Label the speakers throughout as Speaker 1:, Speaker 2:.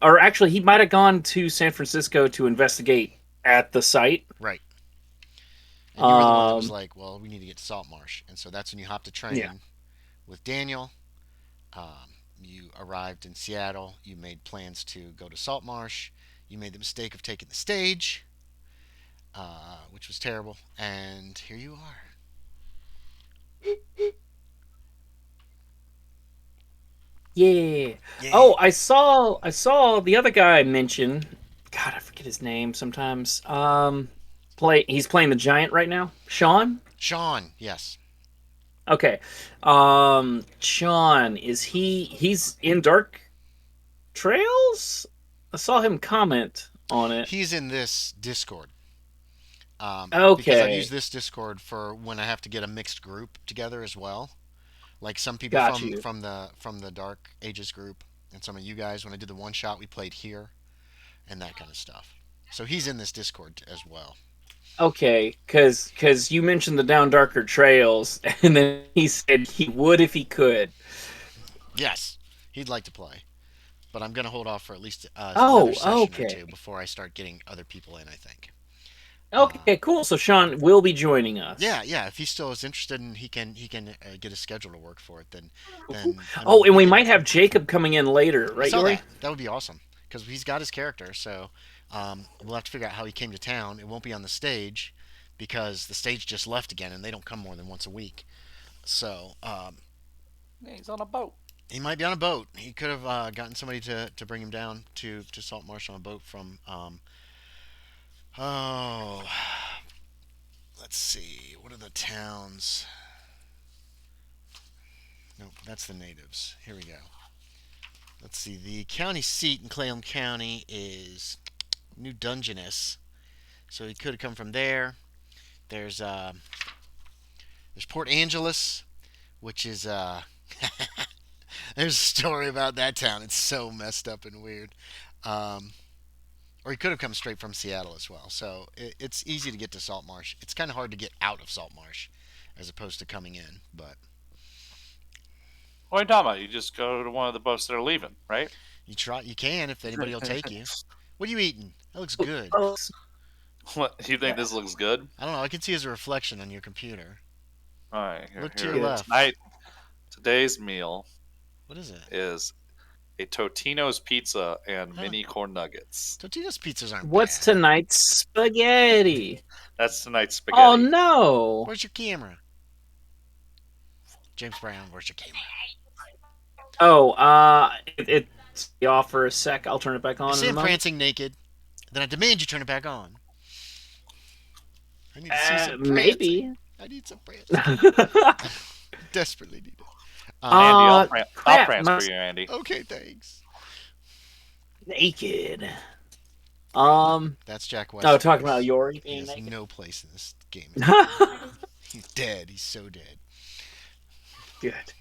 Speaker 1: Or actually, he might have gone to San Francisco to investigate at the site.
Speaker 2: Right. And you were the one that was
Speaker 1: Um,
Speaker 2: like, well, we need to get to Saltmarsh. And so that's when you hopped a
Speaker 1: yeah.
Speaker 2: train with Daniel. You arrived in Seattle. You made plans to go to Saltmarsh. You made the mistake of taking the stage, which was terrible. And here you are.
Speaker 1: Yeah.
Speaker 2: Yeah.
Speaker 1: Oh, I saw the other guy I mentioned. God, I forget his name sometimes. He's playing the giant right now. Sean?
Speaker 2: Sean, yes.
Speaker 1: Okay. Sean, he's in Dark Trails? I saw him comment on it.
Speaker 2: He's in this Discord. Because I've used
Speaker 1: Okay.
Speaker 2: this Discord for when I have to get a mixed group together as well. Like some people
Speaker 1: Got
Speaker 2: from
Speaker 1: you.
Speaker 2: from the Dark Ages group, and some of you guys. When I did the one shot, we played here and that kind of stuff. So he's in this Discord as well.
Speaker 1: Okay, cause you mentioned the Down Darker Trails, and then he said he would if he could.
Speaker 2: Yes, he'd like to play, but I'm gonna hold off for at least another
Speaker 1: Oh,
Speaker 2: session or two
Speaker 1: okay.
Speaker 2: before I start getting other people in. I think.
Speaker 1: Okay, cool. So Sean will be joining us.
Speaker 2: Yeah, yeah. If he still is interested and he can get his schedule to work for it, then I
Speaker 1: Oh,
Speaker 2: mean
Speaker 1: and
Speaker 2: we
Speaker 1: we
Speaker 2: can.
Speaker 1: might have Jacob coming in later,
Speaker 2: I
Speaker 1: right,
Speaker 2: saw
Speaker 1: Yorie?
Speaker 2: that. That would be awesome because he's got his character. So we'll have to figure out how he came to town. It won't be on the stage because the stage just left again, and they don't come more than once a week. So
Speaker 3: Yeah, he's on a boat.
Speaker 2: he might be on a boat. He could have gotten somebody to bring him down to Saltmarsh on a boat from. Oh, let's see. What are the towns? No, that's the natives. Here we go. Let's see. The county seat in Clayton County is New Dungeness. So he could have come from there. There's there's Port Angeles, which is there's a story about that town. It's so messed up and weird. Um, or he could have come straight from Seattle as well. So it's easy to get to Saltmarsh. It's kind of hard to get out of Saltmarsh as opposed to coming in. But
Speaker 3: What are you talking about? You just go to one of the boats that are leaving, right?
Speaker 2: you try. You can if anybody will take you. What are you eating? That looks good.
Speaker 1: Oh,
Speaker 3: What? You think
Speaker 1: yeah.
Speaker 3: this looks good?
Speaker 2: I don't know. I can see as a reflection on your computer.
Speaker 3: All right,
Speaker 2: Look to your
Speaker 3: here.
Speaker 1: Good.
Speaker 2: left.
Speaker 3: Today's meal
Speaker 2: What is it?
Speaker 3: is a Totino's pizza and
Speaker 2: Huh?
Speaker 3: mini corn nuggets.
Speaker 2: Totino's pizzas aren't
Speaker 1: What's
Speaker 2: bad.
Speaker 1: tonight's spaghetti?
Speaker 3: That's tonight's
Speaker 1: Oh
Speaker 3: spaghetti.
Speaker 1: no.
Speaker 2: Where's your camera? James Brown, where's your camera?
Speaker 1: Oh, it's off for a sec. I'll turn it back
Speaker 2: You
Speaker 1: on
Speaker 2: see
Speaker 1: in a
Speaker 2: him
Speaker 1: moment.
Speaker 2: prancing naked, then I demand you turn it back on. I need to see some prancing.
Speaker 1: Maybe.
Speaker 2: I need some prancing. Desperately need it.
Speaker 3: Andy,
Speaker 2: Um,
Speaker 3: I'll
Speaker 1: Crap.
Speaker 3: prance for you, Andy.
Speaker 2: okay, thanks.
Speaker 1: Naked.
Speaker 2: No,
Speaker 1: Um.
Speaker 2: that's Jack
Speaker 1: Oh,
Speaker 2: West's
Speaker 1: talking about
Speaker 2: voice.
Speaker 1: Yori
Speaker 2: He
Speaker 1: being
Speaker 2: has
Speaker 1: naked.
Speaker 2: no place in this game anymore. He's dead. He's so dead.
Speaker 1: Good.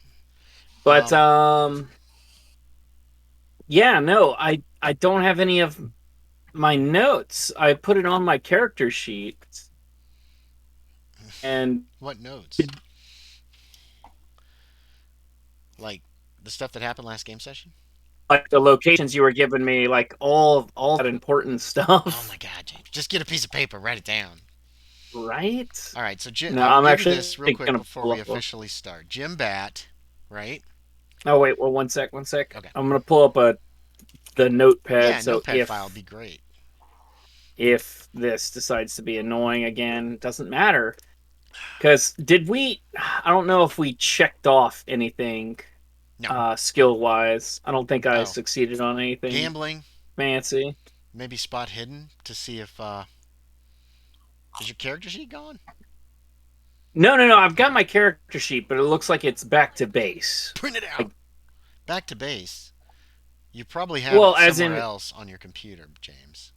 Speaker 1: But
Speaker 2: Um,
Speaker 1: yeah, no, I don't have any of my notes. I put it on my character sheet, and
Speaker 2: what notes? Like the stuff that happened last game session?
Speaker 1: like the locations you were giving me, like all that important
Speaker 2: Oh my
Speaker 1: stuff,
Speaker 2: God, James! Just get a piece of paper, write it down.
Speaker 1: right?
Speaker 2: All right, so
Speaker 1: No,
Speaker 2: I will
Speaker 1: I'm
Speaker 2: give you
Speaker 1: actually
Speaker 2: this real quick
Speaker 1: gonna
Speaker 2: before
Speaker 1: pull
Speaker 2: we
Speaker 1: up.
Speaker 2: officially start. Jim Bat, right?
Speaker 1: Oh wait, well, one sec.
Speaker 2: Okay.
Speaker 1: I'm gonna pull up the notepad.
Speaker 2: Yeah,
Speaker 1: So
Speaker 2: notepad file would be great.
Speaker 1: if this decides to be annoying again, doesn't matter. Because did we? I don't know if we checked off anything
Speaker 2: No.
Speaker 1: skill wise. I don't think I
Speaker 2: Oh,
Speaker 1: succeeded on anything
Speaker 2: gambling,
Speaker 1: fancy.
Speaker 2: maybe spot hidden to see if is your character sheet gone?
Speaker 1: No. I've got my character sheet, but it looks like it's back to base.
Speaker 2: Print it
Speaker 1: Like,
Speaker 2: out. Back to base. You probably have it
Speaker 1: well, as
Speaker 2: somewhere
Speaker 1: in
Speaker 2: else on your computer, James.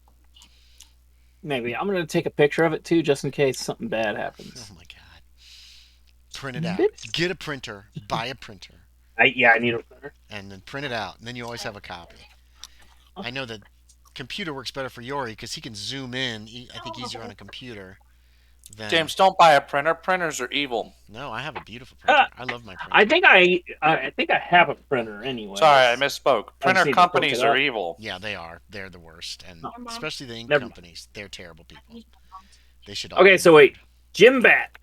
Speaker 1: maybe I'm gonna take a picture of it too, just in case something bad
Speaker 2: Oh
Speaker 1: happens.
Speaker 2: my God. Print it out.
Speaker 1: Bits.
Speaker 2: Get a printer. Buy a printer.
Speaker 1: I need a printer.
Speaker 2: And then print it out. And then you always have a copy. I know that computer works better for Yori because he can zoom in. I think easier on a computer then
Speaker 3: James, don't buy a printer. Printers are evil.
Speaker 2: no, I have a beautiful
Speaker 1: Uh,
Speaker 2: printer. I love my
Speaker 1: I
Speaker 2: printer.
Speaker 1: think I think I have a printer,
Speaker 3: Sorry, I
Speaker 1: anyways.
Speaker 3: misspoke.
Speaker 1: I just
Speaker 3: Printer
Speaker 1: need to hook it
Speaker 3: companies are
Speaker 1: up.
Speaker 3: evil.
Speaker 2: Yeah, they are. They're the worst, and
Speaker 1: Oh,
Speaker 2: especially the ink
Speaker 1: never mind.
Speaker 2: companies. They're terrible people. They should all
Speaker 1: Okay,
Speaker 2: be
Speaker 1: so wait,
Speaker 2: murdered.
Speaker 1: Jim Bat.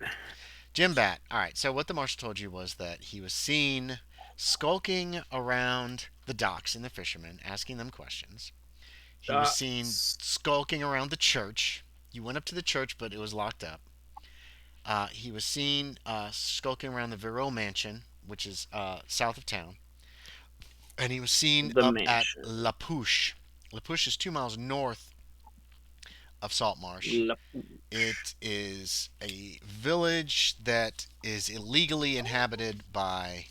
Speaker 2: Jim Bat. All right. So what the marshal told you was that he was seen skulking around the docks and the fishermen, asking them questions. He was
Speaker 1: Uh,
Speaker 2: seen skulking around the church. You went up to the church, but it was locked up. He was seen skulking around the Vero Mansion, which is south of town, and he was seen
Speaker 1: the
Speaker 2: up at
Speaker 1: mansion.
Speaker 2: La Pouche. La Pouche is 2 miles north of Saltmarsh.
Speaker 1: La-
Speaker 2: It is a village that is illegally inhabited by,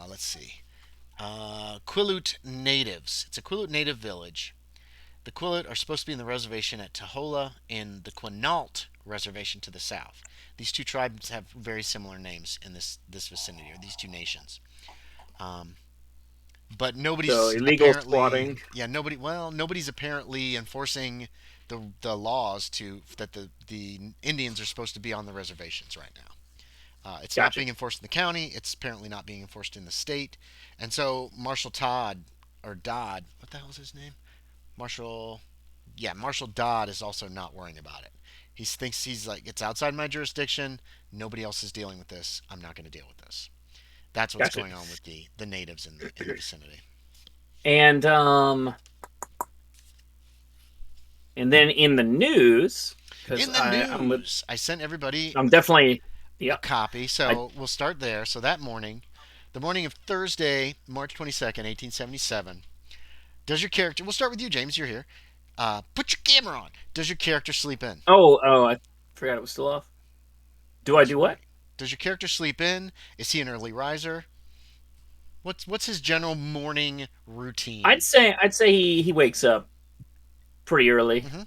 Speaker 2: let's see, Quileute natives. It's a Quileute native village. The Quileute are supposed to be in the reservation at Tahola in the Quinault reservation to the south. These two tribes have very similar names in this vicinity, or these two nations. Um, but
Speaker 1: so
Speaker 2: nobody's
Speaker 1: illegal
Speaker 2: apparently,
Speaker 1: squatting.
Speaker 2: yeah, nobody's apparently enforcing the laws to that the Indians are supposed to be on the reservations right now. It's not
Speaker 1: Gotcha.
Speaker 2: being enforced in the county. It's apparently not being enforced in the state. And so Marshal Todd or Dodd, what the hell is his name? Marshal, yeah, Marshal Dodd is also not worrying about it. He thinks he's like, it's outside my jurisdiction. Nobody else is dealing with this. I'm not going to deal with this. That's what's
Speaker 1: Gotcha.
Speaker 2: going on with the natives in the vicinity.
Speaker 1: And and then in the news, because
Speaker 2: In the
Speaker 1: I'm with,
Speaker 2: news, I sent everybody
Speaker 1: I'm definitely,
Speaker 2: a
Speaker 1: yep.
Speaker 2: copy.
Speaker 1: I
Speaker 2: So we'll start there. So that morning, the morning of Thursday, March 22nd, 1877, does your character, we'll start with you, James, you're here. Put your camera on. Does your character sleep in?
Speaker 1: I forgot it was still off. Do I
Speaker 2: That's
Speaker 1: do what?
Speaker 2: right. Does your character sleep in? Is he an early riser? What's his general morning routine?
Speaker 1: I'd say he wakes up pretty early,
Speaker 2: Mm-hmm.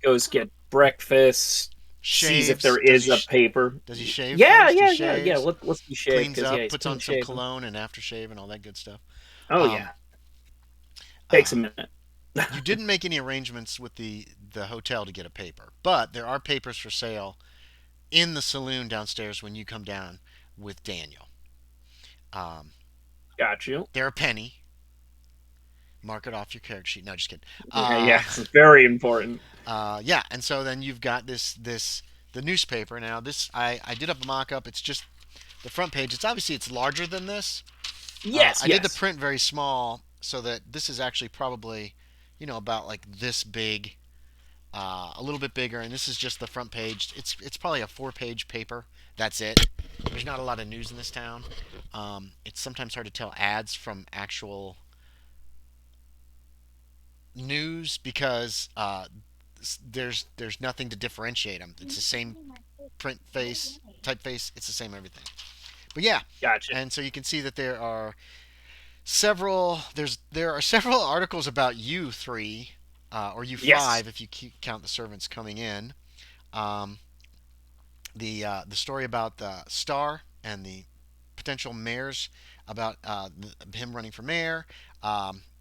Speaker 1: goes get breakfast, sees if
Speaker 2: Shaves.
Speaker 1: there is a paper.
Speaker 2: Does he shave
Speaker 1: Yeah,
Speaker 2: first? He
Speaker 1: yeah, yeah, yeah.
Speaker 2: shaves,
Speaker 1: Let's be shaved
Speaker 2: cleans
Speaker 1: because yeah,
Speaker 2: up,
Speaker 1: he's
Speaker 2: puts
Speaker 1: clean
Speaker 2: on some
Speaker 1: shaven.
Speaker 2: cologne and aftershave and all that good stuff.
Speaker 1: Oh
Speaker 2: Um,
Speaker 1: yeah, takes
Speaker 2: uh,
Speaker 1: a minute.
Speaker 2: you didn't make any arrangements with the hotel to get a paper, but there are papers for sale in the saloon downstairs when you come down with Daniel. Um,
Speaker 1: Got you.
Speaker 2: they're a penny. Mark it off your character sheet. No, just kidding.
Speaker 1: Yeah,
Speaker 2: Uh,
Speaker 1: yeah, it's very important.
Speaker 2: yeah, and so then you've got this the newspaper. Now this I did up a mock-up. It's just the front page. It's larger than this.
Speaker 1: Yes,
Speaker 2: I did the
Speaker 1: yes.
Speaker 2: print very small so that this is actually probably, about like this big, a little bit bigger, and this is just the front page. It's probably a 4-page paper. That's it. There's not a lot of news in this town. It's sometimes hard to tell ads from actual news because there's nothing to differentiate them. It's the same print face, typeface. It's the same everything. But yeah,
Speaker 1: Gotcha.
Speaker 2: and so you can see that there are several articles about U3 or
Speaker 1: Yes.
Speaker 2: U5 if you count the servants coming in. Um, the story about the Starr and the potential mayors about him running for mayor.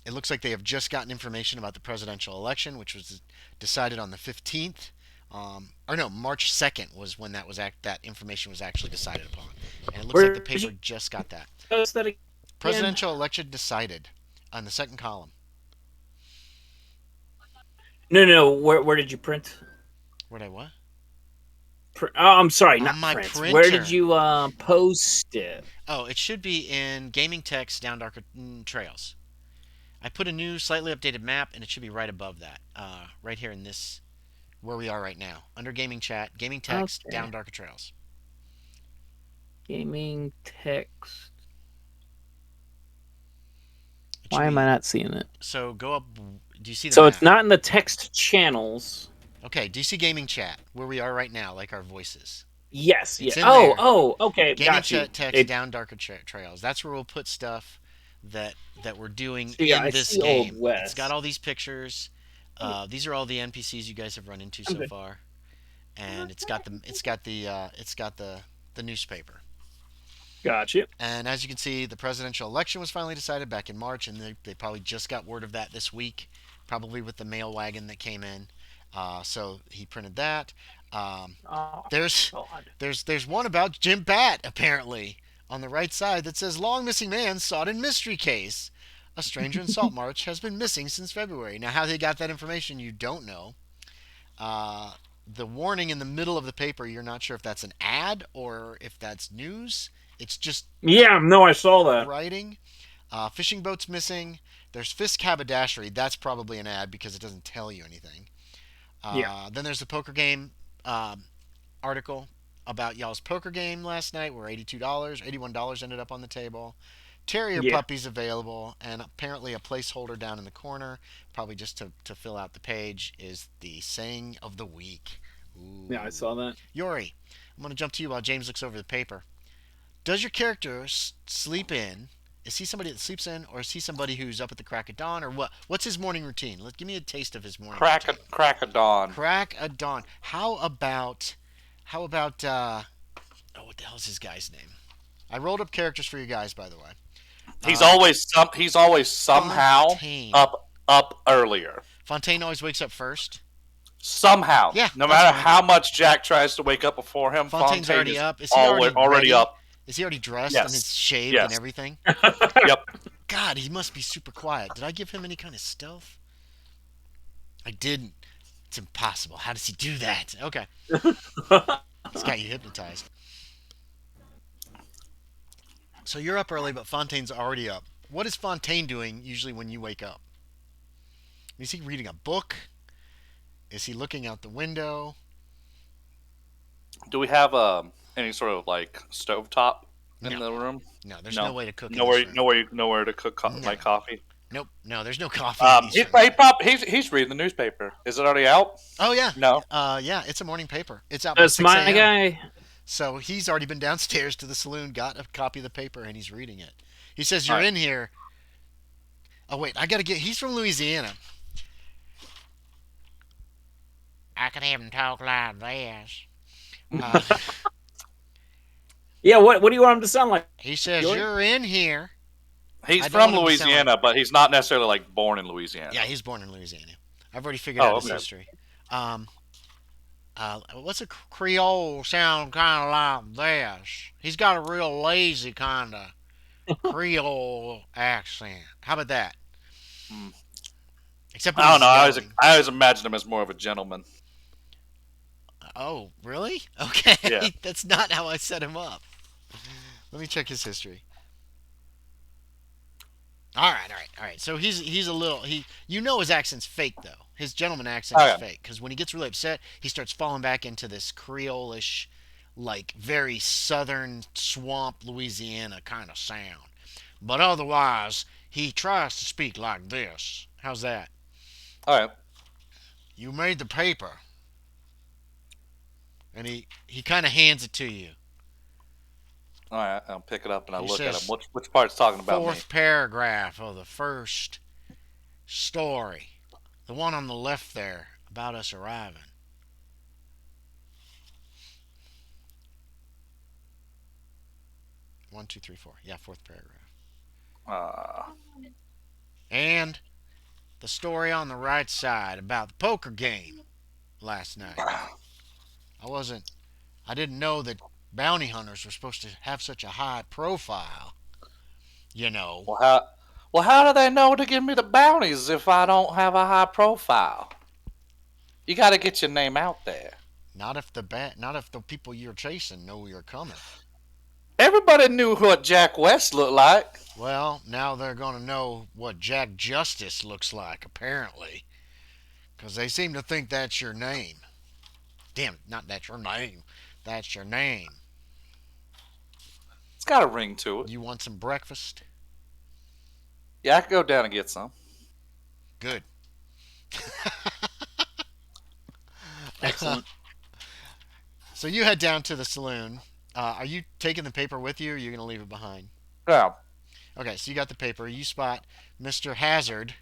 Speaker 2: It looks like they have just gotten information about the presidential election, which was decided on the 15th. Or no, March 2nd was when that information was actually decided upon, and it looks like the
Speaker 1: Where did
Speaker 2: paper
Speaker 1: you
Speaker 2: just got that.
Speaker 1: post that again?
Speaker 2: Presidential election decided on the second column.
Speaker 1: No, no, no. Where did you print?
Speaker 2: Where'd I what?
Speaker 1: Oh, I'm sorry,
Speaker 2: On
Speaker 1: not
Speaker 2: my
Speaker 1: print. Where did
Speaker 2: printer.
Speaker 1: you post it?
Speaker 2: Oh, it should be in gaming text down darker trails. I put a new, slightly updated map, and it should be right above that, right here in this where we are right now, under gaming chat, gaming text,
Speaker 1: Okay.
Speaker 2: down darker trails.
Speaker 1: Gaming text.
Speaker 2: It should
Speaker 1: Why am I
Speaker 2: be
Speaker 1: not seeing it?
Speaker 2: so. Go up. Do you see the
Speaker 1: So it's
Speaker 2: map?
Speaker 1: not in the text channels.
Speaker 2: Okay. Do you see gaming chat where we are right now, like our voices?
Speaker 1: Yes, yeah.
Speaker 2: It's in
Speaker 1: Oh,
Speaker 2: there.
Speaker 1: oh, okay,
Speaker 2: Gaming
Speaker 1: got you.
Speaker 2: chat text
Speaker 1: It.
Speaker 2: down darker trails. That's where we'll put stuff that we're doing
Speaker 1: See, I
Speaker 2: in this
Speaker 1: see Old
Speaker 2: game. It's got
Speaker 1: West.
Speaker 2: all these pictures. These are all the NPCs you guys have run into
Speaker 1: I'm
Speaker 2: so
Speaker 1: good.
Speaker 2: far, and it's got the newspaper.
Speaker 1: Got you.
Speaker 2: And as you can see, the presidential election was finally decided back in March, and they probably just got word of that this week, probably with the mail wagon that came in. So he printed that. Um,
Speaker 1: Oh
Speaker 2: there's
Speaker 1: God.
Speaker 2: there's one about Jim Bat apparently on the right side that says long missing man sought in mystery case. A stranger in Saltmarsh has been missing since February. Now, how they got that information, you don't know. Uh, the warning in the middle of the paper, you're not sure if that's an ad or if that's news. It's just
Speaker 1: Yeah, no, I saw that.
Speaker 2: writing. Fishing boats missing. There's Fisk Haberdashery. That's probably an ad because it doesn't tell you anything.
Speaker 1: Yeah,
Speaker 2: Then there's the poker game article about y'all's poker game last night where $82, $81 ended up on the table. Terrier
Speaker 1: yeah,
Speaker 2: puppies available, and apparently a placeholder down in the corner, probably just to fill out the page, is the saying of the week.
Speaker 1: yeah, I
Speaker 2: Ooh.
Speaker 1: saw that.
Speaker 2: Yorie, I'm going to jump to you while James looks over the paper. Does your character sleep in? Is he somebody that sleeps in, or is he somebody who's up at the crack of dawn, or what? What's his morning routine? Give me a taste of his morning routine.
Speaker 3: Crack a dawn.
Speaker 2: Crack of dawn. How about oh, what the hell's his guy's name? I rolled up characters for you guys, by the way.
Speaker 3: He's
Speaker 2: Uh,
Speaker 3: always somehow
Speaker 2: Fontaine.
Speaker 3: up earlier.
Speaker 2: Fontaine always wakes up first.
Speaker 3: Somehow,
Speaker 2: Yeah,
Speaker 3: no
Speaker 2: that's
Speaker 3: matter
Speaker 2: fine.
Speaker 3: how much Jack tries to wake up before him,
Speaker 2: Fontaine's
Speaker 3: Fontaine
Speaker 2: already
Speaker 3: is
Speaker 2: up. Is he already
Speaker 3: already
Speaker 2: ready?
Speaker 3: up.
Speaker 2: Is he already dressed and
Speaker 3: Yes,
Speaker 2: his shaved and
Speaker 3: yes,
Speaker 2: everything?
Speaker 3: yep.
Speaker 2: God, he must be super quiet. Did I give him any kind of stealth? I didn't. It's impossible. How does he do that? Okay, he's got you hypnotized. So you're up early, but Fontaine's already up. What is Fontaine doing usually when you wake up? Is he reading a book? Is he looking out the window?
Speaker 3: Do we have any sort of like stovetop in
Speaker 2: No,
Speaker 3: the room?
Speaker 2: no. There's no
Speaker 3: No,
Speaker 2: way to cook in this room.
Speaker 3: nowhere to cook
Speaker 2: No,
Speaker 3: my coffee.
Speaker 2: nope. No, there's no coffee in these rooms.
Speaker 3: He's reading the newspaper. Is it already out?
Speaker 2: Oh yeah,
Speaker 3: No.
Speaker 2: yeah. It's a morning paper. It's out by
Speaker 1: That's
Speaker 2: 6
Speaker 1: my
Speaker 2: a.m.
Speaker 1: guy.
Speaker 2: So he's already been downstairs to the saloon, got a copy of the paper, and he's reading it. He says,
Speaker 3: All
Speaker 2: "You're
Speaker 3: right.
Speaker 2: in here." Oh wait, I gotta get. He's from Louisiana. I can have him talk like this. Uh,
Speaker 1: Yeah, what do you want him to sound like?
Speaker 2: he says,
Speaker 1: Yorie?
Speaker 2: "You're in here."
Speaker 3: He's
Speaker 2: I don't
Speaker 3: from
Speaker 2: want him to sound like.
Speaker 3: Louisiana, but he's not necessarily like born in Louisiana.
Speaker 2: Yeah, he's born in Louisiana. I've already figured out
Speaker 3: Oh,
Speaker 2: his
Speaker 3: okay.
Speaker 2: history. Um, what's a Creole sound kind of like this? He's got a real lazy kind of Creole accent. How about that?
Speaker 3: Hmm.
Speaker 2: Except when
Speaker 3: I don't
Speaker 2: he's
Speaker 3: know.
Speaker 2: yelling.
Speaker 3: I always imagined him as more of a gentleman.
Speaker 2: Oh, really? Okay,
Speaker 3: Yeah.
Speaker 2: that's not how I set him up. Let me check his history. All right, all right, all right. So he's a little you know his accent's fake though. His gentleman accent
Speaker 3: Oh
Speaker 2: is
Speaker 3: yeah.
Speaker 2: fake because when he gets really upset, he starts falling back into this Creole-ish, like very southern swamp Louisiana kind of sound. But otherwise, he tries to speak like this. How's that?
Speaker 3: All right.
Speaker 2: You made the paper, and he kind of hands it to you.
Speaker 3: All right. I'll pick it up and I
Speaker 2: He
Speaker 3: look at him.
Speaker 2: says,
Speaker 3: Which part's talking about me?
Speaker 2: fourth paragraph of the first story. The one on the left there about us arriving. 1, 2, 3, 4. Yeah, fourth paragraph.
Speaker 3: Uh,
Speaker 2: And the story on the right side about the poker game last night. I wasn't. I didn't know that bounty hunters were supposed to have such a high profile. You know,
Speaker 3: well, how do they know to give me the bounties if I don't have a high profile? You got to get your name out there.
Speaker 2: not if the people you're chasing know you're coming.
Speaker 3: Everybody knew what Jack West looked like.
Speaker 2: Well, now they're going to know what Jack Justice looks like, apparently, because they seem to think that's your name. Damn, not that's your name. That's your name.
Speaker 3: It's got a ring to it.
Speaker 2: You want some breakfast?
Speaker 3: Yeah, I could go down and get some.
Speaker 2: Good.
Speaker 1: Excellent.
Speaker 2: So you head down to the saloon. Are you taking the paper with you, or are you going to leave it behind?
Speaker 3: Yeah.
Speaker 2: Okay, so you got the paper. You spot Mr. Hazard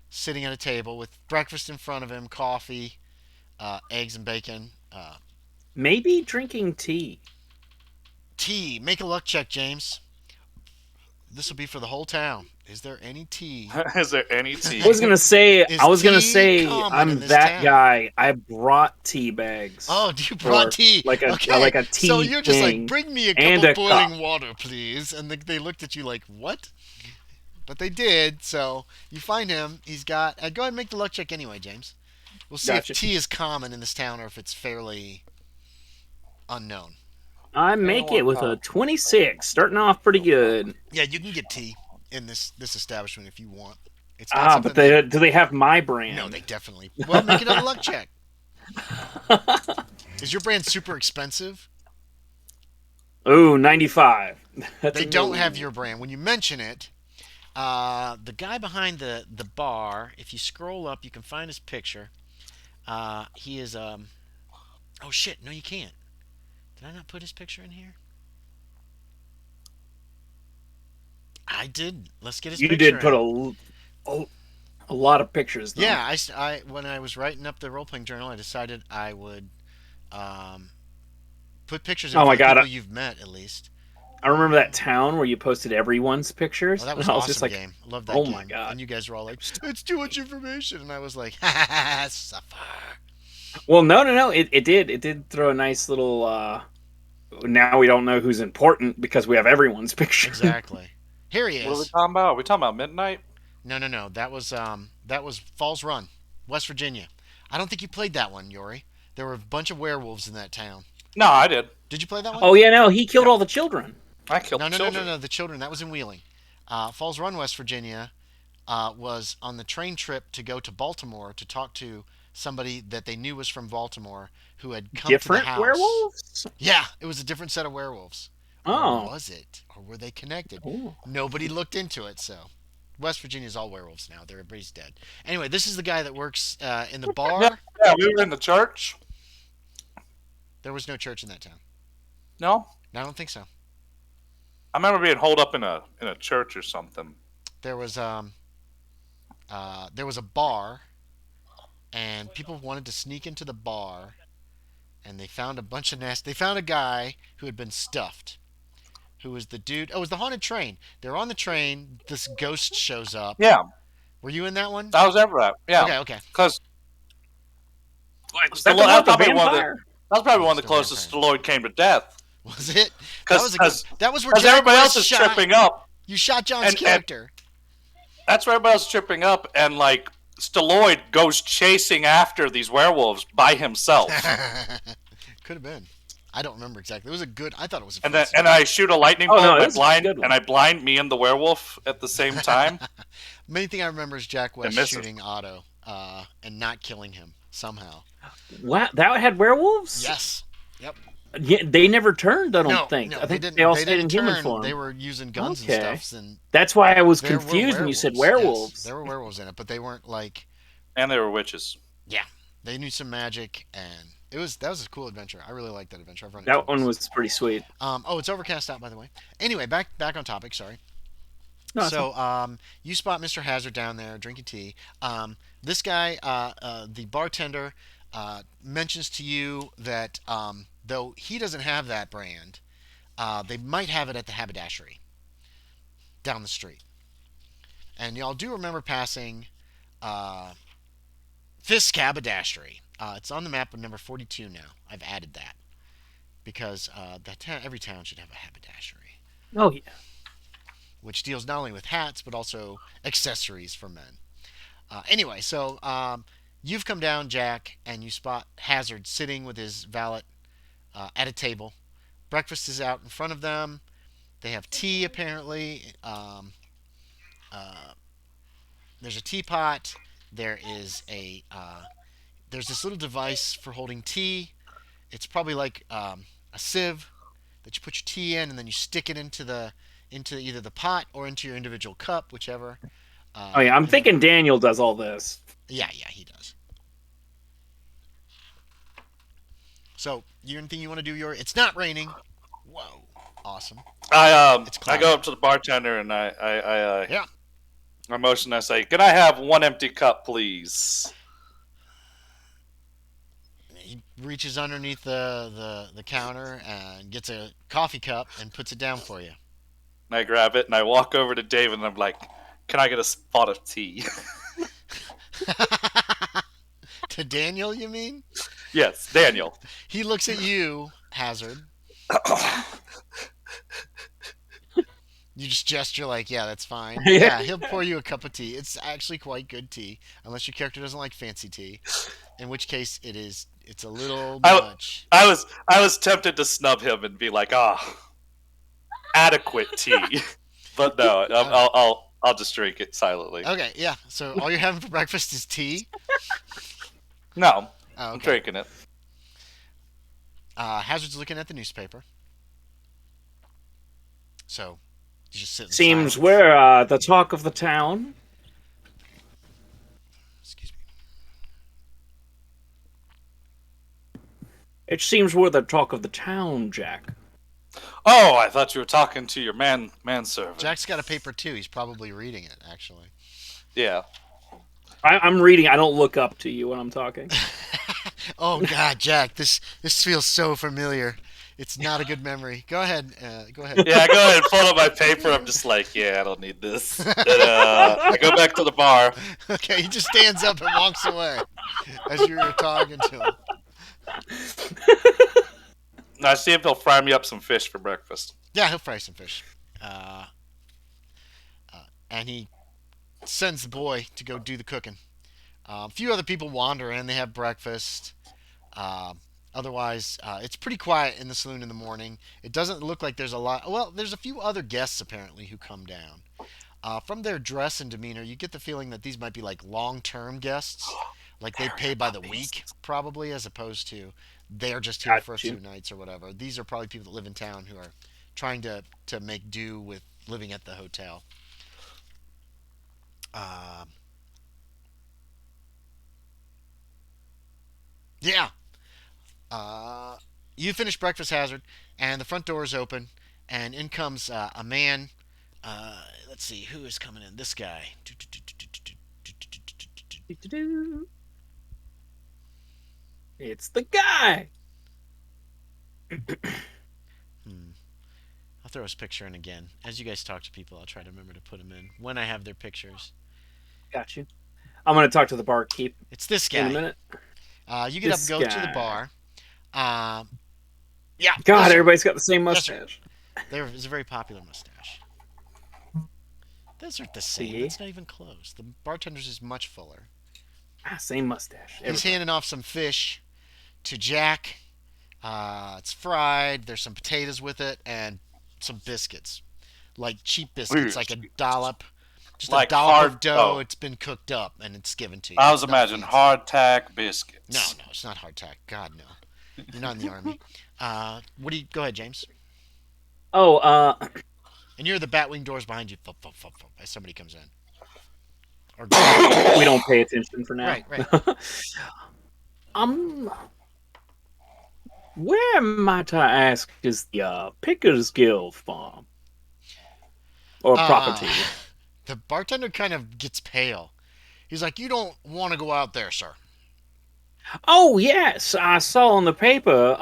Speaker 2: sitting at a table with breakfast in front of him, coffee, eggs and bacon,
Speaker 1: Maybe drinking tea.
Speaker 2: tea. Make a luck check, James. This will be for the whole town. Is there any tea?
Speaker 3: Is there any
Speaker 1: I
Speaker 3: tea?
Speaker 1: was gonna say,
Speaker 2: Is tea common in
Speaker 1: I'm
Speaker 2: this
Speaker 1: that
Speaker 2: town?
Speaker 1: guy. I brought tea bags,
Speaker 2: Oh, you brought
Speaker 1: or
Speaker 2: tea. Okay,
Speaker 1: like a
Speaker 2: so
Speaker 1: tea
Speaker 2: you're just like,
Speaker 1: thing
Speaker 2: bring me a cup
Speaker 1: and
Speaker 2: of
Speaker 1: a cup.
Speaker 2: boiling water, please. And they looked at you like, what? But they did. So you find him. He's got. Go ahead and make the luck check anyway, James. We'll see if
Speaker 1: Gotcha.
Speaker 2: tea is common in this town or if it's fairly unknown.
Speaker 1: I make it
Speaker 3: Anyone
Speaker 1: with a
Speaker 3: come?
Speaker 1: 26, starting off pretty good.
Speaker 2: Yeah, you can get tea in this establishment if you want. It's not
Speaker 1: Ah, but
Speaker 2: something they.
Speaker 1: do they have my
Speaker 2: No, they
Speaker 1: brand?
Speaker 2: definitely. Well, make another luck check. Is your brand super expensive?
Speaker 1: Ooh, 95. That's
Speaker 2: They
Speaker 1: a
Speaker 2: don't have
Speaker 1: no.
Speaker 2: your brand. When you mention it, the guy behind the bar, if you scroll up, you can find his picture. He is Oh shit! No, you can't. Did I not put his picture in here? I did. Let's get his
Speaker 1: You
Speaker 2: picture
Speaker 1: did put
Speaker 2: in.
Speaker 1: a, a lot of pictures, though.
Speaker 2: Yeah, when I was writing up the role playing journal, I decided I would um, put pictures in
Speaker 1: Oh
Speaker 2: for
Speaker 1: my
Speaker 2: the
Speaker 1: god,
Speaker 2: people you've met at least.
Speaker 1: I remember that town where you posted everyone's
Speaker 2: Oh,
Speaker 1: pictures,
Speaker 2: that was
Speaker 1: and I
Speaker 2: an
Speaker 1: was just
Speaker 2: awesome
Speaker 1: like,
Speaker 2: game. I love that
Speaker 1: oh my
Speaker 2: game.
Speaker 1: god.
Speaker 2: And you guys were all like, "It's too much information," and I was like, "Ha ha ha, suffer."
Speaker 1: Well, no. It did throw a nice little. Now we don't know who's important because we have everyone's picture.
Speaker 2: Exactly. Here he
Speaker 3: What are we
Speaker 2: is.
Speaker 3: talking about? Are we talking about midnight?
Speaker 2: No, no, no. That was Falls Run, West Virginia. I don't think you played that one, Yorie. There were a bunch of werewolves in that town.
Speaker 3: No, I did.
Speaker 2: Did you play that one?
Speaker 1: Oh yeah, no, he killed
Speaker 3: Yeah,
Speaker 1: all the children.
Speaker 3: I killed
Speaker 2: No,
Speaker 3: the
Speaker 2: no, no, no,
Speaker 3: children.
Speaker 2: no. The children. That was in Wheeling. Falls Run, West Virginia, was on the train trip to go to Baltimore to talk to somebody that they knew was from Baltimore who had come to the
Speaker 1: Different
Speaker 2: house.
Speaker 1: werewolves.
Speaker 2: Yeah, it was a different set of werewolves. Or
Speaker 1: Oh.
Speaker 2: was it? Or were they connected?
Speaker 1: Oh.
Speaker 2: Nobody looked into it, so. West Virginia's all werewolves now. Everybody's dead. Anyway, this is the guy that works in the
Speaker 3: Yeah,
Speaker 2: bar.
Speaker 3: yeah, we were in the church.
Speaker 2: There was no church in that town.
Speaker 3: No,
Speaker 2: No, I don't think so.
Speaker 3: I remember being holed up in a church or something.
Speaker 2: There was there was a bar, and people wanted to sneak into the bar, and they found a bunch of nest. They found a guy who had been stuffed. Who was the dude? Oh, it was the haunted train. They're on the train. This ghost shows up.
Speaker 3: Yeah,
Speaker 2: Were you in that one?
Speaker 3: I was ever at. Yeah,
Speaker 2: Okay, okay.
Speaker 3: because
Speaker 1: Like, was that the one with the vampire?
Speaker 3: that was probably
Speaker 2: No,
Speaker 3: one
Speaker 2: it's
Speaker 3: of the
Speaker 2: no
Speaker 3: closest
Speaker 2: vampire.
Speaker 3: Lloyd came to death.
Speaker 2: Was it? That
Speaker 3: Because
Speaker 2: was a good. That was where
Speaker 3: because
Speaker 2: Jack
Speaker 3: everybody else
Speaker 2: West
Speaker 3: is
Speaker 2: shot.
Speaker 3: tripping up,
Speaker 2: You shot John's
Speaker 3: and
Speaker 2: character.
Speaker 3: that's where everybody else is tripping up, and like Staloid goes chasing after these werewolves by himself,
Speaker 2: Could have been. I don't remember exactly. It was a good. I thought it was a
Speaker 3: and
Speaker 2: fun
Speaker 3: then
Speaker 2: scene.
Speaker 3: and I shoot a lightning
Speaker 1: Oh
Speaker 3: bolt,
Speaker 1: no,
Speaker 3: and
Speaker 1: it
Speaker 3: I
Speaker 1: was a
Speaker 3: blind
Speaker 1: good one.
Speaker 3: and I blind me and the werewolf at the same time.
Speaker 2: Main thing I remember is Jack West
Speaker 3: misses.
Speaker 2: shooting Otto and not killing him somehow.
Speaker 1: Wow, that had werewolves?
Speaker 2: Yes. Yep.
Speaker 1: Yeah, they never turned. I don't
Speaker 2: No,
Speaker 1: think.
Speaker 2: no,
Speaker 1: I think
Speaker 2: didn't.
Speaker 1: they all
Speaker 2: They
Speaker 1: stayed
Speaker 2: didn't
Speaker 1: in human
Speaker 2: turn.
Speaker 1: form.
Speaker 2: They were using guns
Speaker 1: Okay.
Speaker 2: and stuff, and
Speaker 1: That's why I was
Speaker 2: there
Speaker 1: confused
Speaker 2: were
Speaker 1: when you said
Speaker 2: werewolves.
Speaker 1: werewolves.
Speaker 2: Yes, there were werewolves in it, but they weren't like.
Speaker 3: And they were witches.
Speaker 2: Yeah, they knew some magic, and that was a cool adventure. I really liked that adventure. I've run it
Speaker 1: That
Speaker 2: twice.
Speaker 1: one was pretty sweet.
Speaker 2: Oh, it's overcast out, by the way. Anyway, back on topic. Sorry.
Speaker 1: No, that's
Speaker 2: So, you spot Mr. Hazard down there drinking tea. This guy, the bartender, mentions to you that though he doesn't have that brand, they might have it at the haberdashery down the street. And y'all do remember passing uh, Fisk Haberdashery. It's on the map of number 42 now. I've added that because every town should have a haberdashery,
Speaker 1: oh yeah.
Speaker 2: which deals not only with hats but also accessories for men. Anyway, so you've come down, Jack, and you spot Hazard sitting with his valet at a table. Breakfast is out in front of them. They have tea, apparently. Uh, there's a teapot. There is there's this little device for holding tea. It's probably like a sieve that you put your tea in, and then you stick it into either the pot or into your individual cup, whichever.
Speaker 1: Oh yeah, I'm
Speaker 2: And then-
Speaker 1: thinking Daniel does all this.
Speaker 2: Yeah, he does. So, you anything you want to do? It's not raining. Whoa, awesome. It's
Speaker 3: I
Speaker 2: cloudy.
Speaker 3: go up to the bartender and
Speaker 2: Yeah.
Speaker 3: I motion. I say, "Can I have one empty cup, please?"
Speaker 2: He reaches underneath the counter and gets a coffee cup and puts it down for you.
Speaker 3: And I grab it and I walk over to David and I'm like, Can I get a spot of tea?
Speaker 2: To Daniel, you mean?
Speaker 3: Yes, Daniel.
Speaker 2: He looks at you, Hazard. You just gesture like, yeah, that's fine.
Speaker 1: Yeah.
Speaker 2: Yeah, he'll pour you a cup of tea. It's actually quite good tea, unless your character doesn't like fancy tea, in which case it's a little
Speaker 3: I,
Speaker 2: much.
Speaker 3: I was tempted to snub him and be like, adequate tea, but no,
Speaker 2: Okay.
Speaker 3: I'll just drink it silently.
Speaker 2: Okay, yeah. So all you're having for breakfast is tea?
Speaker 3: No,
Speaker 2: Oh,
Speaker 3: I'm
Speaker 2: okay.
Speaker 3: drinking it.
Speaker 2: Hazard's looking at the newspaper. So you just sit in
Speaker 1: Seems
Speaker 2: silence.
Speaker 1: we're the talk of the town.
Speaker 2: Excuse me.
Speaker 1: It seems we're the talk of the town, Jack.
Speaker 3: Oh, I thought you were talking to your manservant.
Speaker 2: Jack's got a paper too. He's probably reading it, actually.
Speaker 3: Yeah.
Speaker 1: I'm reading. I don't look up to you when I'm talking.
Speaker 2: Oh God, Jack, this feels so familiar. It's not a good memory. Go ahead. Go ahead.
Speaker 3: Yeah, go ahead and pull up my paper. I'm just like, yeah, I don't need this. And, I go back to the bar.
Speaker 2: Okay, he just stands up and walks away as you're talking to him.
Speaker 3: And I see if he'll fry me up some fish for breakfast.
Speaker 2: Yeah, he'll fry some fish. Uh, and he sends the boy to go do the cooking. A few other people wander in. They have breakfast. Uh, Otherwise, it's pretty quiet in the saloon in the morning. It doesn't look like there's a lot. Well, there's a few other guests apparently who come down. From their dress and demeanor, you get the feeling that these might be like long-term guests. Like they pay by the week, probably, as opposed to they're just here
Speaker 1: Got
Speaker 2: for a
Speaker 1: you.
Speaker 2: few nights or whatever. These are probably people that live in town who are trying to make do with living at the hotel. Uh, yeah. Uh, you finish breakfast, Hazard, and the front door is open, and in comes a man. Let's see, who is coming in? This guy.
Speaker 1: It's the guy.
Speaker 2: Hmm. I'll throw his picture in again. As you guys talk to people, I'll try to remember to put them in when I have their pictures.
Speaker 1: Got you. I'm gonna talk to the barkeep
Speaker 2: It's this
Speaker 1: in a
Speaker 2: guy.
Speaker 1: minute.
Speaker 2: You get up and
Speaker 1: This
Speaker 2: go to the
Speaker 1: guy.
Speaker 2: bar. Um, yeah, yes,
Speaker 1: God,
Speaker 2: sir.
Speaker 1: everybody's got the same
Speaker 2: Yes, sir.
Speaker 1: mustache.
Speaker 2: There is a very popular mustache. Those aren't the same.
Speaker 1: See?
Speaker 2: It's not even close. The bartender's is much fuller.
Speaker 1: Same mustache.
Speaker 2: He's
Speaker 1: Everybody.
Speaker 2: handing off some fish to Jack. It's fried. There's some potatoes with it and some biscuits, like cheap biscuits,
Speaker 3: Weird.
Speaker 2: like a dollop, just a
Speaker 3: Like
Speaker 2: dollop
Speaker 3: hard.
Speaker 2: of dough.
Speaker 3: Oh,
Speaker 2: It's been cooked up and it's given to you.
Speaker 3: I was
Speaker 2: It's not
Speaker 3: imagining
Speaker 2: fancy.
Speaker 3: hardtack
Speaker 2: No,
Speaker 3: biscuits.
Speaker 2: no, it's not hardtack. God no. You're not in the army. What do you? Go ahead, James.
Speaker 1: Oh,
Speaker 2: And you hear the batwing doors behind you. Thump, thump, thump, thump, as somebody comes in. Or
Speaker 1: we don't pay attention for now.
Speaker 2: right, right.
Speaker 1: um, where might I ask is the Pickers Guild farm or
Speaker 2: Uh,
Speaker 1: property?
Speaker 2: the bartender kind of gets pale. He's like, "You don't want to go out there, sir."
Speaker 1: Oh yes, I saw on the paper.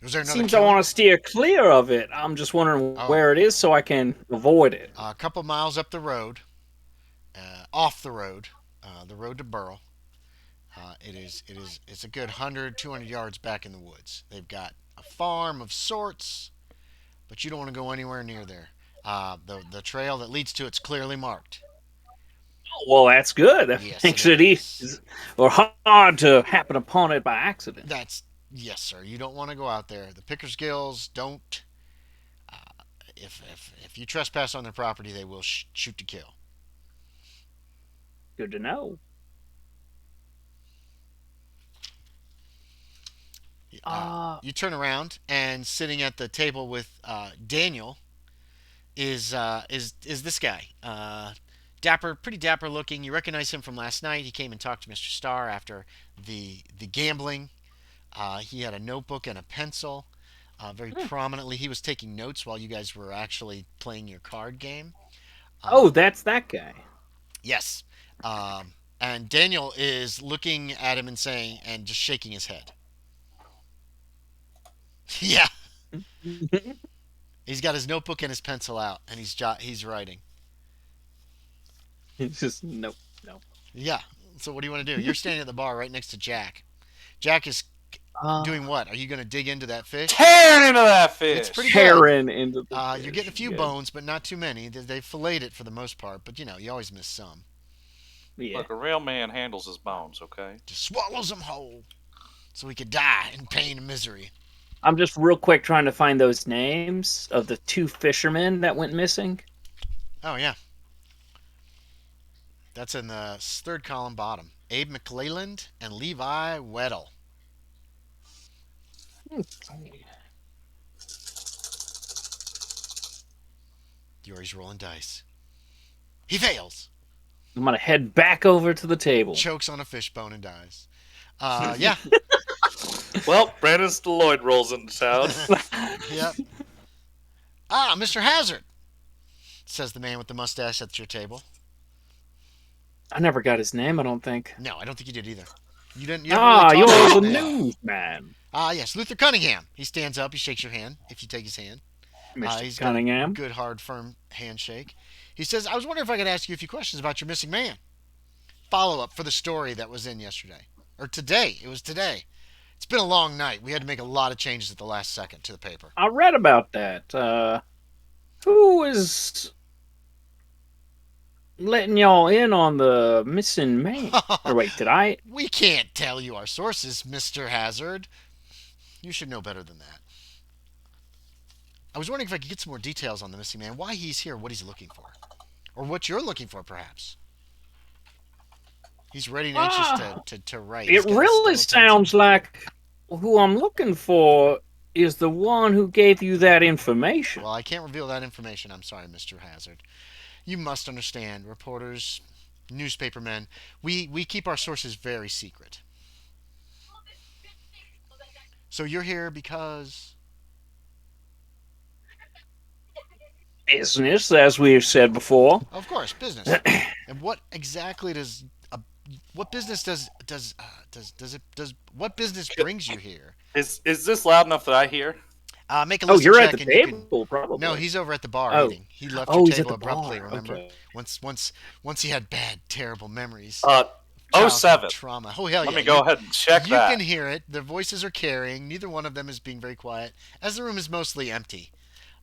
Speaker 2: Was there another
Speaker 1: Seems I
Speaker 2: killing?
Speaker 1: want to steer clear of it. I'm just wondering
Speaker 2: Oh,
Speaker 1: where it is so I can avoid it.
Speaker 2: a couple miles up the road, off the road to Burl. It's a good 100, 200 yards back in the woods. They've got a farm of sorts, but you don't want to go anywhere near there. The trail that leads to it's clearly marked.
Speaker 1: Well, that's good. That
Speaker 2: Yes, it
Speaker 1: makes it
Speaker 2: is.
Speaker 1: easy or hard to happen upon it by accident.
Speaker 2: That's yes, sir. You don't want to go out there. The Pickers Gills don't. If you trespass on their property, they will shoot to kill.
Speaker 1: Good to know. Uh,
Speaker 2: You turn around and sitting at the table with Daniel is this guy. Dapper, pretty dapper looking. You recognize him from last night. He came and talked to Mr. Starr after the gambling. He had a notebook and a pencil. Very prominently, he was taking notes while you guys were actually playing your card game.
Speaker 1: oh,
Speaker 2: Uh,
Speaker 1: that's that guy.
Speaker 2: yes. And Daniel is looking at him and saying, and just shaking his head. Yeah. He's got his notebook and his pencil out, and he's writing.
Speaker 1: It's just nope, nope.
Speaker 2: Yeah. So what do you want to do? You're standing at the bar right next to Jack. Jack is
Speaker 1: Uh,
Speaker 2: doing what? Are you going to dig into that fish?
Speaker 3: Tearing into that
Speaker 2: It's pretty
Speaker 3: fish.
Speaker 2: good.
Speaker 1: Tearing into the
Speaker 2: You're getting a
Speaker 1: fish.
Speaker 2: few
Speaker 1: Good.
Speaker 2: bones, but not too many. They filleted it for the most part, but you always miss some.
Speaker 1: Yeah.
Speaker 3: Look, a real man handles his bones, okay?
Speaker 2: Just swallows them whole so he could die in pain and misery.
Speaker 1: I'm just real quick trying to find those names of the two fishermen that went missing.
Speaker 2: Oh, yeah. That's in the third column bottom. Abe McClelland and Levi Weddle. Yorie's rolling dice. He fails.
Speaker 1: I'm gonna head back over to the table.
Speaker 2: Chokes on a fishbone and dies. Yeah.
Speaker 3: Well, Brandon Lloyd rolls into town.
Speaker 2: Yep. Ah, Mr. Hazard, says the man with the mustache at your table.
Speaker 1: I never got his name. I don't think.
Speaker 2: No, I don't think you did either. You didn't. You haven't really
Speaker 1: Ah,
Speaker 2: talked
Speaker 1: you're
Speaker 2: about
Speaker 1: the
Speaker 2: his name.
Speaker 1: newsman,
Speaker 2: Yes, Luther Cunningham. He stands up. He shakes your hand if you take his hand.
Speaker 1: Mr.
Speaker 2: He's got a
Speaker 1: Cunningham.
Speaker 2: good, hard, firm handshake. He says, "I was wondering if I could ask you a few questions about your missing man. Follow up for the story that was in yesterday or today. It was today. It's been a long night. We had to make a lot of changes at the last second to the paper."
Speaker 1: I read about that. Who is letting y'all in on the missing man? Or wait, did I?
Speaker 2: We can't tell you our sources, Mr. Hazard. You should know better than that. I was wondering if I could get some more details on the missing man, why he's here, what he's looking for. Or what you're looking for, perhaps. He's ready and anxious
Speaker 1: Ah,
Speaker 2: to write.
Speaker 1: it
Speaker 2: He's got a
Speaker 1: really
Speaker 2: still pencil.
Speaker 1: sounds like who I'm looking for is the one who gave you that information.
Speaker 2: Well, I can't reveal that information. I'm sorry, Mr. Hazard. You must understand, reporters, newspapermen, we keep our sources very secret. So you're here because,
Speaker 1: Business, as we've said before.
Speaker 2: of course, business. And what exactly does what business does what business brings you here?
Speaker 3: Is this loud enough that I hear?
Speaker 2: Make a
Speaker 1: Oh,
Speaker 2: listen
Speaker 1: you're at the
Speaker 2: check and you can.
Speaker 1: table, probably.
Speaker 2: No, he's over at the bar
Speaker 1: Oh,
Speaker 2: eating. He left your
Speaker 1: oh, he's at
Speaker 2: table
Speaker 1: the
Speaker 2: abruptly.
Speaker 1: bar.
Speaker 2: Remember,
Speaker 1: Okay.
Speaker 2: once he had bad, terrible memories,
Speaker 3: Uh,
Speaker 2: childhood
Speaker 3: 07.
Speaker 2: trauma. Oh hell
Speaker 3: Let
Speaker 2: yeah!
Speaker 3: me go ahead and check
Speaker 2: You
Speaker 3: that.
Speaker 2: can hear it. Their voices are carrying. Neither one of them is being very quiet, as the room is mostly empty.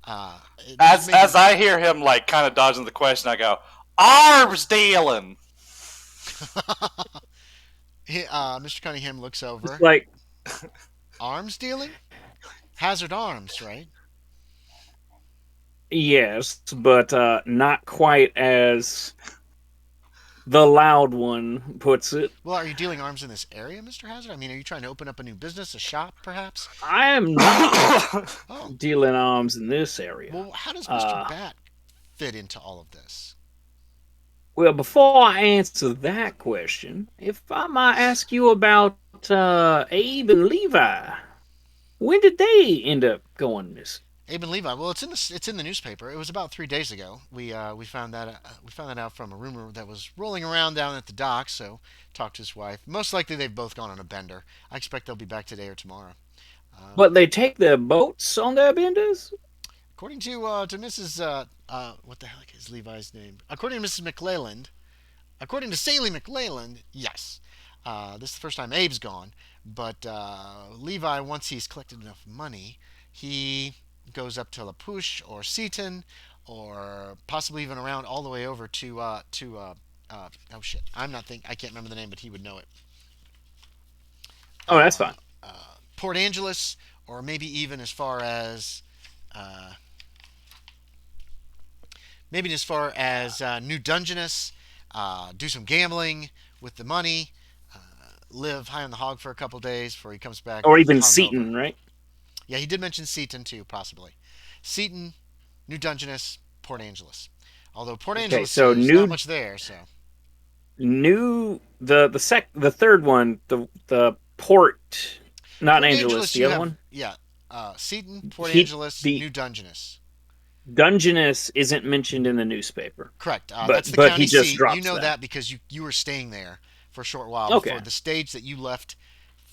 Speaker 2: Uh,
Speaker 3: As
Speaker 2: maybe-
Speaker 3: as I hear him like kind of dodging the question, I go, "Arms dealing."
Speaker 2: Mr. Cunningham looks over.
Speaker 1: It's like,
Speaker 2: Arms dealing? Hazard Arms, right?
Speaker 1: yes, but not quite as the loud one puts it.
Speaker 2: Well, are you dealing arms in this area, Mr. Hazard? I mean, are you trying to open up a new business, a shop, perhaps?
Speaker 1: I am not
Speaker 2: Oh,
Speaker 1: dealing arms in this area.
Speaker 2: well, how does Mr.
Speaker 1: Uh,
Speaker 2: Bat fit into all of this?
Speaker 1: Well, before I answer that question, if I might ask you about Abe and Levi, when did they end up going missing?
Speaker 2: Abe and Levi. Well, it's in the newspaper. It was about 3 days ago. We found that out from a rumor that was rolling around down at the dock. So talked to his wife. Most likely they've both gone on a bender. I expect they'll be back today or tomorrow.
Speaker 1: But they take their boats on their benders?
Speaker 2: According to Mrs. What the heck is Levi's name? According to Mrs. McClelland, according to Saley McClelland, yes. This is the first time Abe's gone, but Levi, once he's collected enough money, he goes up to La Push or Seaton, or possibly even around all the way over oh shit, I can't remember the name, but he would know it.
Speaker 1: Oh, that's fine.
Speaker 2: Port Angeles, or maybe even as far as uh, New Dungeness, do some gambling with the money, live high on the hog for a couple days before he comes back.
Speaker 1: Or even
Speaker 2: hungover.
Speaker 1: Seaton, right?
Speaker 2: Yeah, he did mention Seaton too, possibly. Seaton, New Dungeness, Port Angeles. Although Port
Speaker 1: Okay,
Speaker 2: Angeles,
Speaker 1: so
Speaker 2: there's not much there, so.
Speaker 1: The third one, the Port, not
Speaker 2: Port
Speaker 1: Angeles, the
Speaker 2: you
Speaker 1: other
Speaker 2: have,
Speaker 1: one.
Speaker 2: yeah, Seaton, Port
Speaker 1: He-
Speaker 2: Angeles,
Speaker 1: the-
Speaker 2: New Dungeness.
Speaker 1: Dungeness isn't mentioned in the newspaper.
Speaker 2: Correct.
Speaker 1: But-
Speaker 2: That's the
Speaker 1: but
Speaker 2: county
Speaker 1: he just
Speaker 2: seat.
Speaker 1: drops
Speaker 2: You know
Speaker 1: that.
Speaker 2: that because you were staying there for a short while
Speaker 1: Okay.
Speaker 2: before the stage that you left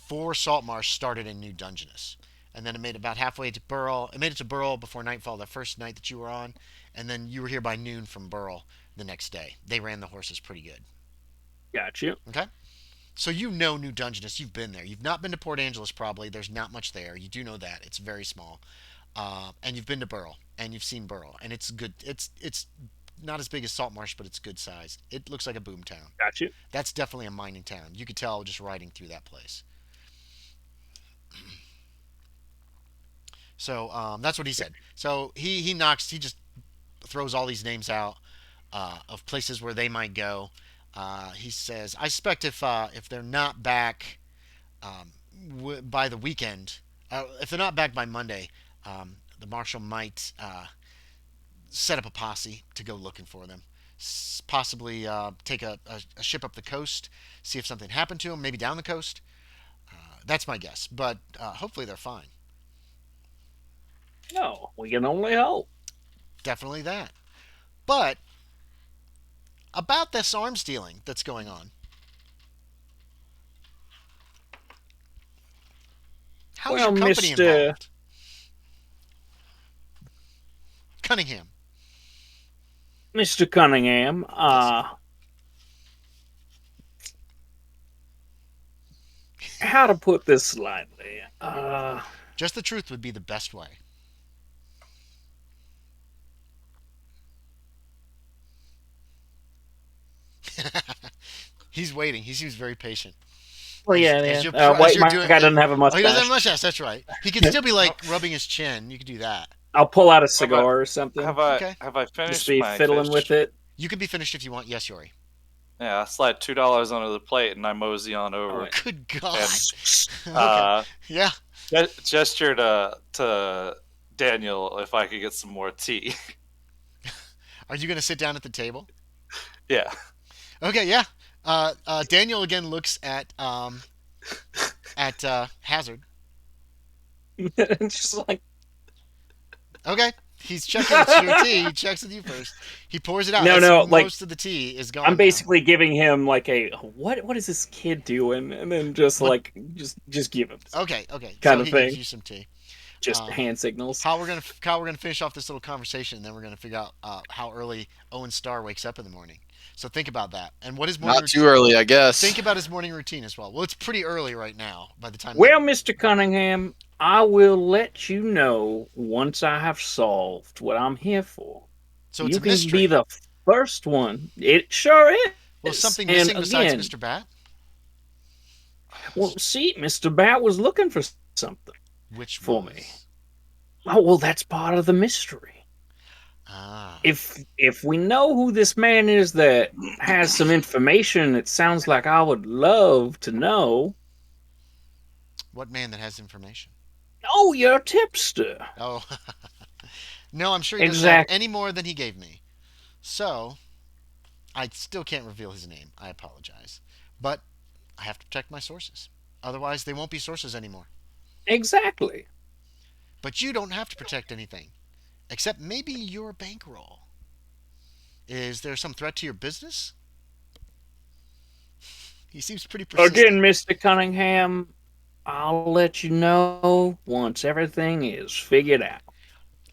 Speaker 2: for Saltmarsh started in New Dungeness. And then it made about halfway to Burrell. It made it to Burrell before nightfall, the first night that you were on. And then you were here by noon from Burrell. the next day. They ran the horses pretty good.
Speaker 1: Got you.
Speaker 2: Okay? So you know New Dungeness. You've been there. You've not been to Port Angeles, probably. There's not much there. You do know that. It's very small. And you've been to Burl, and you've seen Burl, and it's good. It's not as big as Saltmarsh, but it's good size. It looks like a boom town.
Speaker 1: Got you.
Speaker 2: That's definitely a mining town. You could tell just riding through that place. So that's what he said. So he just throws all these names out of places where they might go. He says, I suspect if they're not back by the weekend, if they're not back by Monday, the marshal might set up a posse to go looking for them. Possibly take a ship up the coast, see if something happened to them, maybe down the coast. That's my guess, but hopefully they're fine.
Speaker 1: No, we can only hope.
Speaker 2: Definitely that. But about this arms dealing that's going on, how's
Speaker 1: Well,
Speaker 2: your company
Speaker 1: Mister
Speaker 2: involved? Cunningham.
Speaker 1: Mister Cunningham,
Speaker 2: Yes.
Speaker 1: how to put this slightly?
Speaker 2: Just the truth would be the best way. He's waiting. He seems very patient.
Speaker 1: Well,
Speaker 2: As,
Speaker 1: yeah,
Speaker 2: as
Speaker 1: yeah.
Speaker 2: you're, as
Speaker 1: Wait,
Speaker 2: you're
Speaker 1: my
Speaker 2: doing.
Speaker 1: guy doesn't have a
Speaker 2: Oh, he doesn't have a
Speaker 1: mustache.
Speaker 2: mustache. That's right. He could still be like rubbing his chin. You could do that.
Speaker 1: I'll pull out a
Speaker 3: Have I
Speaker 1: cigar or something.
Speaker 2: Okay.
Speaker 3: have I
Speaker 1: Just
Speaker 3: finished
Speaker 1: be
Speaker 3: my
Speaker 1: fiddling with
Speaker 3: fish?
Speaker 1: it.
Speaker 2: You can be finished if you want. Yes, Yorie.
Speaker 3: Yeah, I slide $2 under the plate and I mosey on
Speaker 1: Oh,
Speaker 3: over
Speaker 1: wait.
Speaker 2: Good God.
Speaker 3: and
Speaker 2: Okay. Yeah.
Speaker 3: gesture to Daniel if I could get some more tea.
Speaker 2: Are you going to sit down at the table?
Speaker 3: Yeah.
Speaker 2: Okay. Yeah. Daniel again looks at Hazard.
Speaker 1: Just like,
Speaker 2: Okay. He's checking it's your tea. He checks with you first. He pours it out.
Speaker 1: no,
Speaker 2: As
Speaker 1: no, like
Speaker 2: most of the tea is
Speaker 1: I'm
Speaker 2: gone now.
Speaker 1: basically giving him like a what is this kid doing, and then just
Speaker 2: But
Speaker 1: like just give him
Speaker 2: okay, okay.
Speaker 1: kind
Speaker 2: So
Speaker 1: of
Speaker 2: he gives
Speaker 1: thing.
Speaker 2: you some tea.
Speaker 1: Just
Speaker 2: Um,
Speaker 1: hand signals.
Speaker 2: how we're gonna finish off this little conversation, and then we're gonna figure out how early Owen Starr wakes up in the morning. So think about that, and what his morning
Speaker 4: Not too early, I
Speaker 2: think
Speaker 4: guess.
Speaker 2: about his morning routine as well. Well, it's pretty early right now. By the time that
Speaker 1: Well, Mister Cunningham, I will let you know once I have solved what I'm here for.
Speaker 2: so it's
Speaker 1: You
Speaker 2: a
Speaker 1: can be
Speaker 2: mystery.
Speaker 1: the first one. It sure
Speaker 2: Well,
Speaker 1: is.
Speaker 2: something
Speaker 1: And
Speaker 2: missing besides
Speaker 1: again,
Speaker 2: Mr. Bat,
Speaker 1: well, see, Mister Bat was looking for something
Speaker 2: which
Speaker 1: for me.
Speaker 2: was
Speaker 1: Oh, well, that's part of the mystery.
Speaker 2: ah,
Speaker 1: If we know who this man is that has some information, it sounds like I would love to know.
Speaker 2: what man that has information?
Speaker 1: Oh, you're a tipster.
Speaker 2: Oh, no, I'm sure he doesn't have
Speaker 1: Exactly.
Speaker 2: any more than he gave me. So I still can't reveal his name. I apologize, but I have to protect my sources. Otherwise, they won't be sources anymore.
Speaker 1: Exactly.
Speaker 2: But you don't have to protect anything, except maybe your bankroll. Is there some threat to your business? He seems pretty persistent.
Speaker 1: Again, Mister Cunningham, I'll let you know once everything is figured out.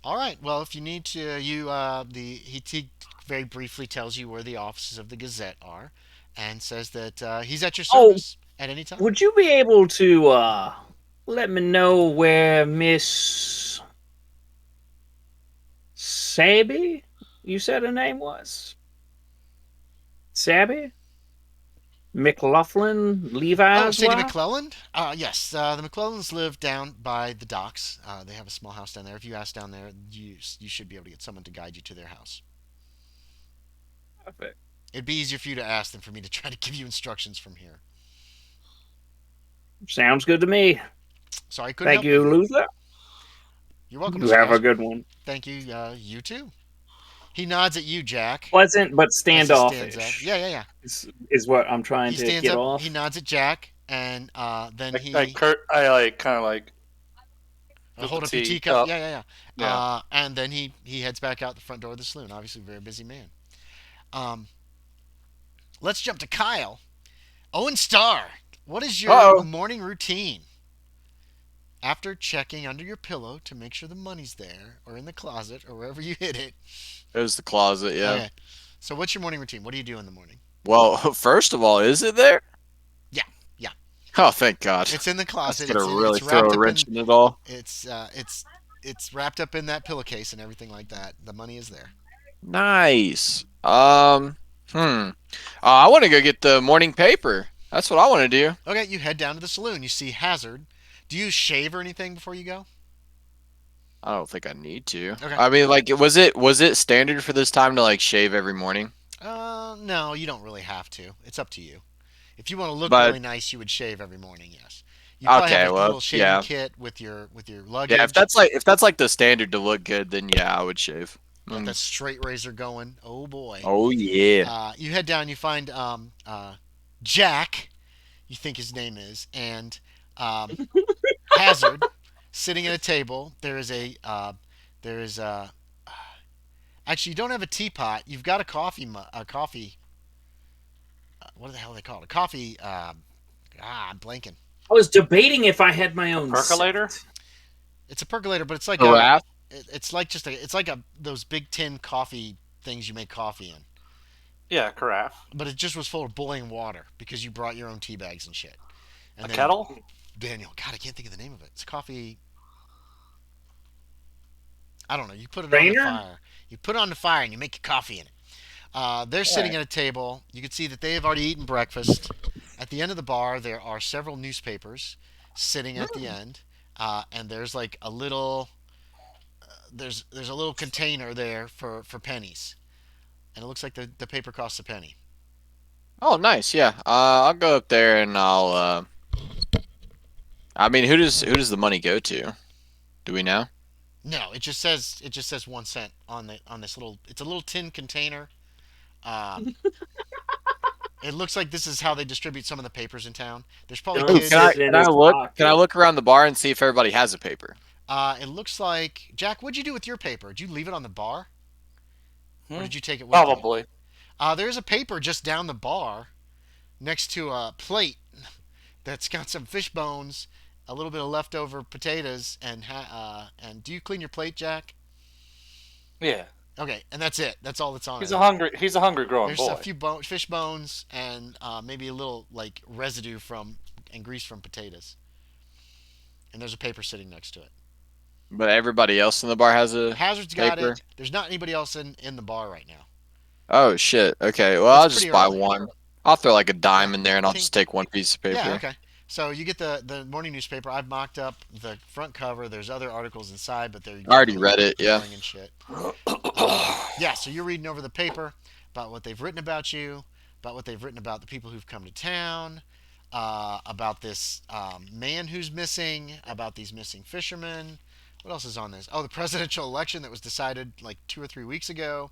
Speaker 2: All right. Well, if you need to, he very briefly tells you where the offices of the Gazette are, and says that he's at your
Speaker 1: Oh,
Speaker 2: service at any time.
Speaker 1: would you be able to let me know where Miss Sabby, you said her name was? Sabby? McLaughlin
Speaker 2: Oh,
Speaker 1: Levi's
Speaker 2: Sadie
Speaker 1: wife?
Speaker 2: McClelland? Yes. The McClellans live down by the docks. They have a small house down there. If you ask down there, you should be able to get someone to guide you to their house.
Speaker 1: Perfect.
Speaker 2: It'd be easier for you to ask than for me to try to give you instructions from here.
Speaker 1: Sounds good to me.
Speaker 2: Sorry, I couldn't
Speaker 1: Thank
Speaker 2: help
Speaker 1: you,
Speaker 2: you.
Speaker 1: Luther.
Speaker 2: You're welcome,
Speaker 1: You
Speaker 2: Mr.
Speaker 1: have a
Speaker 2: Hazard.
Speaker 1: good one.
Speaker 2: Thank you. You too. He nods at you, Jack,
Speaker 1: Pleasant but
Speaker 2: as he stands up.
Speaker 1: standoffish
Speaker 2: Yeah, yeah, yeah.
Speaker 1: is what I'm trying
Speaker 2: He
Speaker 1: to
Speaker 2: stands
Speaker 1: get
Speaker 2: up. He
Speaker 1: off.
Speaker 2: nods at Jack, and then
Speaker 3: I like kind of like put
Speaker 2: hold
Speaker 3: the
Speaker 2: up your
Speaker 3: tea
Speaker 2: teacup.
Speaker 3: up.
Speaker 2: Yeah, yeah, yeah.
Speaker 3: Yeah.
Speaker 2: And then he heads back out the front door of the saloon. Obviously, a very busy man. Um, let's jump to Kyle. Owen Starr, what is your
Speaker 4: Uh-oh.
Speaker 2: morning routine? After checking under your pillow to make sure the money's there, or in the closet, or wherever you hid it.
Speaker 4: There's the closet, yeah.
Speaker 2: Okay. So what's your morning routine? What do you do in the morning?
Speaker 4: Well, first of all, is it there?
Speaker 2: Yeah, yeah.
Speaker 4: Oh, thank God.
Speaker 2: It's in the
Speaker 4: That's
Speaker 2: closet.
Speaker 4: gonna really
Speaker 2: It's
Speaker 4: throw
Speaker 2: wrapped
Speaker 4: a
Speaker 2: up
Speaker 4: wrench
Speaker 2: in
Speaker 4: in it all.
Speaker 2: it's uh it's it's wrapped up in that pillowcase and everything like that. The money is there.
Speaker 4: Nice. I want to go get the morning paper. That's what I want to do.
Speaker 2: Okay, you head down to the saloon. You see Hazard. Do you shave or anything before you go?
Speaker 4: I don't think I need to.
Speaker 2: Okay.
Speaker 4: I mean, like, was it standard for this time to like shave every morning?
Speaker 2: No, you don't really have to. It's up to you. If you want to look
Speaker 4: But
Speaker 2: really nice, you would shave every morning. Yes. You probably have
Speaker 4: okay,
Speaker 2: a
Speaker 4: well,
Speaker 2: little shaving
Speaker 4: yeah,
Speaker 2: kit with your
Speaker 4: yeah. If
Speaker 2: luggage.
Speaker 4: that's like the standard to look good, then yeah, I would shave.
Speaker 2: Got that straight razor going. Oh boy.
Speaker 4: Oh yeah.
Speaker 2: You head down. You find Jack. You think his name is, and um, Hazard sitting at a table. There is a actually you don't have a teapot. You've got a coffee. What the hell are they called? A coffee. I'm blanking.
Speaker 1: I was debating if I had my own
Speaker 3: Percolator?
Speaker 1: set.
Speaker 2: It's a percolator, but it's like a.
Speaker 4: Giraffe.
Speaker 2: It's like just a. It's like a those big tin coffee things you make coffee in.
Speaker 3: Yeah, carafe.
Speaker 2: But it just was full of boiling water because you brought your own tea bags and shit.
Speaker 3: A
Speaker 2: And then
Speaker 3: kettle?
Speaker 2: Daniel, God, I can't think of the name of it. It's coffee. I don't know. You put it on the
Speaker 1: Trainer?
Speaker 2: fire. You put it on the fire and you make your coffee in it. They're sitting
Speaker 1: Right.
Speaker 2: at a table. You can see that they have already eaten breakfast. At the end of the bar, there are several newspapers sitting at the end, and there's like a little there's a little container there for pennies, and it looks like the paper costs a penny.
Speaker 4: Oh, nice. Yeah. I'll go up there and I'll. I mean, who does the money go to? Do we know?
Speaker 2: No, it just says 1 cent on this little. It's a little tin container. Uh, it looks like this is how they distribute some of the papers in town. There's probably
Speaker 1: Don't
Speaker 4: Ooh, can I
Speaker 1: sit
Speaker 2: kids.
Speaker 1: in
Speaker 4: can I
Speaker 1: his
Speaker 4: look? Can I
Speaker 1: pocket.
Speaker 4: look around the bar and see if everybody has a paper?
Speaker 2: It looks like Jack. What'd you do with your paper? Did you leave it on the bar, or
Speaker 3: Hmm?
Speaker 2: did you take it with you?
Speaker 3: Probably.
Speaker 2: There's a paper just down the bar next to a plate that's got some fish bones, a little bit of leftover potatoes, and do you clean your plate, Jack?
Speaker 3: Yeah.
Speaker 2: Okay, and that's it. That's all that's on it.
Speaker 3: He's a hungry growing
Speaker 2: There's a
Speaker 3: boy.
Speaker 2: few fish bones and maybe a little like residue from and grease from potatoes. And there's a paper sitting next to it.
Speaker 4: But everybody else in the bar has a
Speaker 2: Hazard's got
Speaker 4: paper.
Speaker 2: it. There's not anybody else in the bar right now.
Speaker 4: Oh shit. Okay. Well,
Speaker 2: It's
Speaker 4: I'll
Speaker 2: pretty
Speaker 4: just buy
Speaker 2: early.
Speaker 4: one. I'll throw like a
Speaker 2: Yeah,
Speaker 4: dime in there and
Speaker 2: I
Speaker 4: I'll
Speaker 2: think.
Speaker 4: just take one piece of
Speaker 2: Yeah,
Speaker 4: paper.
Speaker 2: okay. So you get the morning newspaper. I've mocked up the front cover. There's other articles inside, but they're
Speaker 4: I already
Speaker 2: really
Speaker 4: read it. Yeah.
Speaker 2: boring and shit. Yeah, so you're reading over the paper about what they've written about you, about what they've written about the people who've come to town, about this man who's missing, about these missing fishermen. What else is on this? Oh, the presidential election that was decided like 2 or 3 weeks ago.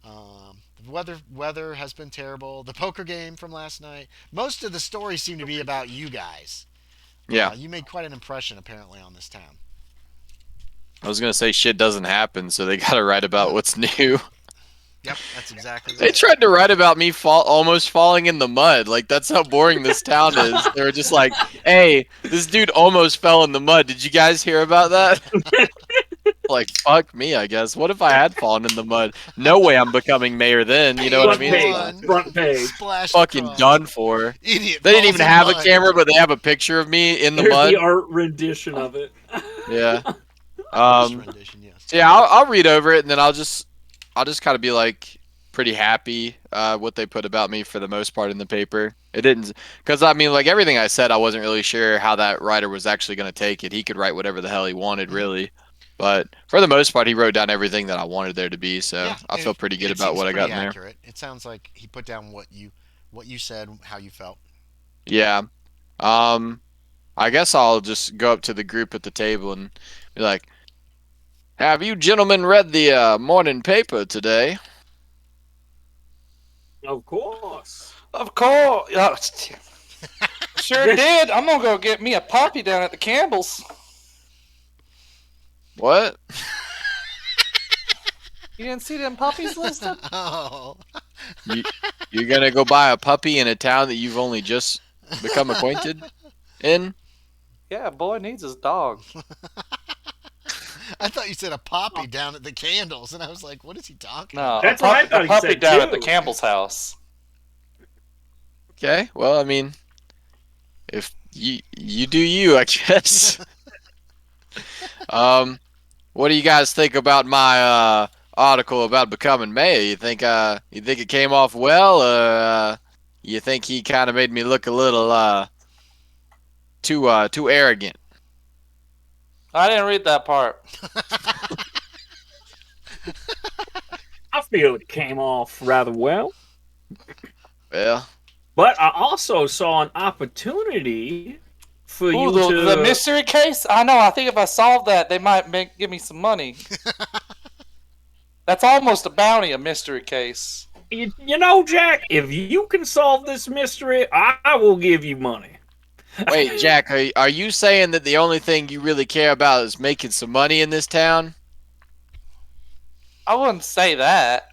Speaker 2: The weather has been terrible. The poker game from last night. Most of the stories seem to be about you guys.
Speaker 4: Yeah.
Speaker 2: You made quite an impression apparently on this town.
Speaker 4: I was gonna say shit doesn't happen, so they gotta write about what's new.
Speaker 2: Yep, that's exactly
Speaker 4: They
Speaker 2: right.
Speaker 4: tried to write about me almost falling in the mud. Like that's how boring this town is. They were just like, "Hey, this dude almost fell in the mud. Did you guys hear about that?" Like, fuck me, I guess. What if I had fallen in the mud? No way I'm becoming mayor then. You know what I
Speaker 1: Front
Speaker 4: mean?
Speaker 2: Page
Speaker 4: It's
Speaker 1: page.
Speaker 4: like,
Speaker 2: one,
Speaker 1: Front page.
Speaker 2: splashed
Speaker 4: fucking
Speaker 2: across.
Speaker 4: done for.
Speaker 2: Idiot
Speaker 4: They didn't
Speaker 2: falls
Speaker 4: even
Speaker 2: in
Speaker 4: have a
Speaker 2: mud.
Speaker 4: camera, but they have a picture of me in the
Speaker 1: There's the
Speaker 4: mud.
Speaker 1: art rendition of it.
Speaker 4: Yeah.
Speaker 2: Artist
Speaker 4: Um.
Speaker 2: rendition, yes.
Speaker 4: So yeah, I'll read over it and then I'll just kind of be like pretty happy what they put about me for the most part in the paper. It didn't because I mean like everything I said I wasn't really sure how that writer was actually going to take it. He could write whatever the hell he wanted
Speaker 2: Mhm.
Speaker 4: really. But for the most part he wrote down everything that I wanted there to be, so
Speaker 2: Yeah,
Speaker 4: I feel pretty good
Speaker 2: it
Speaker 4: about
Speaker 2: seems
Speaker 4: what I got
Speaker 2: pretty
Speaker 4: in there.
Speaker 2: accurate. It sounds like he put down what you said, how you felt.
Speaker 4: Yeah. Um I guess I'll just go up to the group at the table and be like, "Have you gentlemen read the morning paper today?"
Speaker 1: Of course.
Speaker 3: Of course. Sure did. I'm gonna go get me a puppy down at the Campbell's.
Speaker 4: What?
Speaker 3: You didn't see them puppies listed?
Speaker 2: Oh,
Speaker 4: You you're gonna go buy a puppy in a town that you've only just become acquainted in?
Speaker 3: Yeah, boy needs his dog.
Speaker 2: I thought you said a poppy down at the candles, and I was like, what is he talking
Speaker 3: No,
Speaker 2: about?
Speaker 1: That's what I
Speaker 3: a
Speaker 1: thought he
Speaker 3: puppy
Speaker 1: said
Speaker 3: down at the
Speaker 1: too.
Speaker 3: Campbell's house.
Speaker 4: Okay, well, I mean, if you do you, I guess. What do you guys think about my article about becoming mayor? You think it came off well, or you think he kind of made me look a little too arrogant?
Speaker 3: I didn't read that part.
Speaker 1: I feel it came off rather well.
Speaker 4: Well,
Speaker 1: But I also saw an opportunity for
Speaker 3: Ooh,
Speaker 1: you
Speaker 3: the
Speaker 1: to.
Speaker 3: mystery case? I know. I think if I solve that, they might give me some money. That's almost a bounty, a mystery case.
Speaker 1: You know, Jack, if you can solve this mystery, I will give you money.
Speaker 4: wait, Jack, are you saying that the only thing you really care about is making some money in this town?
Speaker 3: I wouldn't say that.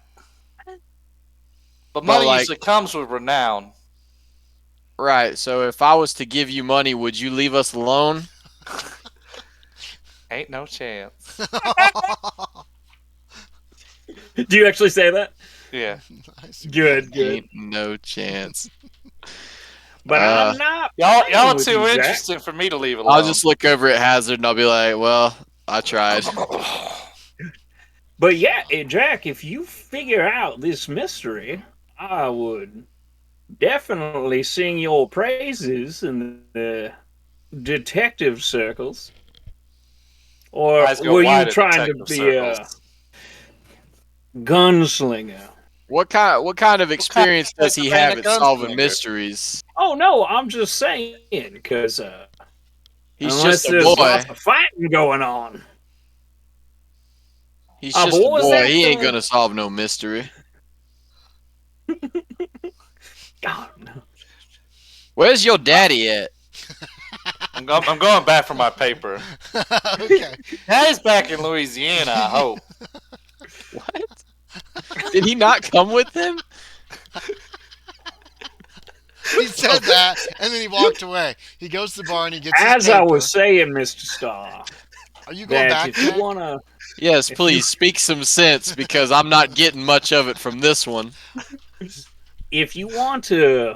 Speaker 3: But money
Speaker 4: like-
Speaker 3: usually comes with renown.
Speaker 4: Right, so if I was to give you money, would you leave us alone?
Speaker 3: Ain't no chance.
Speaker 1: Do you actually say that?
Speaker 3: Yeah.
Speaker 1: Good.
Speaker 4: Ain't no chance.
Speaker 1: But I'm not.
Speaker 3: Y'all
Speaker 1: playing
Speaker 3: are
Speaker 1: with
Speaker 3: too
Speaker 1: you, Jack.
Speaker 3: interested for me to leave alone.
Speaker 4: I'll just look over at Hazard and I'll be like, well, I tried.
Speaker 1: But yeah, Jack, if you figure out this mystery, I would definitely sing your praises in the detective circles. Or
Speaker 3: Eyes go
Speaker 1: were
Speaker 3: wide
Speaker 1: you
Speaker 3: at
Speaker 1: trying to
Speaker 3: detective
Speaker 1: be
Speaker 3: circles.
Speaker 1: a gunslinger?
Speaker 4: What kind of experience does he
Speaker 3: kind
Speaker 4: have
Speaker 3: of
Speaker 4: at solving
Speaker 3: gunslinger?
Speaker 4: mysteries?
Speaker 1: Oh no, I'm just saying because
Speaker 4: He's
Speaker 1: unless
Speaker 4: just a
Speaker 1: there's
Speaker 4: boy.
Speaker 1: lots of fighting going on.
Speaker 4: He's
Speaker 1: But
Speaker 4: just a
Speaker 1: what was
Speaker 4: boy.
Speaker 1: that,
Speaker 4: He ain't gonna solve no mystery.
Speaker 1: God, no.
Speaker 4: Where's your daddy at?
Speaker 3: I'm going back for my paper.
Speaker 2: Okay.
Speaker 3: Daddy's back in Louisiana, I hope.
Speaker 4: What? Did he not come with him?
Speaker 2: He said that, and then he walked away. He goes to the bar and he gets
Speaker 1: As
Speaker 2: his paper.
Speaker 1: I was saying, Mr. Starr,
Speaker 2: Are you going
Speaker 1: that
Speaker 2: back,
Speaker 1: if you
Speaker 2: Jack?
Speaker 1: wanna,
Speaker 4: Yes,
Speaker 1: If
Speaker 4: please
Speaker 1: you-
Speaker 4: speak some sense because I'm not getting much of it from this one.
Speaker 1: if you want to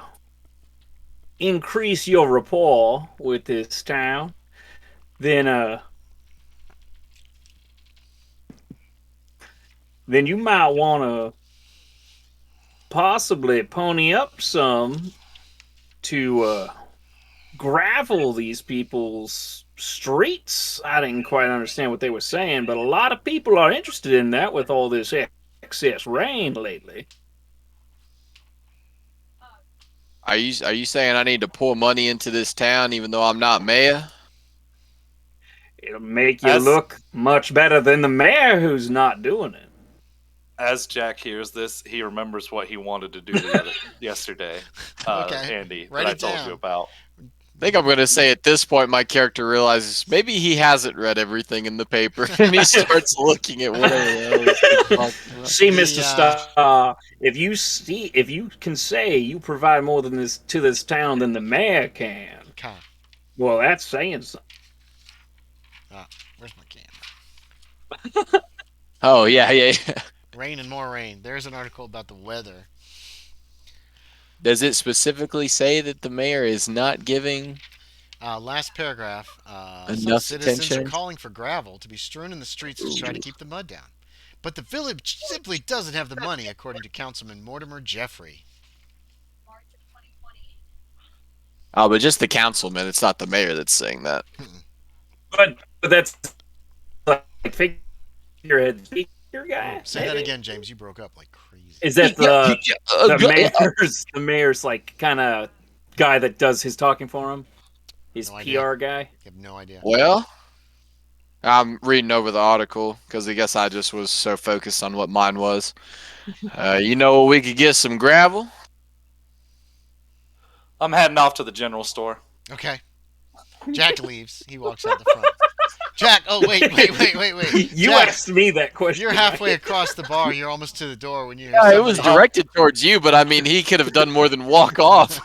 Speaker 1: increase your rapport with this town, then you might want to possibly pony up some to gravel these people's streets. I didn't quite understand what they were saying, but a lot of people are interested in that with all this excess rain lately.
Speaker 4: Are you saying I need to pour money into this town even though I'm not mayor?
Speaker 1: It'll make you
Speaker 3: As-
Speaker 1: look much better than the mayor who's not doing it.
Speaker 3: As Jack hears this, he remembers what he wanted to do yesterday,
Speaker 2: Okay.
Speaker 3: Andy,
Speaker 2: Write
Speaker 3: that I
Speaker 2: it
Speaker 3: told
Speaker 2: down.
Speaker 3: you about.
Speaker 4: I think I'm gonna say at this point my character realizes maybe he hasn't read everything in the paper and he starts looking at whatever the hell he's talking about.
Speaker 1: See,
Speaker 2: The,
Speaker 1: Mr. Starr, if you can say you provide more than this to this town than the mayor can,
Speaker 2: Okay.
Speaker 1: well, that's saying something.
Speaker 2: Where's my camera?
Speaker 4: Oh yeah.
Speaker 2: Rain and more rain. There's an article about the weather.
Speaker 4: Does it specifically say that the mayor is not giving?
Speaker 2: Last paragraph. Some
Speaker 4: Enough
Speaker 2: citizens
Speaker 4: attention?
Speaker 2: are calling for gravel to be strewn in the streets to try to keep the mud down. But the village simply doesn't have the money, according to Councilman Mortimer Jeffrey.
Speaker 4: Oh, but just the councilman. It's not the mayor that's saying that.
Speaker 1: But that's like figurehead speaker guy.
Speaker 2: Say that
Speaker 1: maybe?
Speaker 2: again, James. You broke up like crazy.
Speaker 1: Is that the mayor's like kind of guy that does his talking for him? His
Speaker 2: No
Speaker 1: PR
Speaker 2: idea.
Speaker 1: guy.
Speaker 2: You have no idea.
Speaker 4: Well, I'm reading over the article because I guess I just was so focused on what mine was. You know, we could get some gravel.
Speaker 3: I'm heading off to the general store.
Speaker 2: Okay. Jack leaves. He walks out the front. Jack, oh, wait.
Speaker 1: You
Speaker 2: Jack,
Speaker 1: asked me that question.
Speaker 2: you're halfway across the bar. You're almost to the door when you hear
Speaker 4: Yeah, it was
Speaker 2: somebody-
Speaker 4: directed towards you, but I mean, he could have done more than walk off.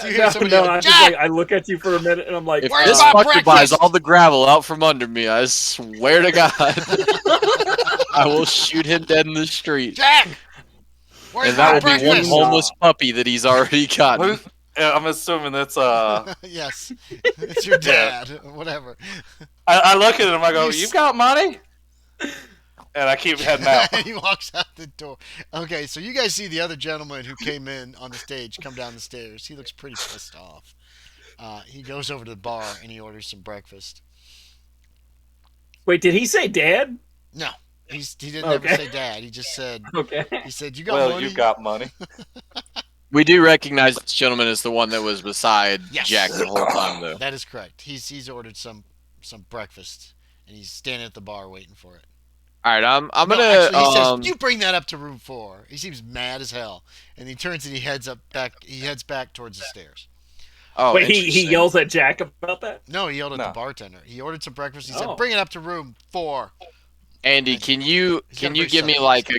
Speaker 2: So you hear
Speaker 1: No,
Speaker 2: somebody
Speaker 1: no,
Speaker 2: yell,
Speaker 1: I just
Speaker 2: Jack!
Speaker 1: like I look at you for a minute and I'm like,
Speaker 4: If
Speaker 2: Where's
Speaker 4: this
Speaker 2: my
Speaker 4: fucker buys
Speaker 2: breakfast?
Speaker 4: all the gravel out from under me, I swear to God, I will shoot him dead in the street.
Speaker 2: Jack! Where's
Speaker 4: And that
Speaker 2: my
Speaker 4: will be one
Speaker 2: breakfast?
Speaker 4: homeless puppy that he's already gotten.
Speaker 3: Who- yeah, I'm assuming that's
Speaker 2: Yes, it's your
Speaker 3: Yeah.
Speaker 2: dad. Whatever.
Speaker 3: I look at him. I go,
Speaker 2: You
Speaker 3: "You've got money?" And I keep heading out.
Speaker 2: he walks out the door. Okay, so you guys see the other gentleman who came in on the stage come down the stairs. He looks pretty pissed off. He goes over to the bar and he orders some breakfast.
Speaker 1: wait, did he say dad?
Speaker 2: No, he didn't ever
Speaker 1: Okay.
Speaker 2: say dad. He just said
Speaker 1: Okay.
Speaker 2: you got
Speaker 3: Well,
Speaker 2: money.
Speaker 3: you've got money.
Speaker 4: We do recognize this gentleman as the one that was beside
Speaker 2: Yes.
Speaker 4: Jack the whole time, though.
Speaker 2: That is correct. He's ordered some breakfast and he's standing at the bar waiting for it.
Speaker 4: All right, I'm
Speaker 2: No,
Speaker 4: gonna.
Speaker 2: actually, he says, "You bring that up to room 4." He seems mad as hell, and he turns and he heads back towards the stairs.
Speaker 4: oh,
Speaker 1: Wait, he
Speaker 4: interesting.
Speaker 1: yells at Jack about that?
Speaker 2: No, he yelled at the
Speaker 3: No.
Speaker 2: bartender. He ordered some breakfast. He said,
Speaker 1: Oh.
Speaker 2: "Bring it up to room 4."
Speaker 4: Andy, can you
Speaker 2: He's got a very
Speaker 4: give me
Speaker 2: subtle
Speaker 4: like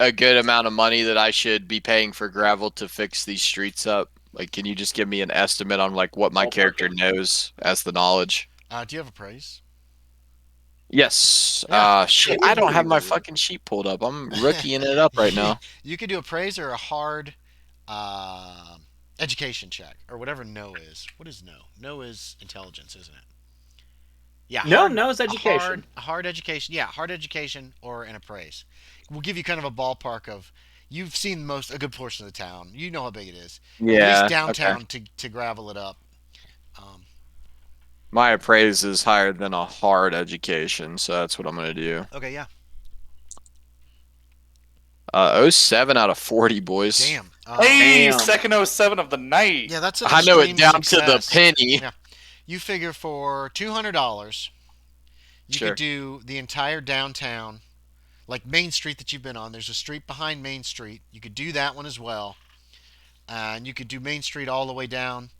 Speaker 4: a good amount of money that I should be paying for gravel to fix these streets up? Like, can you just give me an estimate on like what my
Speaker 1: Ballpark.
Speaker 4: character knows as the knowledge?
Speaker 2: Do you have a praise?
Speaker 4: Yes.
Speaker 2: Yeah.
Speaker 4: Shit, I don't have my fucking sheet pulled up. I'm rookieing it up right now.
Speaker 2: You could do a praise or a hard education check or whatever no is. What is no? No is intelligence, isn't it? Yeah.
Speaker 1: No, it's education.
Speaker 2: A hard education. Yeah, hard education or an appraise. We'll give you kind of a ballpark of. You've seen a good portion of the town. You know how big it is. At
Speaker 4: Yeah.
Speaker 2: least downtown
Speaker 4: Okay.
Speaker 2: to gravel it up.
Speaker 4: My appraise is higher than a hard education, so that's what I'm gonna do.
Speaker 2: Okay, yeah.
Speaker 4: 07 out of 40, boys.
Speaker 2: Damn.
Speaker 3: Hey,
Speaker 1: Damn.
Speaker 3: second 07 of the night.
Speaker 2: Yeah, that's an
Speaker 4: I know it
Speaker 2: extreme
Speaker 4: down
Speaker 2: success.
Speaker 4: to the penny.
Speaker 2: Yeah. You figure for $200, you
Speaker 4: Sure.
Speaker 2: could do the entire downtown, like Main Street that you've been on. There's a street behind Main Street. You could do that one as well. And you could do Main Street all the way down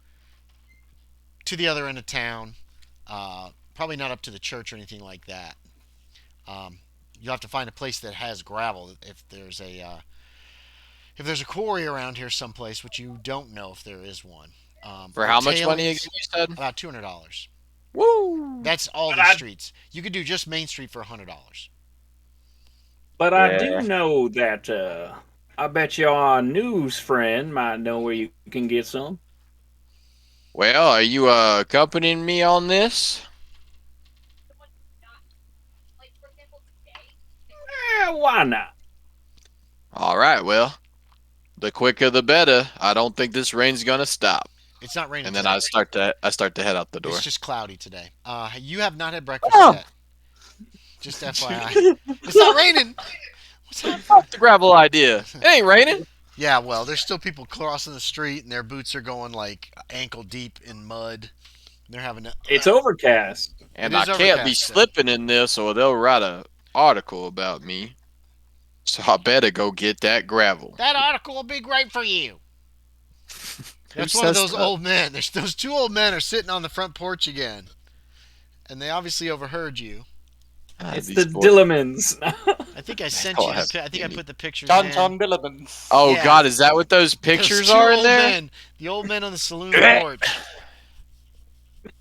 Speaker 2: to the other end of town. Probably not up to the church or anything like that. You'll have to find a place that has gravel if there's a quarry around here someplace, which you don't know if there is one.
Speaker 4: For
Speaker 2: or
Speaker 4: how much money
Speaker 2: tailings,
Speaker 4: again, you said?
Speaker 2: About $200.
Speaker 4: Woo!
Speaker 2: That's all
Speaker 1: But
Speaker 2: the
Speaker 1: I-
Speaker 2: streets. You could do just Main Street for $100.
Speaker 1: But I
Speaker 4: Yeah.
Speaker 1: do know that I bet your news friend might know where you can get some.
Speaker 4: Well, are you accompanying me on this?
Speaker 1: Why not?
Speaker 4: All right. Well, the quicker the better. I don't think this rain's gonna stop.
Speaker 2: It's not raining.
Speaker 4: And then
Speaker 2: today.
Speaker 4: I start to head out the door.
Speaker 2: It's just cloudy today. You have not had breakfast
Speaker 4: Oh.
Speaker 2: yet. Just FYI. It's not raining. What's happening?
Speaker 4: Fuck the gravel idea. It ain't raining.
Speaker 2: Yeah, well, there's still people crossing the street and their boots are going like ankle deep in mud. They're having a,
Speaker 1: It's overcast.
Speaker 4: And
Speaker 2: It
Speaker 4: I
Speaker 2: is
Speaker 4: can't be
Speaker 2: overcast, so-
Speaker 4: slipping in this, or they'll write a article about me. So I better go get that gravel.
Speaker 2: that article will be great for you. That's
Speaker 4: Who
Speaker 2: one of
Speaker 4: says
Speaker 2: those
Speaker 4: that?
Speaker 2: old men. Those two old men are sitting on the front porch again, and they obviously overheard you.
Speaker 4: Ah,
Speaker 1: It's
Speaker 4: these
Speaker 1: the
Speaker 4: boys-
Speaker 1: Dillamans.
Speaker 2: I think I sent
Speaker 4: Oh,
Speaker 2: you.
Speaker 4: I have
Speaker 2: I think I
Speaker 4: any.
Speaker 2: put the pictures
Speaker 3: John
Speaker 2: in.
Speaker 3: John Billiman.
Speaker 4: Oh
Speaker 2: Yeah.
Speaker 4: God, is that what those
Speaker 2: Those
Speaker 4: pictures
Speaker 2: two
Speaker 4: are in
Speaker 2: old
Speaker 4: there?
Speaker 2: men, the old men on the saloon porch.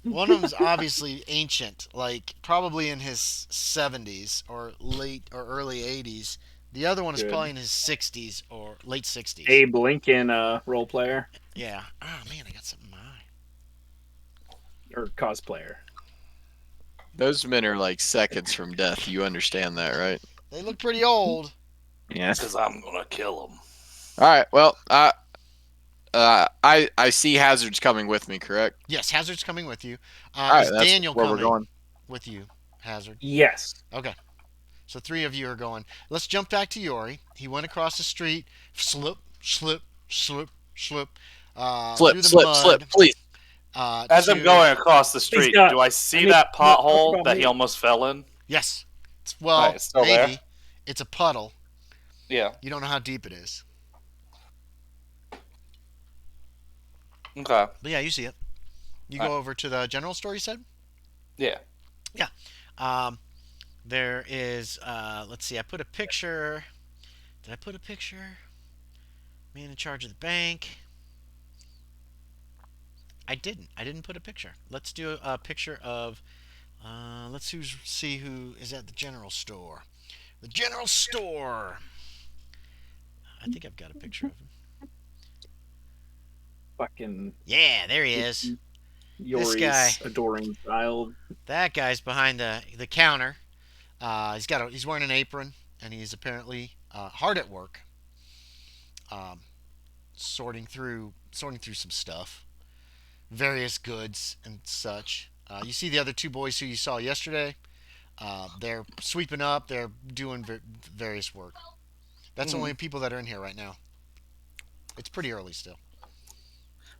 Speaker 2: One of them's obviously ancient, like probably in his 70s or late or early 80s. The other one is
Speaker 1: Good.
Speaker 2: probably in his 60s or late 60s.
Speaker 1: Abe Lincoln role player
Speaker 2: Yeah. Oh man, I got something in my eye.
Speaker 1: or cosplayer.
Speaker 4: Those men are like seconds from death. You understand that, right?
Speaker 2: They look pretty old.
Speaker 4: Yeah.
Speaker 3: Says I'm gonna kill him.
Speaker 4: All right. Well, I see hazards coming with me. Correct.
Speaker 2: Yes, Hazard's coming with you.
Speaker 4: All right.
Speaker 2: Is
Speaker 4: That's
Speaker 2: Daniel
Speaker 4: where
Speaker 2: coming
Speaker 4: we're going.
Speaker 2: with you, Hazard?
Speaker 1: Yes.
Speaker 2: Okay. So 3 of you are going. Let's jump back to Yorie. He went across the street, slip, slip, slip, slip.
Speaker 4: Slip,
Speaker 2: through the
Speaker 4: slip,
Speaker 2: mud,
Speaker 4: slip, please.
Speaker 3: As I'm
Speaker 2: to-
Speaker 3: going across the street,
Speaker 1: got-
Speaker 3: do I see
Speaker 1: I mean,
Speaker 3: that
Speaker 1: no, I
Speaker 3: pothole
Speaker 1: forgot
Speaker 3: that
Speaker 1: me.
Speaker 3: he almost fell in?
Speaker 2: Yes. Well,
Speaker 3: Right, it's still
Speaker 2: maybe.
Speaker 3: there?
Speaker 2: It's a puddle.
Speaker 3: Yeah.
Speaker 2: You don't know how deep it is.
Speaker 3: Okay.
Speaker 2: But yeah, you see it. You
Speaker 3: Alright.
Speaker 2: go over to the general store, you said?
Speaker 3: Yeah.
Speaker 2: There is, let's see, I put a picture. Did I put a picture? Man in charge of the bank. I didn't. I didn't put a picture. Let's do a picture of. See who is at the general store. The general store. I think I've got a picture of him.
Speaker 1: Fucking
Speaker 2: Yeah, there he is. This guy.
Speaker 1: Yorie's adoring child.
Speaker 2: That guy's behind the counter. He's wearing an apron, and he's apparently hard at work, um, sorting through some stuff, various goods and such. You see the other two boys who you saw yesterday. They're sweeping up. They're doing various work. That's the only people that are in here right now. It's pretty early still.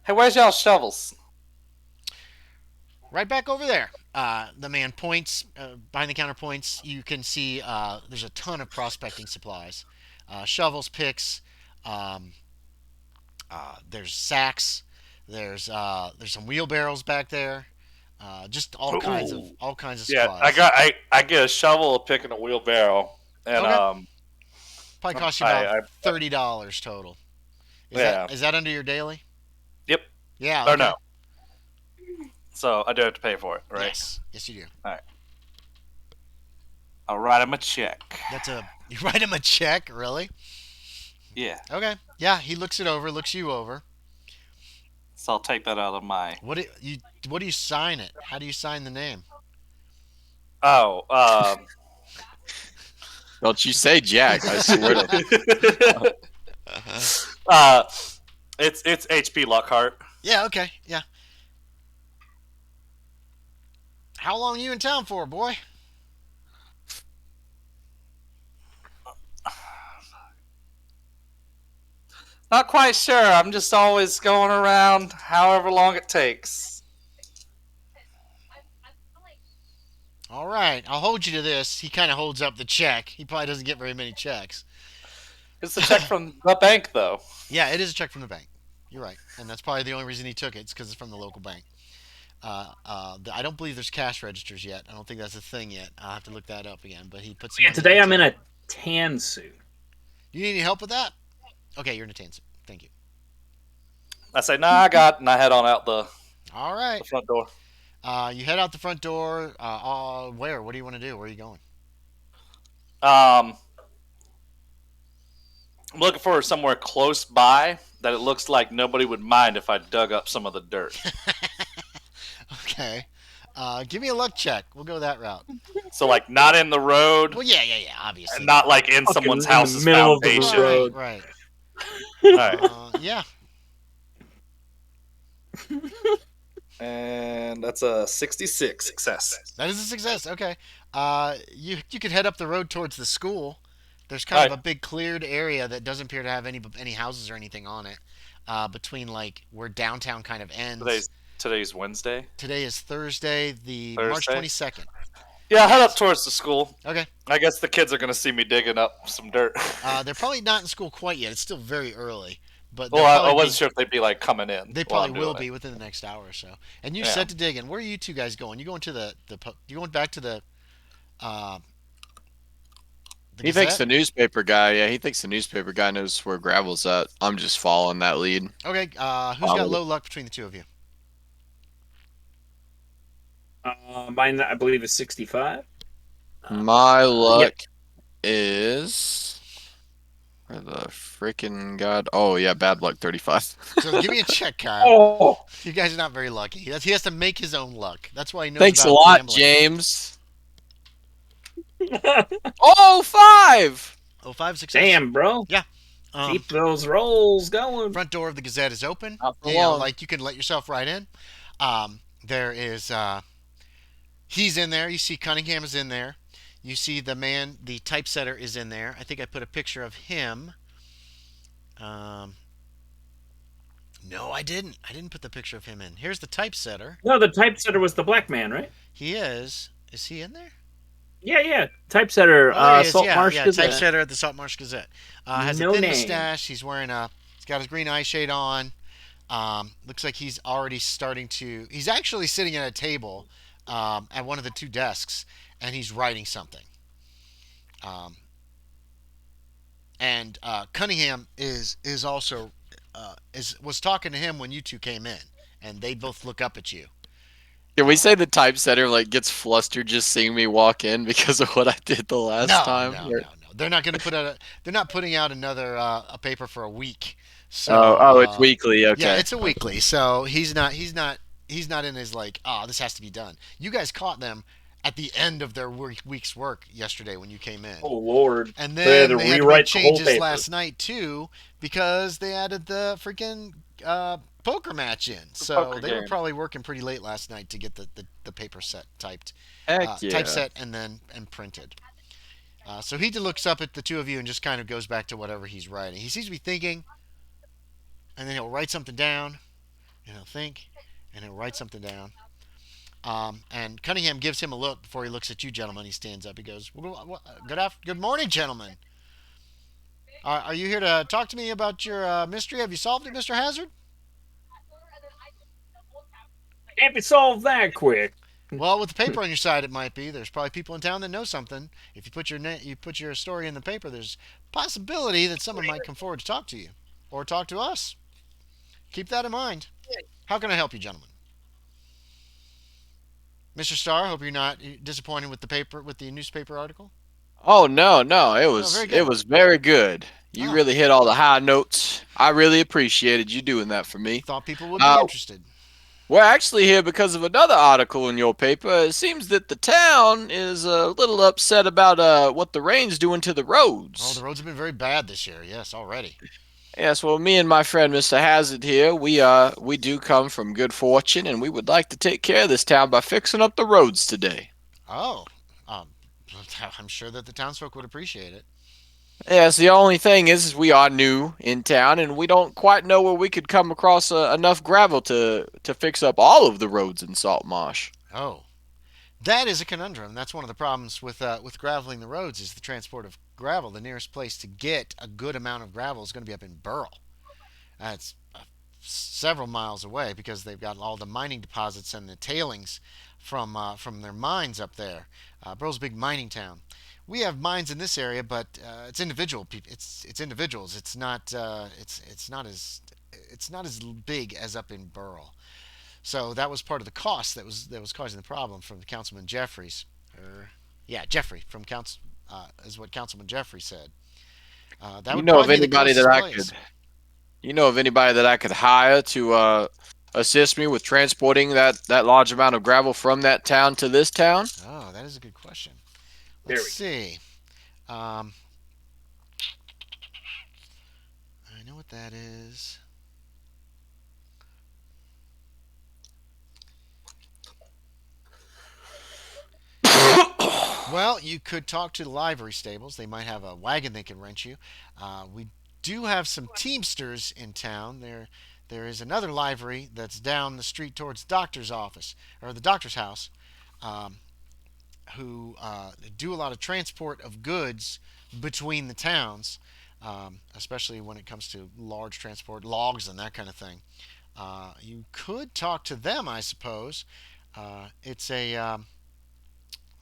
Speaker 3: Hey, where's y'all shovels?
Speaker 2: Right back over there. The man points behind the counter. Points. You can see there's a ton of prospecting supplies, shovels, picks. Um, there's sacks. There's some wheelbarrows back there. Just all kinds of
Speaker 3: Yeah,
Speaker 2: supplies.
Speaker 3: I get a shovel, a pick, and a wheelbarrow, and
Speaker 2: Okay. Probably cost you about
Speaker 3: I
Speaker 2: $30 total.
Speaker 3: Yeah.
Speaker 2: Is that under your daily?
Speaker 3: Yep.
Speaker 2: Yeah.
Speaker 3: Or
Speaker 2: Okay.
Speaker 3: no. So I do have to pay for it, right?
Speaker 2: Yes, you do.
Speaker 3: I'll write him a check.
Speaker 2: You write him a check, really?
Speaker 3: Yeah.
Speaker 2: Okay. Yeah, he looks you over.
Speaker 3: So I'll take that out of my.
Speaker 2: What do you sign it? How do you sign the name?
Speaker 3: Oh,
Speaker 4: Don't you say Jack? I swear to.
Speaker 3: it's HP Luckheart.
Speaker 2: Yeah, okay. Yeah. How long are you in town for, boy?
Speaker 3: Not quite sure. I'm just always going around however long it takes.
Speaker 2: All right, I'll hold you to this. He kind of holds up the check. He probably doesn't get very many checks.
Speaker 3: It's a check from the bank, though.
Speaker 2: Yeah, it is a check from the bank. You're right, and that's probably the only reason he took it. It's because it's from the local bank. I don't believe there's cash registers yet. I don't think that's a thing yet. I'll have to look that up again. But he puts.
Speaker 1: Yeah, today I'm in a tan suit.
Speaker 2: You need any help with that? Okay, you're in a tan suit. Thank you.
Speaker 3: I say, nah, I got, and I head on out the
Speaker 2: All right.
Speaker 3: front door.
Speaker 2: You head out the front door. Where? What do you want to do? Where are you going?
Speaker 3: I'm looking for somewhere close by that it looks like nobody would mind if I dug up some of the dirt.
Speaker 2: Okay. Give me a luck check. We'll go that route.
Speaker 3: So, like, not in the road,
Speaker 2: Well, yeah, obviously.
Speaker 3: and not like in
Speaker 1: Fucking
Speaker 3: someone's
Speaker 1: in the
Speaker 3: house's
Speaker 1: middle of the
Speaker 3: foundation.
Speaker 1: road.
Speaker 2: Right.
Speaker 3: All right.
Speaker 2: Yeah.
Speaker 3: And that's a 66 success.
Speaker 2: That is a success. Okay. You could head up the road towards the school. There's kind of
Speaker 3: Right.
Speaker 2: a big cleared area that doesn't appear to have any houses or anything on it. Between like where downtown kind of ends.
Speaker 3: Today's Wednesday.
Speaker 2: Today is Thursday, March
Speaker 3: Thursday?
Speaker 2: 22nd.
Speaker 3: Yeah, I head up towards the school.
Speaker 2: Okay.
Speaker 3: I guess the kids are going to see me digging up some dirt.
Speaker 2: They're probably not in school quite yet. It's still very early. But
Speaker 3: Well, I wasn't sure if they'd be like coming in.
Speaker 2: They
Speaker 3: while
Speaker 2: probably
Speaker 3: I'm
Speaker 2: will
Speaker 3: doing
Speaker 2: be
Speaker 3: it.
Speaker 2: within the next hour or so. And you
Speaker 3: Yeah.
Speaker 2: said to digging. Where are you two guys going? You going to you going back to the
Speaker 4: He thinks
Speaker 2: Gazette?
Speaker 4: the newspaper guy. Yeah, he thinks the newspaper guy knows where gravel's at. I'm just following that lead.
Speaker 2: Okay. Who's got low luck between the two of you?
Speaker 1: Mine, I believe, is 65.
Speaker 4: My luck is. Where the freaking god? Oh yeah, bad luck 35.
Speaker 2: So give me a check, Kyle.
Speaker 1: Oh,
Speaker 2: You guys are not very lucky. He has to make his own luck. That's why he knows.
Speaker 4: Thanks a
Speaker 2: about
Speaker 4: lot,
Speaker 2: gambling.
Speaker 4: James. Oh, 5!
Speaker 2: Oh, 5 success.
Speaker 1: damn, bro. Keep those rolls going.
Speaker 2: Front door of the Gazette is open.
Speaker 4: Not for
Speaker 2: You know,
Speaker 4: long.
Speaker 2: like you can let yourself right in. There is he's in there. You see Cunningham is in there. You see the typesetter is in there. I think I put a picture of him. No, I didn't. I didn't put the picture of him in. Here's the typesetter.
Speaker 1: No, the typesetter was the black man, right?
Speaker 2: He is. Is he in there?
Speaker 1: Yeah. Typesetter,
Speaker 2: Oh, there he is.
Speaker 1: Saltmarsh
Speaker 2: yeah,
Speaker 1: Gazette.
Speaker 2: typesetter at the Saltmarsh Gazette. Has
Speaker 1: No
Speaker 2: a thin
Speaker 1: name.
Speaker 2: mustache. He's got his green eye shade on. Looks like he's already starting to. He's actually sitting at a table at one of the two desks, and he's writing something. And Cunningham is also was talking to him when you two came in, and they both look up at you.
Speaker 4: Can we say the typesetter like gets flustered just seeing me walk in because of what I did the last
Speaker 2: No,
Speaker 4: time?
Speaker 2: no, no, no. They're not going to put out. They're not putting out another a paper for a week.
Speaker 4: Oh,
Speaker 2: So
Speaker 4: oh, it's weekly.
Speaker 2: yeah,
Speaker 4: Okay.
Speaker 2: it's a weekly. So he's not in his like, oh, this has to be done. You guys caught them at the end of their week's work yesterday when you came in.
Speaker 1: Oh Lord!
Speaker 2: And
Speaker 1: So they had
Speaker 2: then
Speaker 1: to
Speaker 2: they had to make
Speaker 1: rewrite the whole
Speaker 2: changes
Speaker 1: paper.
Speaker 2: last night too because they added the freaking poker match in.
Speaker 4: The
Speaker 2: So
Speaker 4: poker
Speaker 2: they were
Speaker 4: game.
Speaker 2: probably working pretty late last night to get the paper set typed,
Speaker 4: Heck yeah.
Speaker 2: typeset and printed. So he looks up at the two of you and just kind of goes back to whatever he's writing. He seems to be thinking, and then he'll write something down, and he'll think, and he'll write something down. And Cunningham gives him a look before he looks at you, gentlemen. He stands up. He goes, "Good morning, gentlemen. Are you here to talk to me about your mystery? Have you solved it, Mr. Hazard?"
Speaker 1: Can't be solved that quick.
Speaker 2: Well, with the paper on your side, it might be. There's probably people in town that know something. If you put your story in the paper, there's a possibility that someone might come forward to talk to you or talk to us. Keep that in mind. How can I help you, gentlemen? Mr. Starr, hope you're not disappointed with the paper with the newspaper article.
Speaker 4: Oh no, no, it
Speaker 2: Oh,
Speaker 4: was
Speaker 2: very
Speaker 4: it
Speaker 2: good.
Speaker 4: was very good. You
Speaker 2: Ah,
Speaker 4: really hit all the high notes. I really appreciated you doing that for me.
Speaker 2: thought people would be
Speaker 4: Uh,
Speaker 2: interested.
Speaker 4: we're actually here because of another article in your paper. It seems that the town is a little upset about what the rain's doing to the
Speaker 2: Oh, the
Speaker 4: roads.
Speaker 2: roads have been very bad this year. Yes, already.
Speaker 4: Yes, well, me and my friend Mr. Hazard here, we do come from good fortune, and we would like to take care of this town by fixing up the roads today.
Speaker 2: Oh, um, I'm sure that the townsfolk would appreciate it.
Speaker 4: Yes, the only thing is we are new in town, and we don't quite know where we could come across enough gravel to fix up all of the roads in Saltmarsh.
Speaker 2: Oh, that is a conundrum. That's one of the problems with graveling the roads is the transport of gravel. The nearest place to get a good amount of gravel is going to be up in Burl. That's several miles away because they've got all the mining deposits and the tailings from their mines up there. Burl's a big mining town. We have mines in this area, but it's individual people. It's individuals. It's not as big as up in Burl. So that was part of the cost that was causing the problem from Councilman Jeffries. Yeah, Jeffrey from Council is what Councilman Jeffrey said. That
Speaker 4: You
Speaker 2: would
Speaker 4: know of
Speaker 2: probably be the
Speaker 4: anybody that
Speaker 2: closest
Speaker 4: I
Speaker 2: place.
Speaker 4: could you know of anybody that I could hire to assist me with transporting that large amount of gravel from that town to this town?
Speaker 2: Oh, that is a good question. Let's
Speaker 1: There we
Speaker 2: see. Um, I know what that is. Well, you could talk to the livery stables. They might have a wagon they can rent you. We do have some teamsters in town. There is another livery that's down the street towards the doctor's office or the doctor's house, um, who do a lot of transport of goods between the towns, especially when it comes to large transport, logs and that kind of thing. You could talk to them, I suppose. It's a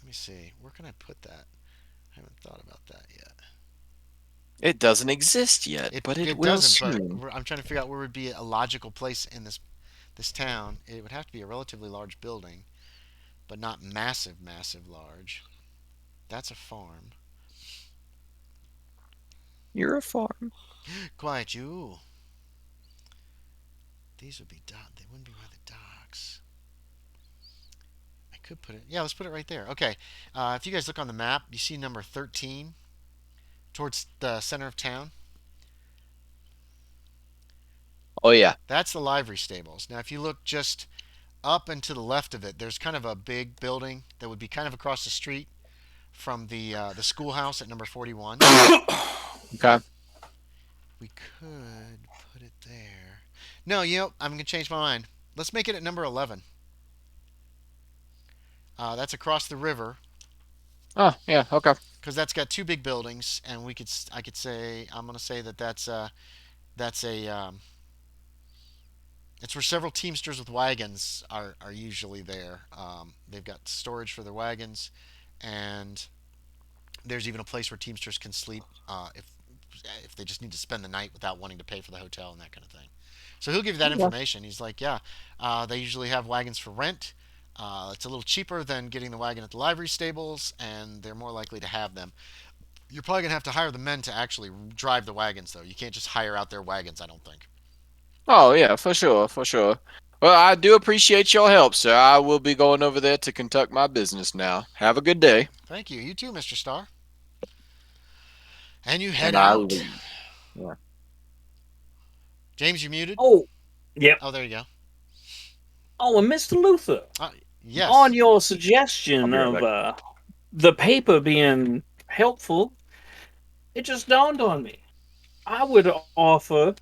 Speaker 2: let me see. Where can I put that? I haven't thought about that yet.
Speaker 4: It doesn't exist yet,
Speaker 2: It
Speaker 4: but it
Speaker 2: it
Speaker 4: will
Speaker 2: doesn't, but
Speaker 4: soon.
Speaker 2: I'm trying to figure out where would be a logical place in this town. It would have to be a relatively large building, but not massive, massive large. That's a farm.
Speaker 4: You're a farm.
Speaker 2: Quiet you. These would be They wouldn't be by the docks. I could put it. Yeah, let's put it right there. Okay. If you guys look on the map, you see number 13 towards the center of town.
Speaker 4: Oh yeah.
Speaker 2: That's the livery stables. Now, if you look just up and to the left of it, there's kind of a big building that would be kind of across the street from the schoolhouse at number 41.
Speaker 4: Okay.
Speaker 2: We could put it there. No, I'm gonna change my mind. Let's make it at number 11. That's across the river
Speaker 4: Oh yeah. Okay.
Speaker 2: because that's got two big buildings, and I could say I'm gonna say that that's a it's where several teamsters with wagons are usually there. They've got storage for their wagons, and there's even a place where teamsters can sleep if they just need to spend the night without wanting to pay for the hotel and that kind of thing. So he'll give you that information. He's like, yeah, they usually have wagons for rent. It's a little cheaper than getting the wagon at the livery stables, and they're more likely to have them. You're probably going to have to hire the men to actually drive the wagons, though. You can't just hire out their wagons, I don't think.
Speaker 4: Oh yeah, for sure, for sure. Well, I do appreciate your help, sir. I will be going over there to conduct my business now. Have a good day.
Speaker 2: Thank you. You too, Mr. Starr. And you head
Speaker 1: And I
Speaker 2: out.
Speaker 1: leave. Yeah.
Speaker 2: James, you muted?
Speaker 1: Oh, yep.
Speaker 2: Oh, there you go.
Speaker 1: Oh, and Mr. Luther,
Speaker 2: Yes.
Speaker 1: on your
Speaker 3: I'll
Speaker 1: suggestion
Speaker 3: be right
Speaker 1: of the paper being helpful, it just dawned on me. I would offer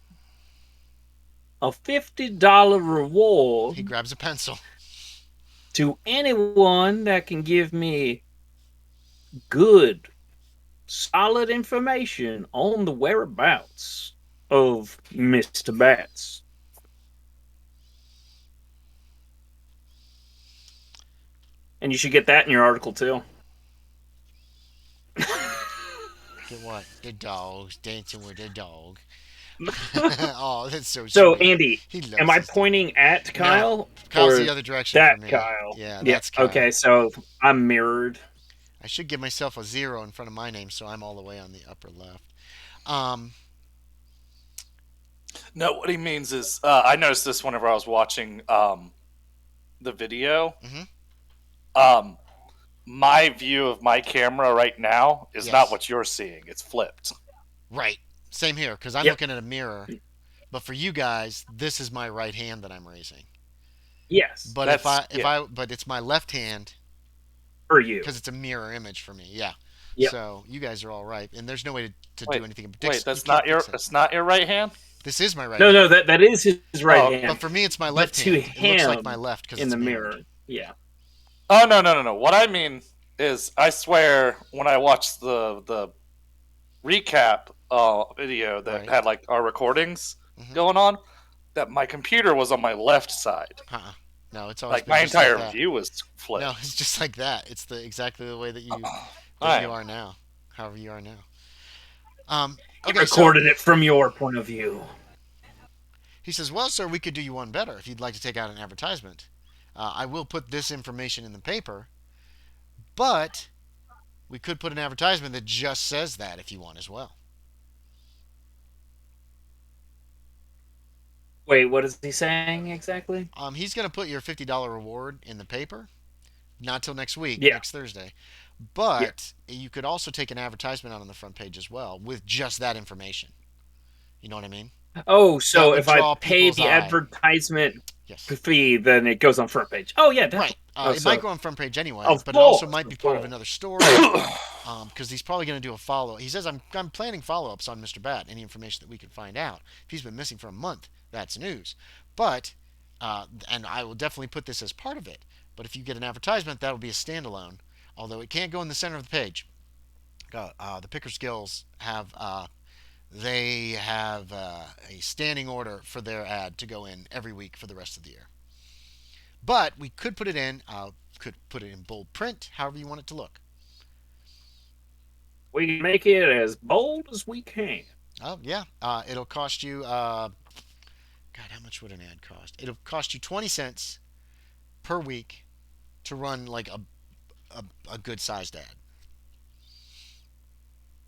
Speaker 1: a $50
Speaker 2: He
Speaker 1: reward
Speaker 2: grabs a pencil.
Speaker 1: to anyone that can give me good, solid information on the whereabouts of Mr. Bats. And you should get that in your article too.
Speaker 2: Get what? The dogs dancing with the dog. Oh, that's so
Speaker 1: So,
Speaker 2: sweet.
Speaker 1: Andy,
Speaker 2: He loves
Speaker 1: am I
Speaker 2: his dog.
Speaker 1: pointing at Kyle?
Speaker 2: No, Kyle's
Speaker 1: or
Speaker 2: the other direction
Speaker 1: that
Speaker 2: for me.
Speaker 1: Kyle?
Speaker 2: Yeah, that's Kyle.
Speaker 1: Okay, so I'm mirrored.
Speaker 2: I should give myself a 0 in front of my name, so I'm all the way on the upper left.
Speaker 3: No, what he means is, I noticed this whenever I was watching the video.
Speaker 2: Mhm.
Speaker 3: My view of my camera right now is
Speaker 2: Yes.
Speaker 3: not what you're seeing. It's flipped.
Speaker 2: Right. Same here, because I'm
Speaker 1: Yep.
Speaker 2: looking at a mirror. But for you guys, this is my right hand that I'm raising.
Speaker 1: Yes,
Speaker 2: But but it's my left hand
Speaker 1: for you.
Speaker 2: because it's a mirror image for me. Yeah.
Speaker 1: Yep.
Speaker 2: So you guys are all right, and there's no way to
Speaker 3: Wait,
Speaker 2: do anything.
Speaker 3: Wait, that's not your right hand.
Speaker 2: This is my right.
Speaker 1: No,
Speaker 2: hand.
Speaker 1: no, that is his right
Speaker 3: Oh,
Speaker 1: hand.
Speaker 2: But for me, it's my
Speaker 1: But
Speaker 2: left
Speaker 1: to
Speaker 2: hand. It looks like
Speaker 1: him,
Speaker 2: my left because
Speaker 1: in
Speaker 2: it's
Speaker 1: the
Speaker 2: mirrored.
Speaker 1: mirror. Yeah.
Speaker 3: Oh no! What I mean is, I swear, when I watched the recap video that
Speaker 2: Right.
Speaker 3: had like our recordings
Speaker 2: Mhm.
Speaker 3: going on, that my computer was on my left side.
Speaker 2: No, it's always
Speaker 3: Like
Speaker 2: been
Speaker 3: my
Speaker 2: just like
Speaker 3: entire
Speaker 2: that.
Speaker 3: view was flipped.
Speaker 2: No, it's just like that. It's exactly the way that you
Speaker 3: Alright.
Speaker 2: are now. However you are now.
Speaker 1: He
Speaker 2: Okay,
Speaker 1: recorded it from your point of view.
Speaker 2: he says, "Well, sir, we could do you one better if you'd like to take out an advertisement. I will put this information in the paper, but we could put an advertisement that just says that if you want as well."
Speaker 1: Wait, what is he saying exactly?
Speaker 2: He's going to put your $50 reward in the paper, not till next week,
Speaker 1: Yeah.
Speaker 2: next Thursday. But you could also take an advertisement out on the front page as well with just that information. You know what I mean?
Speaker 1: Oh,
Speaker 2: That
Speaker 1: so
Speaker 2: would
Speaker 1: if I
Speaker 2: draw
Speaker 1: pay
Speaker 2: people's
Speaker 1: the
Speaker 2: eye.
Speaker 1: advertisement
Speaker 2: Yes.
Speaker 1: fee, then it goes on front page. Oh yeah, definitely.
Speaker 2: Right. It
Speaker 1: so-
Speaker 2: might go on front page anyway,
Speaker 1: Of
Speaker 2: but it also
Speaker 1: course,
Speaker 2: might be
Speaker 1: of
Speaker 2: part of
Speaker 1: course.
Speaker 2: another story. Because he's probably going to do a follow. He says, I'm planning follow-ups on Mr. Bat. Any information that we can find out. If he's been missing for a month, that's news. But, and I will definitely put this as part of it. But if you get an advertisement, that will be a standalone. Although it can't go in the center of the page. The Pickers Gills have they have a standing order for their ad to go in every week for the rest of the year. But we could put it in. Could put it in bold print, however you want it to look.
Speaker 1: We can make it as bold as we can.
Speaker 2: Oh yeah, it'll cost you. God, how much would an ad cost? It'll cost you 20 cents per week to run like a good sized ad.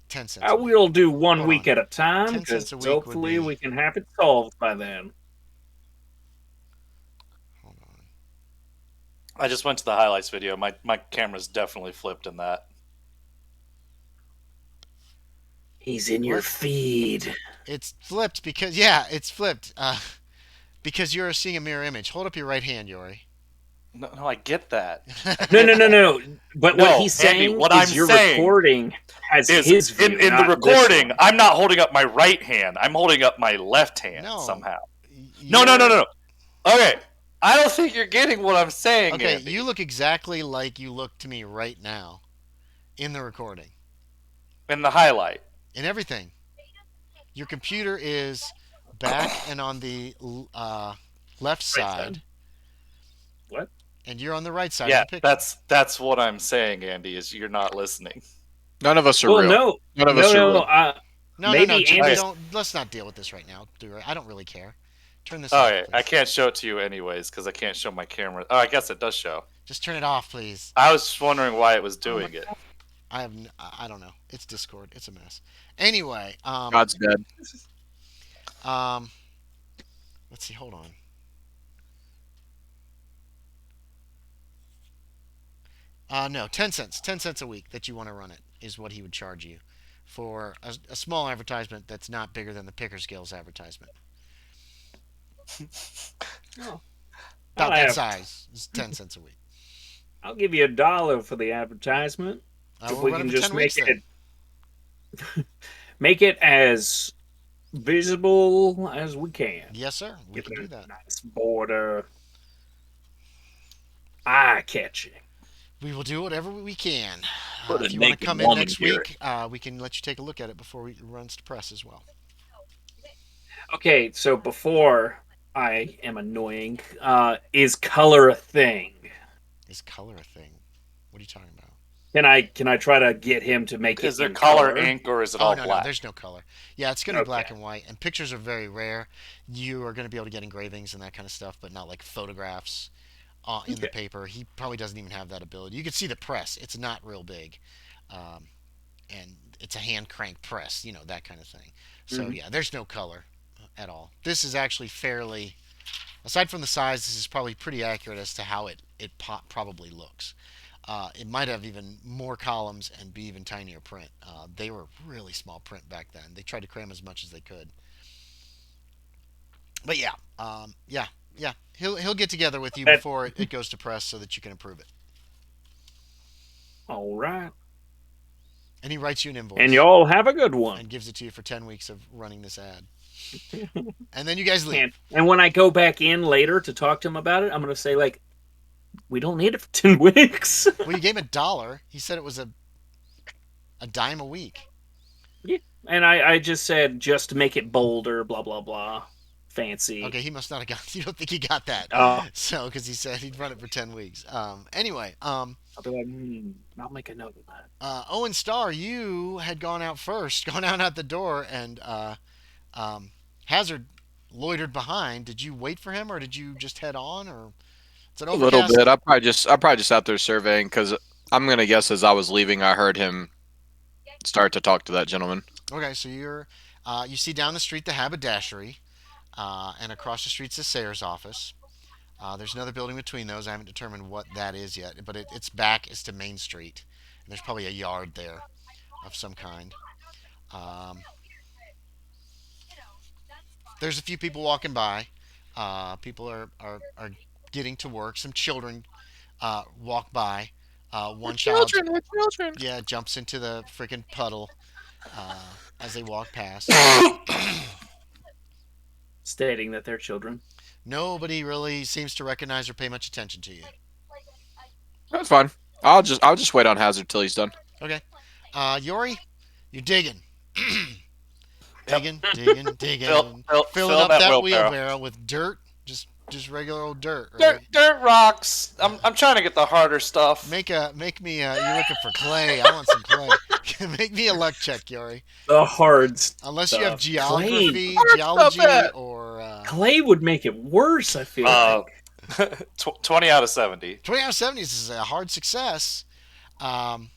Speaker 2: 10 cents. a week.
Speaker 1: We'll do one
Speaker 2: Hold
Speaker 1: week
Speaker 2: on.
Speaker 1: at a time
Speaker 2: 10
Speaker 1: because
Speaker 2: cents a week would
Speaker 1: hopefully
Speaker 2: be-
Speaker 1: we can have it solved by then.
Speaker 2: Hold on.
Speaker 3: I just went to the highlights video. My camera's definitely flipped in that.
Speaker 1: He's in your
Speaker 2: What?
Speaker 1: feed.
Speaker 2: It's flipped because it's flipped. Because you're seeing a mirror image. Hold up your right hand, Yorie.
Speaker 3: No, I get that.
Speaker 1: No. But
Speaker 3: No,
Speaker 1: what he's
Speaker 3: Andy,
Speaker 1: saying
Speaker 3: what
Speaker 1: is
Speaker 3: I'm
Speaker 1: your
Speaker 3: saying
Speaker 1: recording has
Speaker 3: Is
Speaker 1: his view,
Speaker 3: in the
Speaker 1: not this
Speaker 3: recording,
Speaker 1: one.
Speaker 3: I'm not holding up my right hand. I'm holding up my left hand
Speaker 2: No.
Speaker 3: somehow.
Speaker 2: You're-
Speaker 3: No. Okay, I don't think you're getting what I'm saying.
Speaker 2: Okay,
Speaker 3: Andy.
Speaker 2: you look exactly like you look to me right now in the recording.
Speaker 3: In the highlight.
Speaker 2: In everything. Your computer is back and on the left side.
Speaker 1: What?
Speaker 2: And you're on the right side
Speaker 3: Yeah,
Speaker 2: of the picture.
Speaker 3: that's what I'm saying, Andy. Is you're not listening.
Speaker 4: None of us are
Speaker 1: Well,
Speaker 4: real.
Speaker 1: no.
Speaker 4: None of us are real.
Speaker 2: No,
Speaker 1: maybe
Speaker 2: Jimmy,
Speaker 1: Andy-
Speaker 2: don't. Let's not deal with this right now. I don't really care. Turn this
Speaker 3: Oh,
Speaker 2: off,
Speaker 3: yeah. I
Speaker 2: please.
Speaker 3: can't show it to you anyways because I can't show my camera. Oh, I guess it does show.
Speaker 2: Just turn it off, please.
Speaker 3: I was just wondering why it was
Speaker 1: Oh my
Speaker 3: doing it.
Speaker 1: God.
Speaker 2: I don't know. It's Discord. It's a mess. Anyway,
Speaker 4: God's dead.
Speaker 2: um, let's see. Hold on. No, 10 cents. 10 cents a week that you want to run it is what he would charge you for a small advertisement that's not bigger than the Pickersgill's advertisement.
Speaker 1: Oh, I'll
Speaker 2: About that
Speaker 1: have.
Speaker 2: size. It's 10 cents a week.
Speaker 1: I'll give you $1 for the advertisement if
Speaker 2: We'll
Speaker 1: we
Speaker 2: run it
Speaker 1: can
Speaker 2: for
Speaker 1: just
Speaker 2: 10 weeks then.
Speaker 1: make it as visible as we can.
Speaker 2: Yes, sir. We
Speaker 1: Give
Speaker 2: can
Speaker 1: it
Speaker 2: do
Speaker 1: a
Speaker 2: that.
Speaker 1: nice border, eye catching.
Speaker 2: We will do whatever we can.
Speaker 4: Put a
Speaker 2: If you want to
Speaker 4: naked
Speaker 2: come in
Speaker 4: woman
Speaker 2: next
Speaker 4: here.
Speaker 2: week, we can let you take a look at it before it runs to press as well.
Speaker 1: Okay, so before I am annoying, is color a thing?
Speaker 2: Is color a thing? What are you talking about?
Speaker 1: Can I try to get him to make
Speaker 3: Is
Speaker 1: it
Speaker 3: there
Speaker 1: in
Speaker 3: color ink or is it
Speaker 2: Oh
Speaker 3: all
Speaker 2: no,
Speaker 3: black?
Speaker 2: there's no color. Yeah, it's going to be black
Speaker 1: Okay.
Speaker 2: and white, and pictures are very rare. You are going to be able to get engravings and that kind of stuff, but not like photographs in the
Speaker 1: Okay.
Speaker 2: paper. He probably doesn't even have that ability. You can see the press; it's not real big, um, and it's a hand crank press, that kind of thing. So
Speaker 1: Mhm.
Speaker 2: yeah, there's no color at all. This is actually fairly, aside from the size, this is probably pretty accurate as to how it probably looks. It might have even more columns and be even tinier print. They were really small print back then. They tried to cram as much as they could. But yeah, yeah. He'll get together with you
Speaker 1: That
Speaker 2: before it goes to press so that you can approve it.
Speaker 1: all right.
Speaker 2: And he writes you an
Speaker 1: And
Speaker 2: invoice
Speaker 1: y'all have a good one.
Speaker 2: and gives it to you for 10 weeks of running this ad. And then you guys leave.
Speaker 1: And when I go back in later to talk to him about it, I'm gonna say like, we don't need it for 10 weeks.
Speaker 2: Well, you gave him $1. He said it was a dime a week.
Speaker 1: Yeah. And I just said just to make it bolder, blah blah blah, fancy.
Speaker 2: Okay, he must not have got. You don't think he got that?
Speaker 1: Oh,
Speaker 2: So, because he said he'd run it for 10 weeks. Anyway,
Speaker 1: I'll be like, I'll make a note of that.
Speaker 2: Owen Starr, you had gone out first, gone out the door, and Hazard loitered behind. Did you wait for him, or did you just head on, or it's an
Speaker 4: A little
Speaker 2: overcast?
Speaker 4: bit. I probably just out there surveying because I'm gonna guess as I was leaving, I heard him start to talk to that gentleman.
Speaker 2: Okay, so you see down the street the haberdashery, and across the street's the Sayers office. There's another building between those. I haven't determined what that is yet, but its back is to Main Street, and there's probably a yard there of some kind. Um, there's a few people walking by. People are getting to work. Some children walk by. One child,
Speaker 4: We're children.
Speaker 2: yeah, jumps into the freaking puddle as they walk past.
Speaker 1: Stating that they're children.
Speaker 2: Nobody really seems to recognize or pay much attention to you.
Speaker 4: That's fine. I'll just wait on Hazard till he's done.
Speaker 2: Okay. Yorie, you're digging.
Speaker 3: Yep.
Speaker 2: digging.
Speaker 3: Fill
Speaker 2: Filling up that
Speaker 3: wheelbarrow.
Speaker 2: wheelbarrow with dirt. Just regular old dirt, right?
Speaker 3: Dirt rocks. I'm trying to get the harder stuff.
Speaker 2: Make me you're looking for clay. I want some clay. Make me a luck check, Yorie.
Speaker 1: The hard stuff.
Speaker 2: Unless you have
Speaker 1: Clay.
Speaker 2: geography,
Speaker 4: Hard
Speaker 2: geology,
Speaker 4: stuff, man.
Speaker 2: or
Speaker 1: Clay would make it worse. I feel
Speaker 3: Uh,
Speaker 1: like.
Speaker 3: 20 out of 70.
Speaker 2: 20 out of 70 is a hard success. Um,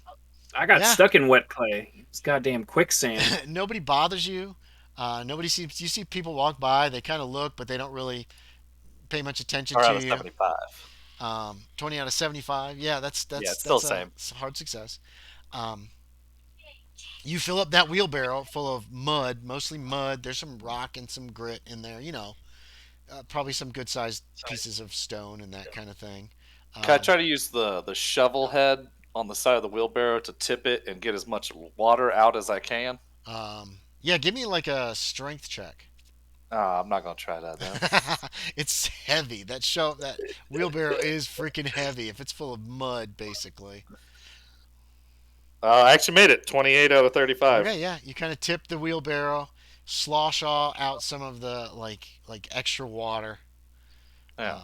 Speaker 1: I got
Speaker 2: yeah.
Speaker 1: stuck in wet clay. It's goddamn quicksand.
Speaker 2: Nobody bothers you. Nobody seems. You see people walk by. They kind of look, but they don't really pay much attention
Speaker 3: Around
Speaker 2: to
Speaker 3: a
Speaker 2: you.
Speaker 3: 75.
Speaker 2: 20 out of 75. Yeah,
Speaker 3: Yeah, it's still the same.
Speaker 2: it's a hard success. Um, you fill up that wheelbarrow full of mud, mostly mud. There's some rock and some grit in there. Probably some good sized pieces of stone and that kind of thing.
Speaker 3: Can I try to use the shovel head on the side of the wheelbarrow to tip it and get as much water out as I can?
Speaker 2: Yeah, give me like a strength check.
Speaker 3: I'm not gonna try that then.
Speaker 2: It's heavy. That wheelbarrow is freaking heavy. If it's full of mud, basically.
Speaker 3: I actually made it. 28 out of 35.
Speaker 2: Okay, yeah, you kind of tip the wheelbarrow, slosh out some of the like extra water,
Speaker 3: Yeah.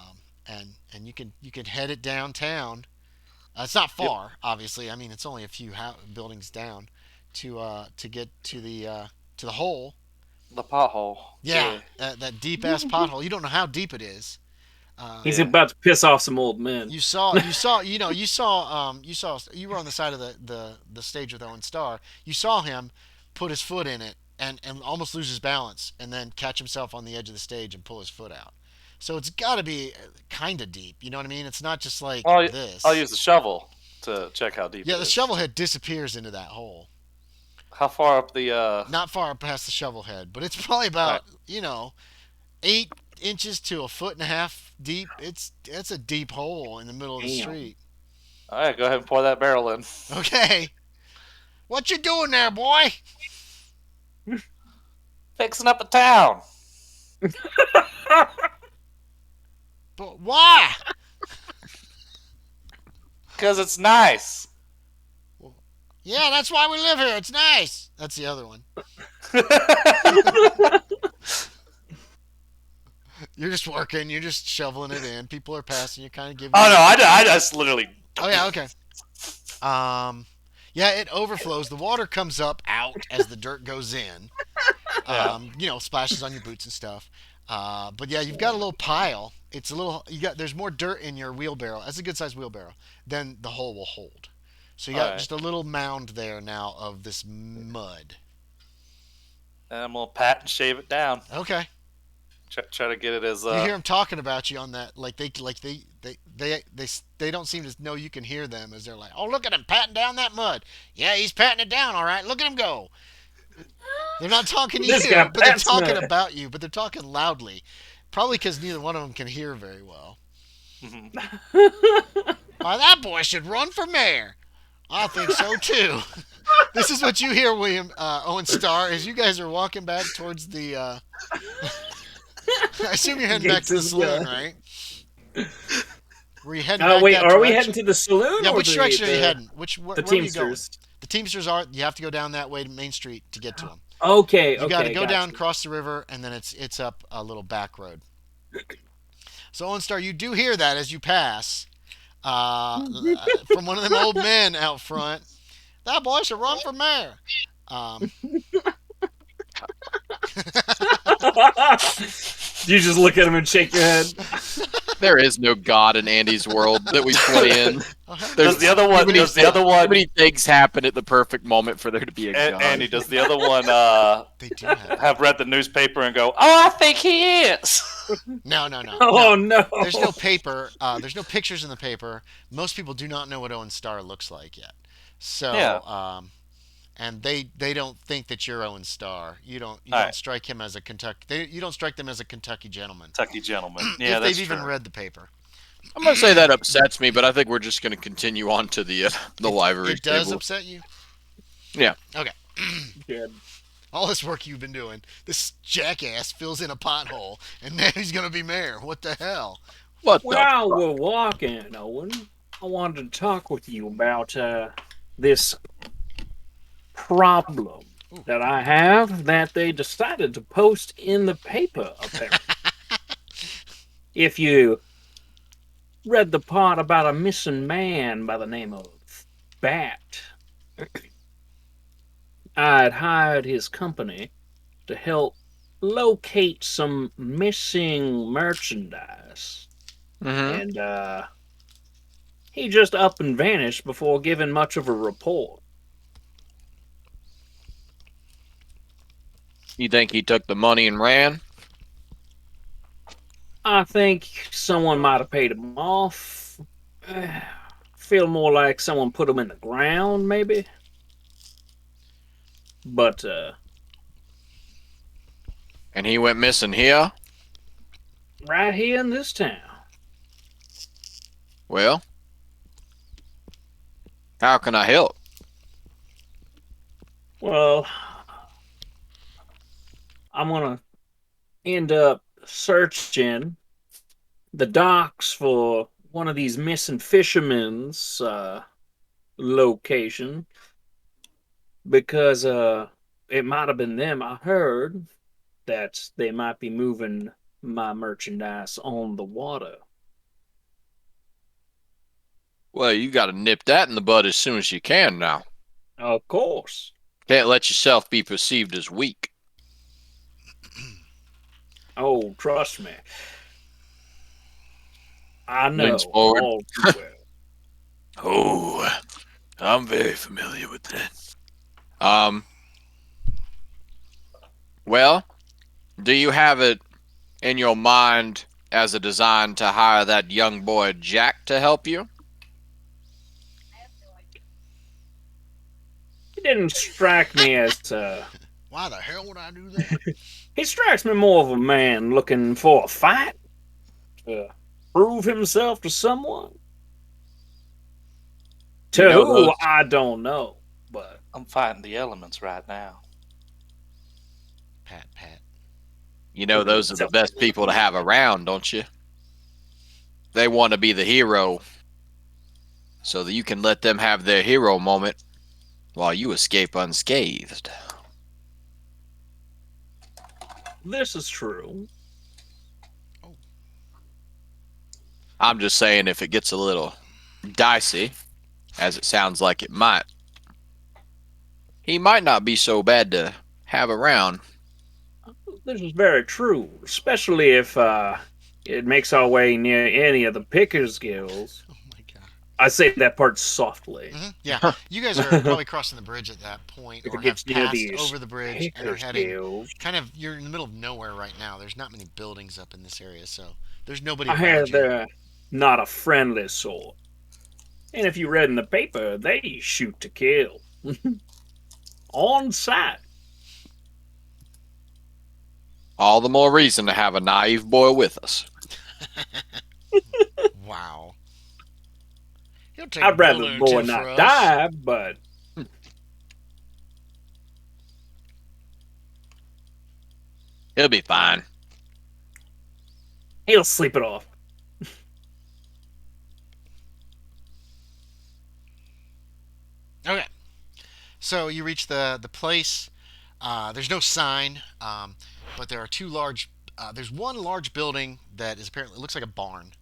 Speaker 2: and you can head it downtown. It's not far, obviously. I mean, it's only a few buildings down to get to the hole.
Speaker 3: The pothole.
Speaker 2: Yeah, that deep ass pothole. You don't know how deep it is.
Speaker 1: He's
Speaker 3: Yeah.
Speaker 1: about to piss off some old men.
Speaker 2: You were on the side of the stage with Owen Starr. You saw him put his foot in it and almost lose his balance and then catch himself on the edge of the stage and pull his foot out. So it's got to be kind of deep. You know what I mean? It's not just like
Speaker 3: I'll
Speaker 2: this.
Speaker 3: use the shovel to check how deep
Speaker 2: Yeah,
Speaker 3: it
Speaker 2: the
Speaker 3: is.
Speaker 2: shovel head disappears into that hole.
Speaker 3: How far up the
Speaker 2: Not far past the shovel head, but it's probably about, 8 inches to a foot and a half deep. It's a deep hole in the middle of the
Speaker 1: Damn.
Speaker 2: street.
Speaker 3: All right, go ahead and pour that barrel in.
Speaker 2: Okay. What you doing there, boy?
Speaker 3: Fixing up a town.
Speaker 2: But why?
Speaker 3: Because it's nice.
Speaker 2: Yeah, that's why we live here. It's nice. That's the other one. You're just working. You're just shoveling it in. People are passing you, kind of giving.
Speaker 3: Oh no, I just literally.
Speaker 2: Oh yeah, okay. Yeah, it overflows. The water comes up out as the dirt goes in. Splashes on your boots and stuff. But yeah, you've got a little pile. It's a little. There's more dirt in your wheelbarrow. That's a good sized wheelbarrow. Than the hole will hold. So you got
Speaker 3: Alright.
Speaker 2: just a little mound there now of this mud.
Speaker 3: And I'm gonna pat and shave it down.
Speaker 2: Okay.
Speaker 3: Try to get it as.
Speaker 2: You hear them talking about you on that, like they don't seem to know you can hear them as they're like, oh, look at him patting down that mud. Yeah, he's patting it down, all right. Look at him go. They're not talking to
Speaker 1: This
Speaker 2: you,
Speaker 1: guy
Speaker 2: but they're
Speaker 1: pats
Speaker 2: talking
Speaker 1: mud.
Speaker 2: about you, but they're talking loudly. Probably because neither one of them can hear very well. Why, that boy should run for mayor. I think so too. This is what you hear, Owen Starr, as you guys are walking back towards the. I assume you're heading back to the
Speaker 1: Gets his
Speaker 2: saloon,
Speaker 1: gun.
Speaker 2: right? Were you heading back
Speaker 1: Wait,
Speaker 2: that
Speaker 1: are we
Speaker 2: direction?
Speaker 1: heading to the saloon?
Speaker 2: Yeah,
Speaker 1: or
Speaker 2: which direction are you
Speaker 1: the
Speaker 2: heading? Where are you going?
Speaker 1: Teamsters?
Speaker 2: The Teamsters are. You have to go down that way to Main Street to get to them.
Speaker 1: Okay,
Speaker 2: You got to go down,
Speaker 1: gotcha.
Speaker 2: cross the river, and then it's up a little back road. So, Owen Star, you do hear that as you pass from one of them old men out front. That boy should run for mayor.
Speaker 1: You just look at him and shake your head.
Speaker 4: There is no God in Andy's world that we play in.
Speaker 3: Does the other one? Does the other
Speaker 4: Too
Speaker 3: one?
Speaker 4: many things happen at the perfect moment for there to be a God.
Speaker 3: Andy, does the other one
Speaker 2: They do have.
Speaker 3: have read the newspaper and go, "Oh, I think he is."
Speaker 2: No.
Speaker 1: Oh no!
Speaker 2: There's no paper. There's no pictures in the paper. Most people do not know what Owen Starr looks like yet. So,
Speaker 3: Yeah.
Speaker 2: And they don't think that you're Owen Starr. You don't
Speaker 3: Alright.
Speaker 2: strike him as a you don't strike them as a Kentucky gentleman.
Speaker 3: Kentucky gentleman. Yeah,
Speaker 2: If
Speaker 3: that's
Speaker 2: they've even
Speaker 3: true.
Speaker 2: read the paper.
Speaker 4: I'm gonna say that upsets me, but I think we're just gonna continue on to the library
Speaker 2: It does
Speaker 4: table.
Speaker 2: upset you.
Speaker 4: Yeah.
Speaker 2: Okay.
Speaker 1: Good.
Speaker 2: All this work you've been doing, this jackass fills in a pothole, and now he's gonna be mayor. What the hell?
Speaker 4: What the?
Speaker 1: While we're walking, Owen, I wanted to talk with you about this problem that I have that they decided to post in the paper, apparently. If you read the part about a missing man by the name of Bat, I'd hired his company to help locate some missing merchandise.
Speaker 4: Mhm.
Speaker 1: And he just up and vanished before giving much of a report.
Speaker 4: You think he took the money and ran?
Speaker 1: I think someone might have paid him off. Feel more like someone put him in the ground, maybe. But
Speaker 4: And he went missing here?
Speaker 1: right here in this town.
Speaker 4: Well, how can I help?
Speaker 1: Well, I'm gonna end up searching the docks for one of these missing fishermen's location because it might have been them. I heard that they might be moving my merchandise on the water.
Speaker 4: Well, you got to nip that in the bud as soon as you can now.
Speaker 1: Of course.
Speaker 4: Can't let yourself be perceived as weak.
Speaker 1: Oh, trust me. I
Speaker 4: Leans
Speaker 1: know
Speaker 4: forward.
Speaker 1: all too well.
Speaker 4: Oh, I'm very familiar with that. Um, well, do you have it in your mind as a design to hire that young boy Jack to help you?
Speaker 1: He didn't strike me as
Speaker 2: Why the hell would I do that?
Speaker 1: he strikes me more of a man looking for a fight to prove himself to someone.
Speaker 4: You
Speaker 1: To
Speaker 4: know
Speaker 1: who,
Speaker 4: those.
Speaker 1: I don't know. But
Speaker 3: I'm fighting the elements right now.
Speaker 2: Pat, pat.
Speaker 4: You know those are the best people to have around, don't you? They want to be the hero, so that you can let them have their hero moment while you escape unscathed.
Speaker 1: this is true.
Speaker 2: Oh,
Speaker 4: I'm just saying, if it gets a little dicey, as it sounds like it might, he might not be so bad to have around.
Speaker 1: This is very true, especially if it makes our way near any of the Pickers Guilds.
Speaker 2: oh my god.
Speaker 1: I say that part softly.
Speaker 2: Yeah, you guys are probably crossing the bridge at that point,
Speaker 1: If
Speaker 2: or
Speaker 1: it
Speaker 2: have
Speaker 1: gets near
Speaker 2: passed
Speaker 1: these
Speaker 2: over the bridge and are
Speaker 1: Pickers
Speaker 2: heading.
Speaker 1: Guilds,
Speaker 2: Kind of, you're in the middle of nowhere right now. There's not many buildings up in this area, so there's nobody
Speaker 1: I hear
Speaker 2: around you.
Speaker 1: they're not a friendly sort. And if you read in the paper, they shoot to kill. On sight.
Speaker 4: All the more reason to have a naive boy with us.
Speaker 2: Wow. He'll take a
Speaker 1: I'd rather
Speaker 2: bullet
Speaker 1: the
Speaker 2: or
Speaker 1: boy
Speaker 2: two for
Speaker 1: not
Speaker 2: us.
Speaker 1: die, but
Speaker 4: He'll be fine.
Speaker 1: he'll sleep it off.
Speaker 2: Okay. So you reach the place. There's no sign, but there are two large. There's one large building that is apparently, it looks like a barn,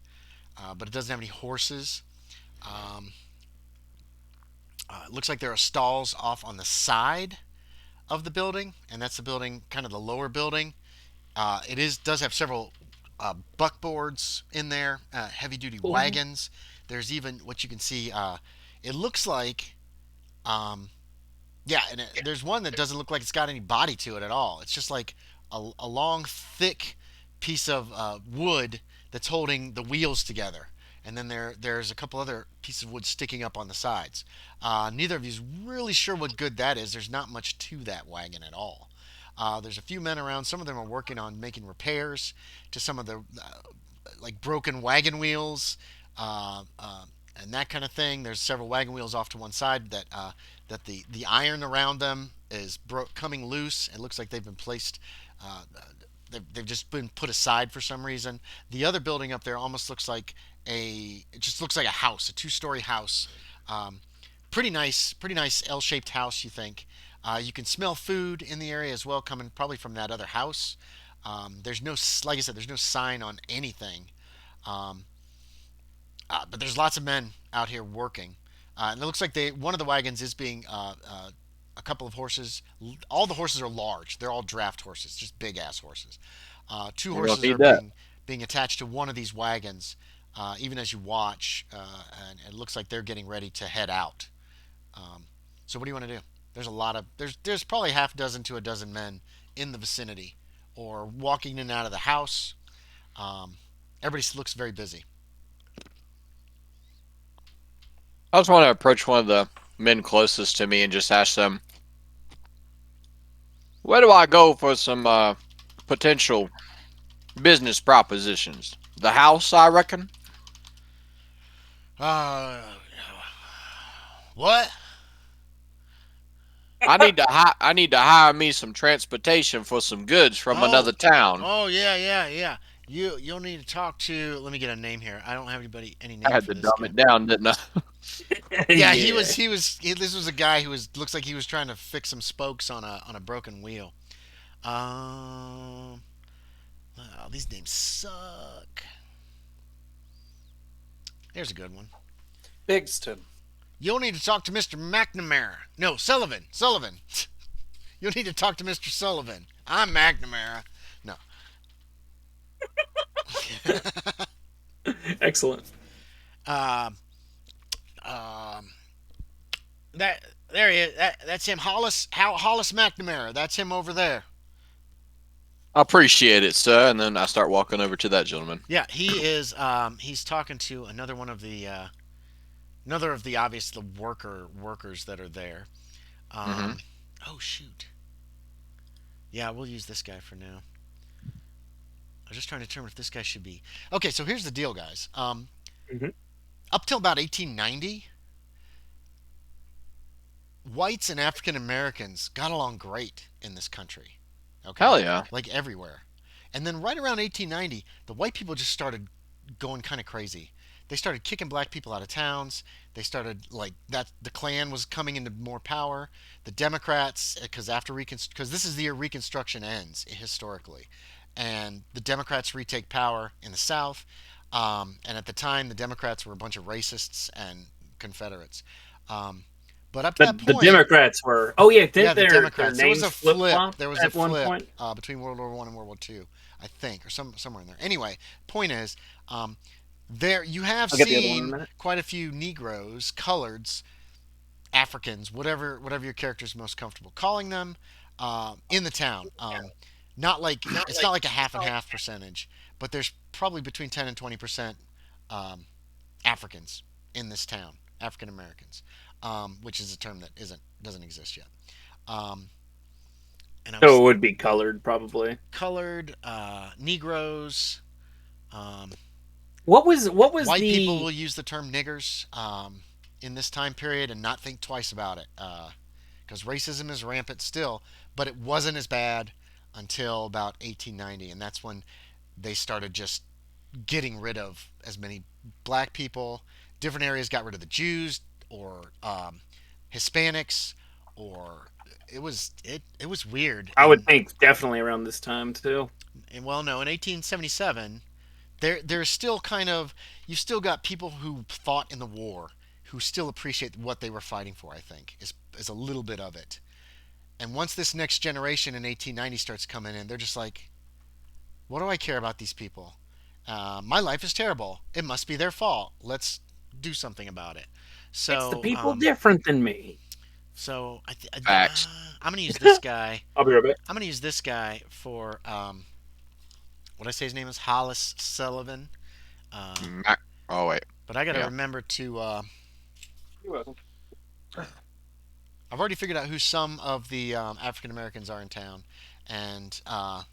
Speaker 2: but it doesn't have any horses. Um, it looks like there are stalls off on the side of the building, and that's the building, kind of the lower building. Does have several buckboards in there, heavy duty wagons. There's even what you can see. It looks like um, yeah, and there's one that doesn't look like it's got any body to it at all. It's just like a long, thick piece of wood that's holding the wheels together. And then there's a couple other pieces of wood sticking up on the sides. Neither of you's really sure what good that is. There's not much to that wagon at all. There's a few men around. Some of them are working on making repairs to some of the like broken wagon wheels. And that kind of thing. There's several wagon wheels off to one side that the iron around them is coming loose. It looks like they've been placed. They've just been put aside for some reason. The other building up there almost looks like it just looks like a house, a two-story house. Um, pretty nice L-shaped house. You think you can smell food in the area as well, coming probably from that other house. There's no, like I said, there's no sign on anything. Um, but there's lots of men out here working, and it looks like one of the wagons is being a couple of horses. All the horses are large. They're all draft horses, just big ass horses. Two
Speaker 4: We don't
Speaker 2: horses are
Speaker 4: need that.
Speaker 2: being attached to one of these wagons. Even as you watch, and it looks like they're getting ready to head out. Um, so what do you want to do? There's probably half a dozen to a dozen men in the vicinity, or walking in and out of the house. Um, Everybody looks very busy.
Speaker 4: I just want to approach one of the men closest to me and just ask them, where do I go for some potential business propositions? The house, I reckon.
Speaker 2: Uh, what?
Speaker 4: I need to hire me some transportation for some goods from
Speaker 2: Oh,
Speaker 4: another town.
Speaker 2: oh yeah. You'll need to talk to. Let me get a name here. I don't have any
Speaker 4: I
Speaker 2: name
Speaker 4: had
Speaker 2: for
Speaker 4: to
Speaker 2: this
Speaker 4: dumb
Speaker 2: guy.
Speaker 4: it down, didn't I?
Speaker 2: Yeah, this was a guy who looks like he was trying to fix some spokes on a broken wheel. Um, oh, these names suck. Here's a good one.
Speaker 3: Bigston.
Speaker 2: You'll need to talk to Mr. McNamara. No, Sullivan. Sullivan. You'll need to talk to Mr. Sullivan. I'm McNamara. No.
Speaker 1: Excellent.
Speaker 2: um, um, that there he is. That's him, Hollis McNamara. That's him over there.
Speaker 4: I appreciate it, sir. And then I start walking over to that gentleman.
Speaker 2: Yeah, he is. He's talking to another of the obvious the workers that are there.
Speaker 4: Mm-hmm.
Speaker 2: Um, oh shoot. Yeah, we'll use this guy for now. I'm just trying to determine if this guy should be. Okay, so here's the deal, guys.
Speaker 1: Hmm.
Speaker 2: Up till about 1890, whites and African Americans got along great in this country.
Speaker 4: Hell
Speaker 2: Okay,
Speaker 4: yeah.
Speaker 2: like everywhere. And then right around 1890, the white people just started going kind of crazy. They started kicking black people out of towns. They started like that. The Klan was coming into more power. The Democrats, because because this is the year Reconstruction ends historically, and the Democrats retake power in the South. And at the time, the Democrats were a bunch of racists and Confederates. Um, but up to that
Speaker 1: The
Speaker 2: point,
Speaker 1: Democrats were. Oh yeah,
Speaker 2: yeah,
Speaker 1: didn't
Speaker 2: the
Speaker 1: their
Speaker 2: Democrats. There was
Speaker 1: names
Speaker 2: a
Speaker 1: flip
Speaker 2: flip.
Speaker 1: flop
Speaker 2: There was a
Speaker 1: at one
Speaker 2: flip
Speaker 1: point?
Speaker 2: between World War One and World War Two, I think, or somewhere in there. Anyway, point is, um, there you have
Speaker 1: I'll get the other one in a
Speaker 2: seen
Speaker 1: minute.
Speaker 2: quite a few Negroes, coloreds, Africans, whatever your character is most comfortable calling them, in the town. Not like it's not like a half and half percentage, but there's probably between 10 and 20% um, Africans in this town, African Americans, which is a term that doesn't exist yet. Um, and I
Speaker 1: So it
Speaker 2: was
Speaker 1: would be colored, probably.
Speaker 2: colored, Negroes. Um,
Speaker 1: What was
Speaker 2: White people
Speaker 1: the
Speaker 2: will use the term niggers in this time period and not think twice about it because racism is rampant still, but it wasn't as bad until about 1890, and that's when they started just getting rid of as many black people. Different areas got rid of the Jews or Hispanics, or it was weird.
Speaker 1: I would think definitely around this time too.
Speaker 2: And well, no, in 1877 there's still kind of you still got people who fought in the war who still appreciate what they were fighting for. I think is a little bit of it. And once this next generation in 1890 starts coming in, they're just like, what do I care about these people? My life is terrible. It must be their fault. Let's do something about it.
Speaker 1: It's the
Speaker 2: So,
Speaker 1: people different than me.
Speaker 4: Facts.
Speaker 2: I'm gonna use this guy.
Speaker 1: I'll be right back.
Speaker 2: I'm gonna use this guy for what I say his name is Hollis Sullivan. Uh,
Speaker 4: Mac- Oh wait.
Speaker 2: but I got to
Speaker 4: Yeah.
Speaker 2: remember to
Speaker 1: You're welcome.
Speaker 2: I've already figured out who some of the African Americans are in town, and I'm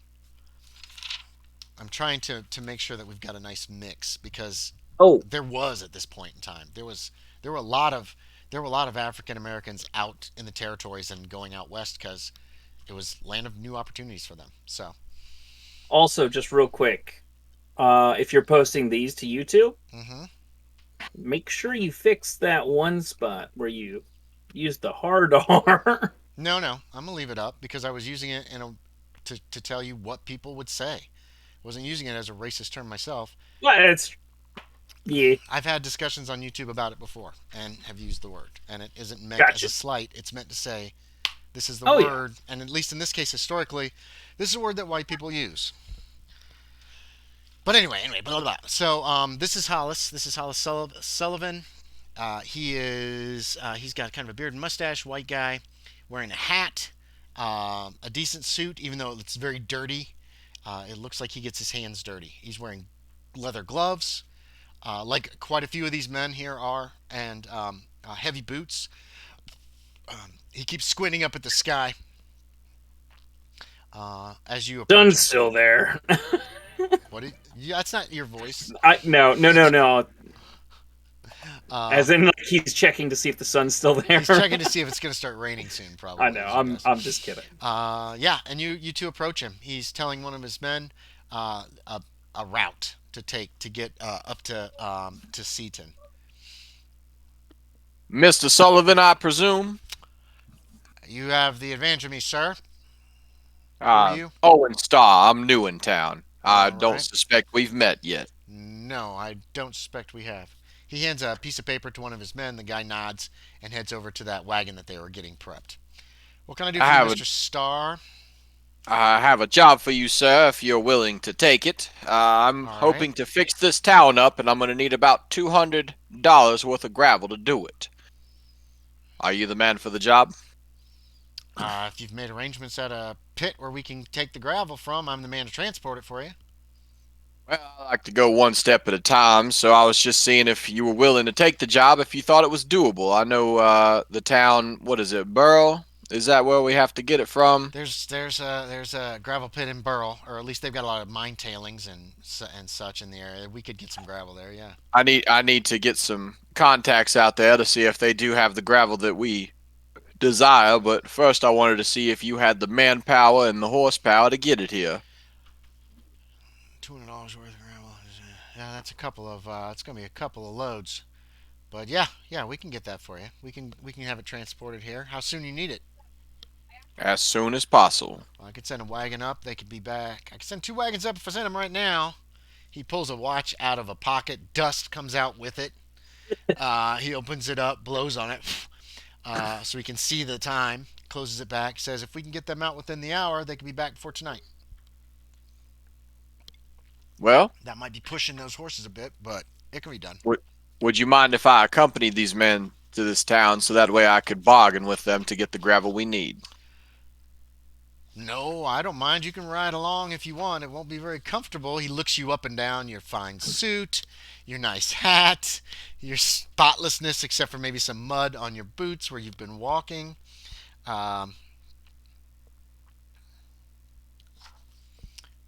Speaker 2: trying to make sure that we've got a nice mix because
Speaker 1: Oh,
Speaker 2: there was at this point in time there were a lot of African Americans out in the territories and going out west because it was land of new opportunities for them. So,
Speaker 1: also, just real quick, if you're posting these to YouTube,
Speaker 2: hmm
Speaker 1: make sure you fix that one spot where you use the hard R.
Speaker 2: no, I'm gonna leave it up because I was using it to tell you what people would say. I wasn't using it as a racist term myself.
Speaker 1: Well, it's yeah,
Speaker 2: I've had discussions on YouTube about it before and have used the word. And it isn't meant as
Speaker 1: gotcha.
Speaker 2: a slight. It's meant to say this is the
Speaker 1: Oh yeah.
Speaker 2: word, and at least in this case, historically, this is a word that white people use. But anyway, blah, blah, blah. So this is Hollis. This is Hollis Sullivan. He's got kind of a beard and mustache, white guy, wearing a hat, a decent suit, even though it's very dirty. It looks like he gets his hands dirty. He's wearing leather gloves, like quite a few of these men here are, and heavy boots. He keeps squinting up at the sky as you approach
Speaker 1: Sun's
Speaker 2: him.
Speaker 1: still there.
Speaker 2: What? Yeah, that's not your voice.
Speaker 1: No.
Speaker 2: Uh,
Speaker 1: As in, like he's checking to see if the sun's still there.
Speaker 2: he's checking to see if it's going to start raining soon. Probably.
Speaker 1: I know.
Speaker 2: is your
Speaker 1: I'm
Speaker 2: guess.
Speaker 1: I'm just kidding.
Speaker 2: Yeah, and you two approach him. He's telling one of his men a route to take to get up to Seaton.
Speaker 4: Mr. Sullivan, I presume.
Speaker 2: You have the advantage of me, sir. Who are you?
Speaker 4: Owen Starr. I'm new in town. I
Speaker 2: All
Speaker 4: don't
Speaker 2: right.
Speaker 4: suspect we've met yet.
Speaker 2: No, I don't suspect we have. He hands a piece of paper to one of his men. The guy nods and heads over to that wagon that they were getting prepped. What can I do
Speaker 4: I
Speaker 2: for you,
Speaker 4: have a
Speaker 2: Mr. Starr?
Speaker 4: I have a job for you, sir, if you're willing to take it. I'm
Speaker 2: All right.
Speaker 4: hoping to fix this town up, and I'm going to need about $200 worth of gravel to do it. Are you the man for the job?
Speaker 2: If you've made arrangements at a pit where we can take the gravel from, I'm the man to transport it for you.
Speaker 4: Well, I like to go one step at a time, so I was just seeing if you were willing to take the job, if you thought it was doable. I know the town, what is it, Burrow? Is that where we have to get it from?
Speaker 2: There's a gravel pit in Burl, or at least they've got a lot of mine tailings and such in the area. We could get some gravel there. Yeah.
Speaker 4: I need to get some contacts out there to see if they do have the gravel that we desire, but first I wanted to see if you had the manpower and the horsepower to get it here.
Speaker 2: $200 worth of gravel. Yeah, that's a couple of. It's gonna be a couple of loads. But yeah, we can get that for you. We can have it transported here. How soon you need it?
Speaker 4: As soon as possible.
Speaker 2: I could send a wagon up. They could be back. I could send two wagons up if I send them right now. He pulls a watch out of a pocket. Dust comes out with it. He opens it up, blows on it, so he can see the time. Closes it back. Says if we can get them out within the hour, they can be back before tonight.
Speaker 4: Well,
Speaker 2: That might be pushing those horses a bit, but it can be done.
Speaker 4: would you mind if I accompanied these men to this town so that way I could bargain with them to get the gravel we need?
Speaker 2: No, I don't mind. You can ride along if you want. It won't be very comfortable. He looks you up and down. Your fine suit, your nice hat, your spotlessness, except for maybe some mud on your boots where you've been walking. Um,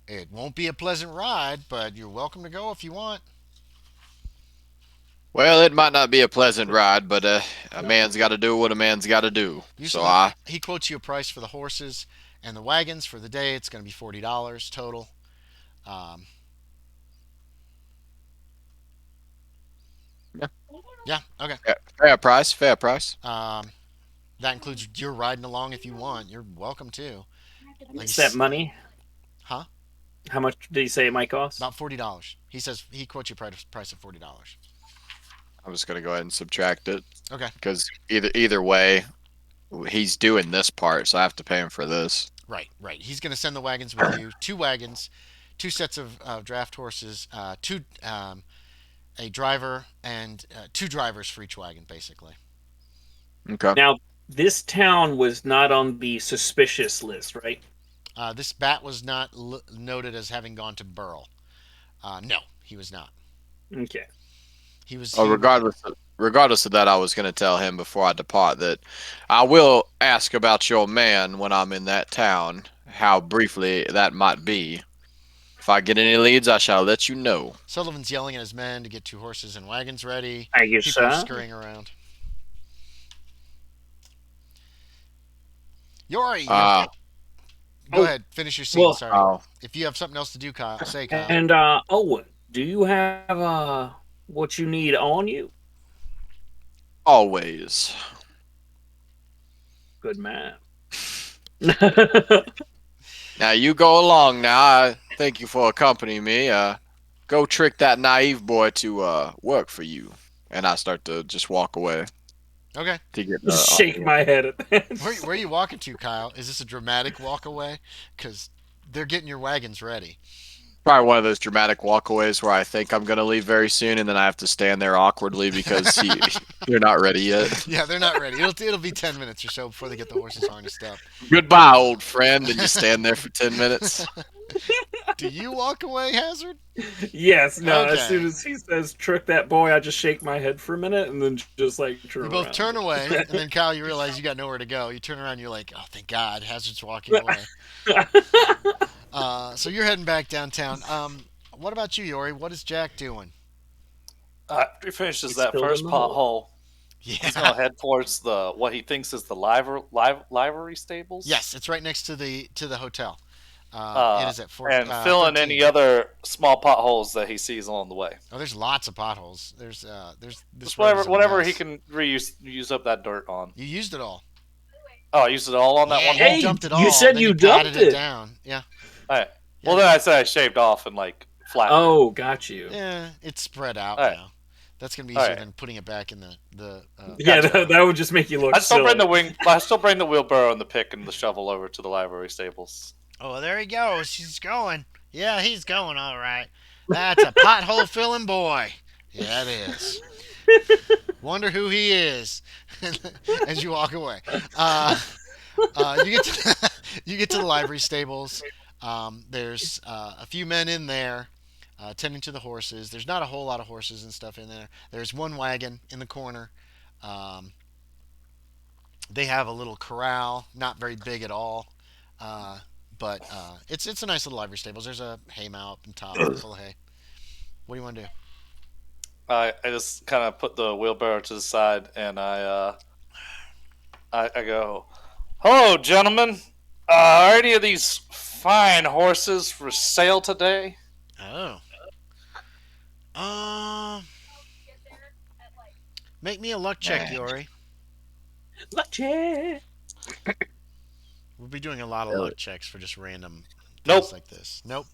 Speaker 2: it won't be a pleasant ride, but you're welcome to go if you want.
Speaker 4: Well, it might not be a pleasant ride, but a man's got to do what a man's got to do. So
Speaker 2: Usually,
Speaker 4: I,
Speaker 2: he quotes you a price for the horses and the wagons for the day. It's going to be $40 total. Um,
Speaker 4: yeah,
Speaker 2: yeah, okay.
Speaker 4: fair price, fair price.
Speaker 2: That includes your riding along if you want. You're welcome to. Like,
Speaker 1: What's that money?
Speaker 2: huh?
Speaker 1: How much did he say it might cost?
Speaker 2: About $40. He says he quotes you price of $40.
Speaker 4: I'm just gonna go ahead and subtract it
Speaker 2: Okay.
Speaker 4: because either way, he's doing this part, so I have to pay him for this.
Speaker 2: Right. He's going to send the wagons with you. Two wagons, two sets of draft horses, a driver, and two drivers for each wagon, basically.
Speaker 4: Okay.
Speaker 1: Now, this town was not on the suspicious list, right?
Speaker 2: This bat was not noted as having gone to Burl. No, he was not.
Speaker 1: Okay.
Speaker 2: He was.
Speaker 4: Oh, regardless of that, I was gonna tell him before I depart that I will ask about your man when I'm in that town. How briefly that might be. If I get any leads, I shall let you know.
Speaker 2: Sullivan's yelling at his men to get two horses and wagons ready.
Speaker 1: Thank you,
Speaker 2: People are
Speaker 1: sir.
Speaker 2: scurrying around. Yorie,
Speaker 4: Uh,
Speaker 2: go ahead. Finish your scene.
Speaker 1: well,
Speaker 2: Sorry.
Speaker 4: oh,
Speaker 2: If you have something else to do, Kyle, say Kyle.
Speaker 1: And Owen, do you have what you need on you?
Speaker 4: always.
Speaker 1: Good man.
Speaker 4: Now you go along now. I thank you for accompanying me. Go trick that naive boy to work for you. And I start to just walk away
Speaker 2: Okay.
Speaker 4: to get
Speaker 1: Just shake my head at that.
Speaker 2: Where are you walking to, Kyle? Is this a dramatic walk away? Because they're getting your wagons ready.
Speaker 4: Probably one of those dramatic walkaways where I think I'm gonna leave very soon, and then I have to stand there awkwardly because you're not ready yet.
Speaker 2: Yeah, they're not ready. It'll be 10 minutes or so before they get the horses harnessed up.
Speaker 4: Goodbye, old friend, and you stand there for 10 minutes.
Speaker 2: Do you walk away, Hazard?
Speaker 1: Yes, no.
Speaker 2: Okay.
Speaker 1: As soon as he says "trick that boy," I just shake my head for a minute and then just like turn
Speaker 2: You
Speaker 1: around.
Speaker 2: both turn away, and then Kyle, you realize you got nowhere to go. You turn around, you're like, oh, thank God, Hazard's walking away. So you're heading back downtown. What about you, Yorie? What is Jack doing?
Speaker 3: After he finishes
Speaker 1: He's
Speaker 3: that
Speaker 1: still
Speaker 3: first
Speaker 1: in the hole.
Speaker 3: pothole, he's gonna head towards the what he thinks is the livery stables.
Speaker 2: Yes, it's right next to the hotel. It is at
Speaker 3: And fill in
Speaker 2: 13.
Speaker 3: any other small potholes that he sees along the way.
Speaker 2: Oh, there's lots of potholes. There's this
Speaker 3: Just
Speaker 2: road is a
Speaker 3: whatever
Speaker 2: mess.
Speaker 3: he can use up that dirt on.
Speaker 2: You used it all.
Speaker 3: Oh, I used it all on that
Speaker 2: Yeah,
Speaker 3: one
Speaker 2: you
Speaker 3: hole.
Speaker 1: Hey,
Speaker 2: dumped it
Speaker 1: you
Speaker 2: all.
Speaker 1: said
Speaker 2: then
Speaker 1: you
Speaker 2: patted
Speaker 1: dumped
Speaker 2: it
Speaker 1: it.
Speaker 2: down. Yeah.
Speaker 3: All right. Well, then I said I shaved off and like flattened.
Speaker 1: Oh, got you.
Speaker 2: Yeah, it's spread out
Speaker 3: All right.
Speaker 2: now. That's gonna be
Speaker 3: All
Speaker 2: easier
Speaker 3: right.
Speaker 2: than putting it back in the.
Speaker 1: Yeah,
Speaker 3: Gotcha.
Speaker 1: that would just make you look
Speaker 3: I still
Speaker 1: silly.
Speaker 3: bring the wheelbarrow and the pick and the shovel over to the library stables.
Speaker 2: Oh, there he goes. He's going. Yeah, he's going all right. That's a pothole filling boy. Yeah, it is. Wonder who he is. As you walk away, uh, you get to you get to the livery stables. There's a few men in there tending to the horses. There's not a whole lot of horses and stuff in there. There's one wagon in the corner. Um, they have a little corral, not very big at all, uh, but it's a nice little livery stables. There's a hay mow up on top full of hay. What do you want to do?
Speaker 3: I just kind of put the wheelbarrow to the side and I go, "Hello, gentlemen. Are any of these fine horses for sale today?"
Speaker 2: Oh, um, make me a luck check,
Speaker 4: Man.
Speaker 2: Yorie.
Speaker 1: Lucky.
Speaker 2: We'll be doing a lot of luck checks for just random things
Speaker 3: Nope.
Speaker 2: like this. Nope.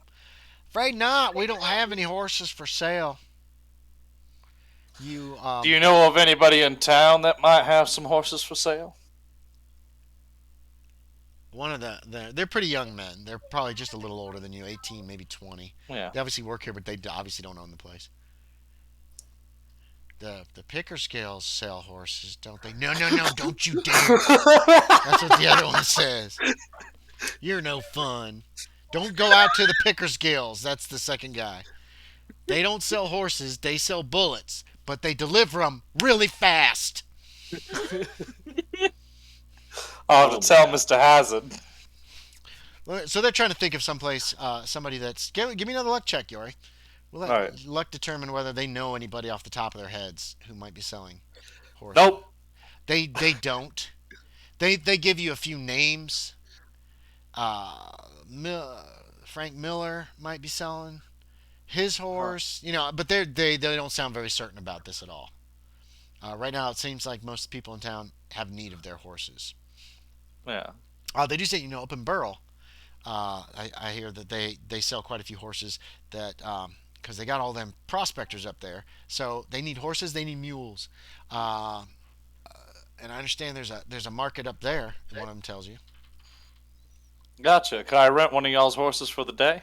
Speaker 2: Afraid not. We don't have any horses for sale. You
Speaker 3: Do you know of anybody in town that might have some horses for sale?
Speaker 2: one of they're pretty young men. They're probably just a little older than you, 18, maybe 20.
Speaker 3: Yeah.
Speaker 2: They obviously work here, but they obviously don't own the place. The Pickersgills sell horses, don't they? No, no, no! Don't you dare! That's what the other one says. You're no fun. Don't go out to the Pickersgills. That's the second guy. They don't sell horses. They sell bullets, but they deliver them really fast.
Speaker 3: I'll have
Speaker 1: Oh
Speaker 3: to tell
Speaker 1: my
Speaker 3: Mr. Hazard.
Speaker 2: So they're trying to think of someplace, somebody that's. Give me another luck check, Yori. We'll let
Speaker 3: All right.
Speaker 2: luck determine whether they know anybody off the top of their heads who might be selling horses.
Speaker 3: Nope.
Speaker 2: They don't. They give you a few names. Uh, Frank Miller might be selling his
Speaker 3: Huh.
Speaker 2: horse. But they don't sound very certain about this at all. Right now, it seems like most people in town have need of their horses.
Speaker 3: Yeah.
Speaker 2: They do say, up in Burrell, I hear that they sell quite a few horses that because they got all them prospectors up there. So they need horses, they need mules, uh, and I understand there's a market up there. One of them tells you.
Speaker 3: Gotcha. Can I rent one of y'all's horses for the day?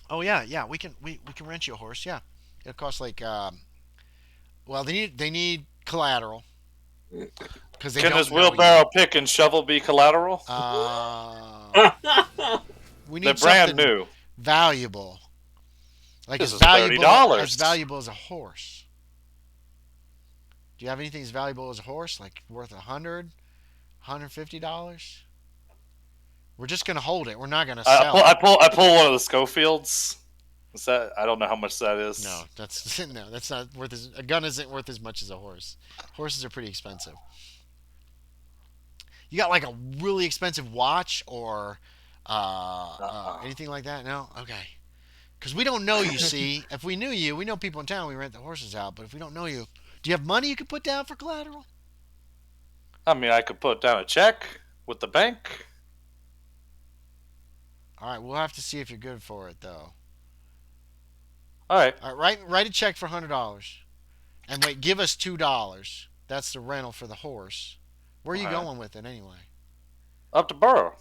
Speaker 2: Oh yeah, yeah, we can rent you a horse. Yeah, it'll cost like well they need collateral because they
Speaker 3: Can
Speaker 2: don't
Speaker 3: this
Speaker 2: know you.
Speaker 3: wheelbarrow pick and shovel be collateral?
Speaker 2: We
Speaker 3: They're
Speaker 2: need
Speaker 3: brand
Speaker 2: something
Speaker 3: new.
Speaker 2: valuable, like
Speaker 3: This
Speaker 2: as
Speaker 3: is
Speaker 2: valuable
Speaker 3: $30.
Speaker 2: as a horse. Do you have anything as valuable as a horse, like worth $150? We're just gonna hold it. We're not gonna
Speaker 3: I
Speaker 2: sell
Speaker 3: pull,
Speaker 2: it.
Speaker 3: I pull, I pull one of the Schofields. Is that? I don't know how much that
Speaker 2: No,
Speaker 3: is.
Speaker 2: that's no, that's not worth as a gun isn't worth as much as a horse. Horses are pretty expensive. You got like a really expensive watch or
Speaker 3: Uh-uh.
Speaker 2: anything like that? No, okay. Because we don't know you. See, if we knew you, we know people in town. We rent the horses out. But if we don't know you, do you have money you could put down for collateral?
Speaker 3: I mean, I could put down a check with the bank.
Speaker 2: All right, we'll have to see if you're good for it though.
Speaker 3: All right.
Speaker 2: All right, write a check for $100, and wait, give us $2. That's the rental for the horse. Where are
Speaker 3: All
Speaker 2: you
Speaker 3: right.
Speaker 2: going with it anyway?
Speaker 3: Up to Burrow.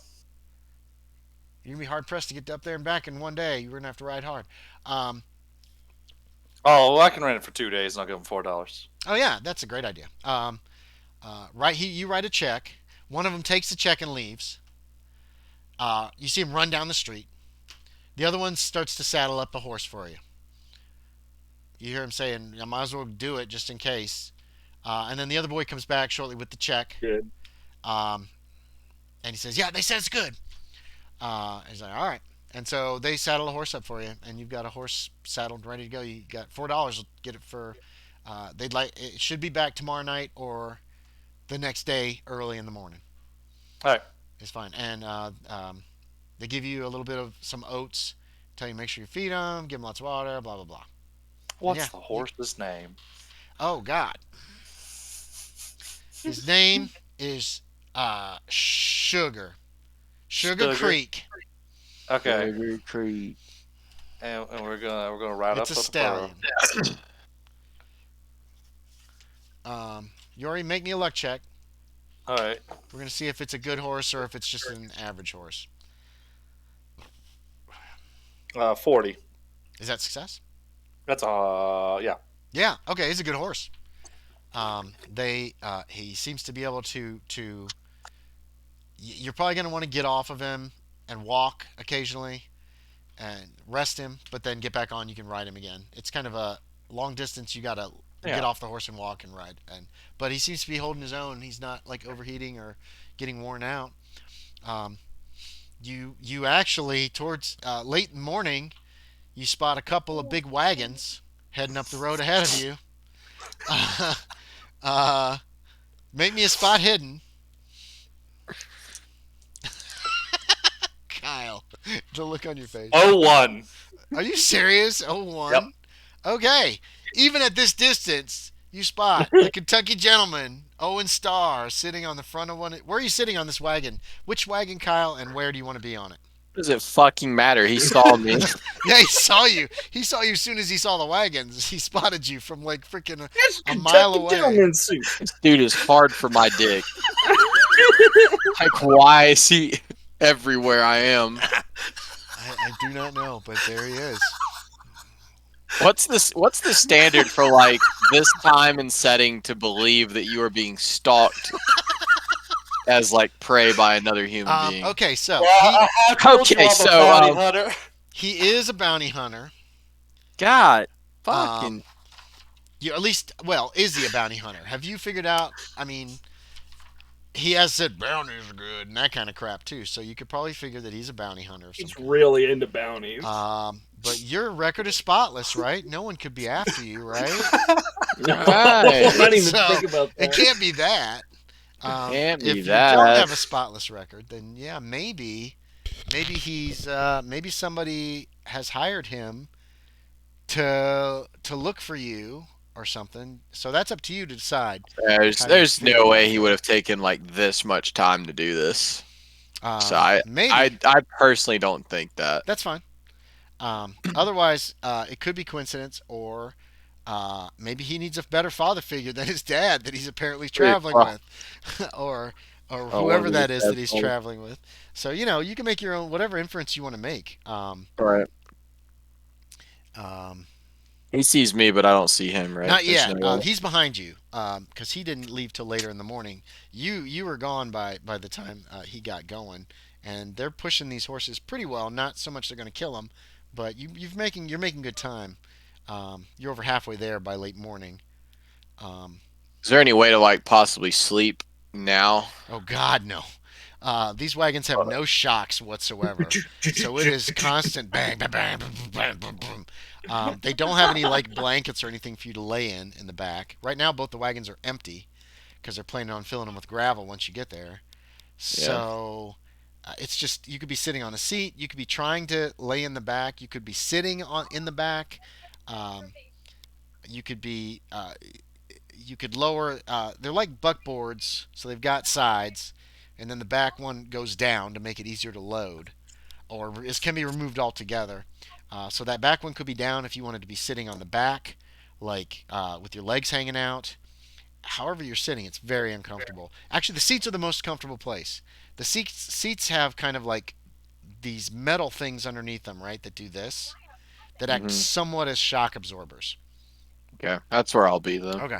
Speaker 2: You're gonna be hard pressed to get up there and back in one day. You're gonna have to ride hard. Um,
Speaker 3: Oh, well, I can rent it for 2 days and I'll give them $4.
Speaker 2: oh yeah, that's a great idea. You write a check. One of them takes the check and leaves. You see him run down the street. The other one starts to saddle up a horse for you. You hear him saying, "I might as well do it just in case." And then the other boy comes back shortly with the check,
Speaker 1: Good.
Speaker 2: um, and he says, "Yeah, they said it's good." He's like, "All right." And so they saddle a horse up for you, and you've got a horse saddled, ready to go. You got $4. Get it for. They'd like it should be back tomorrow night or the next day, early in the morning.
Speaker 3: All right.
Speaker 2: It's fine, and they give you a little bit of some oats. Tell you make sure you feed them, give them lots of water, blah blah blah. And
Speaker 3: What's
Speaker 2: yeah,
Speaker 3: the horse's name?
Speaker 2: oh God, his name is Sugar, Sugar
Speaker 3: Sugar?
Speaker 2: Creek.
Speaker 3: Okay.
Speaker 4: Sugar Creek.
Speaker 3: And we're gonna ride
Speaker 2: It's
Speaker 3: up
Speaker 2: a
Speaker 3: to the Burrow.
Speaker 2: stallion. Yori, make me a luck check.
Speaker 3: All right.
Speaker 2: We're gonna see if it's a good horse or if it's just an average horse.
Speaker 3: 40.
Speaker 2: Is that success?
Speaker 3: That's yeah.
Speaker 2: Yeah. Okay, he's a good horse. He seems to be able to. You're probably going to want to get off of him and walk occasionally and rest him, but then get back on. You can ride him again. It's kind of a long distance. You got to get
Speaker 3: Yeah.
Speaker 2: off the horse and walk and ride. But he seems to be holding his own. He's not like overheating or getting worn out. Um, you actually towards late in the morning, you spot a couple of big wagons heading up the road ahead of you. Uh, make me a spot hidden. Kyle, the look on your face.
Speaker 3: 01.
Speaker 2: Are you serious? Oh one.
Speaker 3: Yep.
Speaker 2: Okay. Even at this distance, you spot the Kentucky gentleman, Owen Starr, sitting on the front of one. Where are you sitting on this wagon? Which wagon, Kyle, and where do you want to be on it?
Speaker 4: Does it fucking matter? He saw me.
Speaker 2: Yeah, he saw you. He saw you as soon as he saw the wagons. He spotted you from like freaking
Speaker 1: That's
Speaker 2: a mile
Speaker 1: Kentucky
Speaker 2: away.
Speaker 1: gentleman suit.
Speaker 4: This dude is hard for my dick. Like, why is he everywhere I am?
Speaker 2: I do not know, but there he is.
Speaker 4: What's the standard for like this time and setting to believe that you are being stalked as like prey by another human being?
Speaker 2: Okay, so
Speaker 3: Well, I told you
Speaker 4: Okay,
Speaker 3: I'm a
Speaker 4: so,
Speaker 3: bounty hunter.
Speaker 2: he is a bounty hunter.
Speaker 4: God, fucking.
Speaker 2: You at least, well, is he a bounty hunter? Have you figured out? I mean, he has said bounties are good and that kind of crap too. So you could probably figure that he's a bounty hunter. Of some
Speaker 1: He's
Speaker 2: kind.
Speaker 1: really into bounties.
Speaker 2: But your record is spotless, right? No one could be after you, right?
Speaker 1: No,
Speaker 4: Right.
Speaker 1: I didn't even
Speaker 2: So,
Speaker 1: think about that.
Speaker 2: It can't be that.
Speaker 4: Can't be
Speaker 2: if you
Speaker 4: that.
Speaker 2: don't have a spotless record, then yeah, maybe he's maybe somebody has hired him to look for you or something. So that's up to you to decide.
Speaker 4: There's no way he would have taken like this much time to do this. So
Speaker 2: Maybe
Speaker 4: I personally don't think that.
Speaker 2: that's fine. Otherwise, it could be coincidence, or maybe he needs a better father figure than his dad that he's apparently traveling
Speaker 4: well.
Speaker 2: with, or
Speaker 4: one
Speaker 2: whoever
Speaker 4: of
Speaker 2: that
Speaker 4: these
Speaker 2: is that he's
Speaker 4: assholes.
Speaker 2: traveling with. So you can make your own whatever inference you want to make.
Speaker 4: Right. He sees me, but I don't see him. Right.
Speaker 2: Not
Speaker 4: There's
Speaker 2: yet.
Speaker 4: no way.
Speaker 2: He's behind you because he didn't leave till later in the morning. You were gone by the time he got going, and they're pushing these horses pretty well. Not so much they're going to kill them, but you're making good time. You're over halfway there by late morning.
Speaker 4: Is there any way to like possibly sleep now?
Speaker 2: Oh God, no. These wagons have no shocks whatsoever, so it is constant bang, bang, bang, bang, bang, bang, bang. They don't have any like blankets or anything for you to lay in the back. Right now, both the wagons are empty because they're planning on filling them with gravel once you get there. So it's just you could be sitting on a seat, you could be trying to lay in the back, you could be sitting on in the back, you could be you could lower. They're like buckboards, so they've got sides, and then the back one goes down to make it easier to load, or it can be removed altogether. So that back one could be down if you wanted to be sitting on the back, like with your legs hanging out. However you're sitting, it's very uncomfortable. Actually, the seats are the most comfortable place. The seats have kind of like these metal things underneath them, right, that do this, that act
Speaker 4: Mhm.
Speaker 2: somewhat as shock absorbers.
Speaker 4: Okay, that's where I'll be then.
Speaker 2: Okay.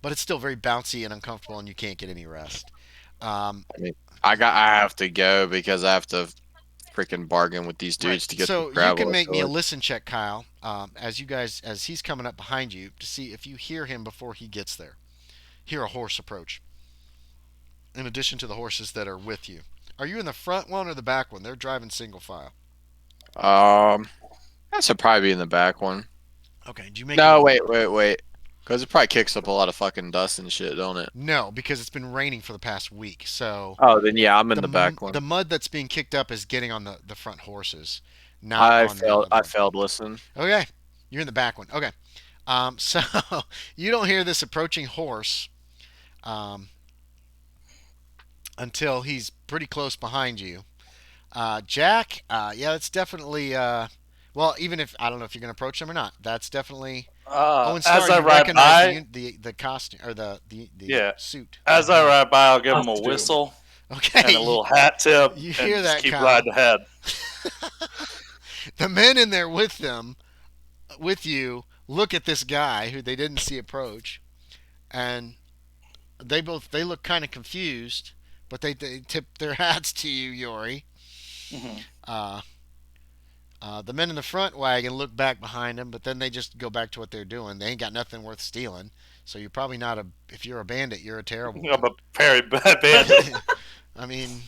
Speaker 2: But it's still very bouncy and uncomfortable, and you can't get any rest. Um,
Speaker 4: I have to go because I have to freaking bargain with these dudes to get
Speaker 2: so
Speaker 4: the gravel.
Speaker 2: you can make me a
Speaker 4: stored.
Speaker 2: listen check, Kyle, as he's coming up behind you to see if you hear him before he gets there. Hear a horse approach. In addition to the horses that are with you, are you in the front one or the back one? They're driving single file.
Speaker 4: That should probably be in the back one.
Speaker 2: Okay. Do you make?
Speaker 4: No, wait. Because it probably kicks up a lot of fucking dust and shit, don't it?
Speaker 2: No, because it's been raining for the past week. So
Speaker 4: Oh, then yeah, I'm in the back one.
Speaker 2: the mud that's being kicked up is getting on the front horses, not on the other
Speaker 4: I
Speaker 2: one.
Speaker 4: failed. Listen.
Speaker 2: Okay, you're in the back one. Okay, so you don't hear this approaching horse until he's pretty close behind you. Jack, yeah, that's definitely. Well, even if I don't know if you're going to approach him or not, that's definitely. Owen Starr,
Speaker 3: as I
Speaker 2: you
Speaker 3: ride
Speaker 2: recognize
Speaker 3: by,
Speaker 2: the costume or the
Speaker 3: Yeah.
Speaker 2: suit.
Speaker 3: as I ride by, I'll give him a
Speaker 1: Costume.
Speaker 3: whistle
Speaker 2: Okay,
Speaker 3: and a little hat tip,
Speaker 2: You
Speaker 3: and
Speaker 2: hear
Speaker 3: just
Speaker 2: that,
Speaker 3: keep
Speaker 2: Kyle.
Speaker 3: riding ahead.
Speaker 2: The men in there with you, look at this guy who they didn't see approach, and they look kind of confused, but they tip their hats to you, Yorie.
Speaker 3: Mhm.
Speaker 2: Uh, the men in the front wagon look back behind them, but then they just go back to what they're doing. They ain't got nothing worth stealing. So you're probably not a. If you're a bandit, you're a terrible
Speaker 3: I'm
Speaker 2: one.
Speaker 3: a very bad bandit.
Speaker 2: I mean,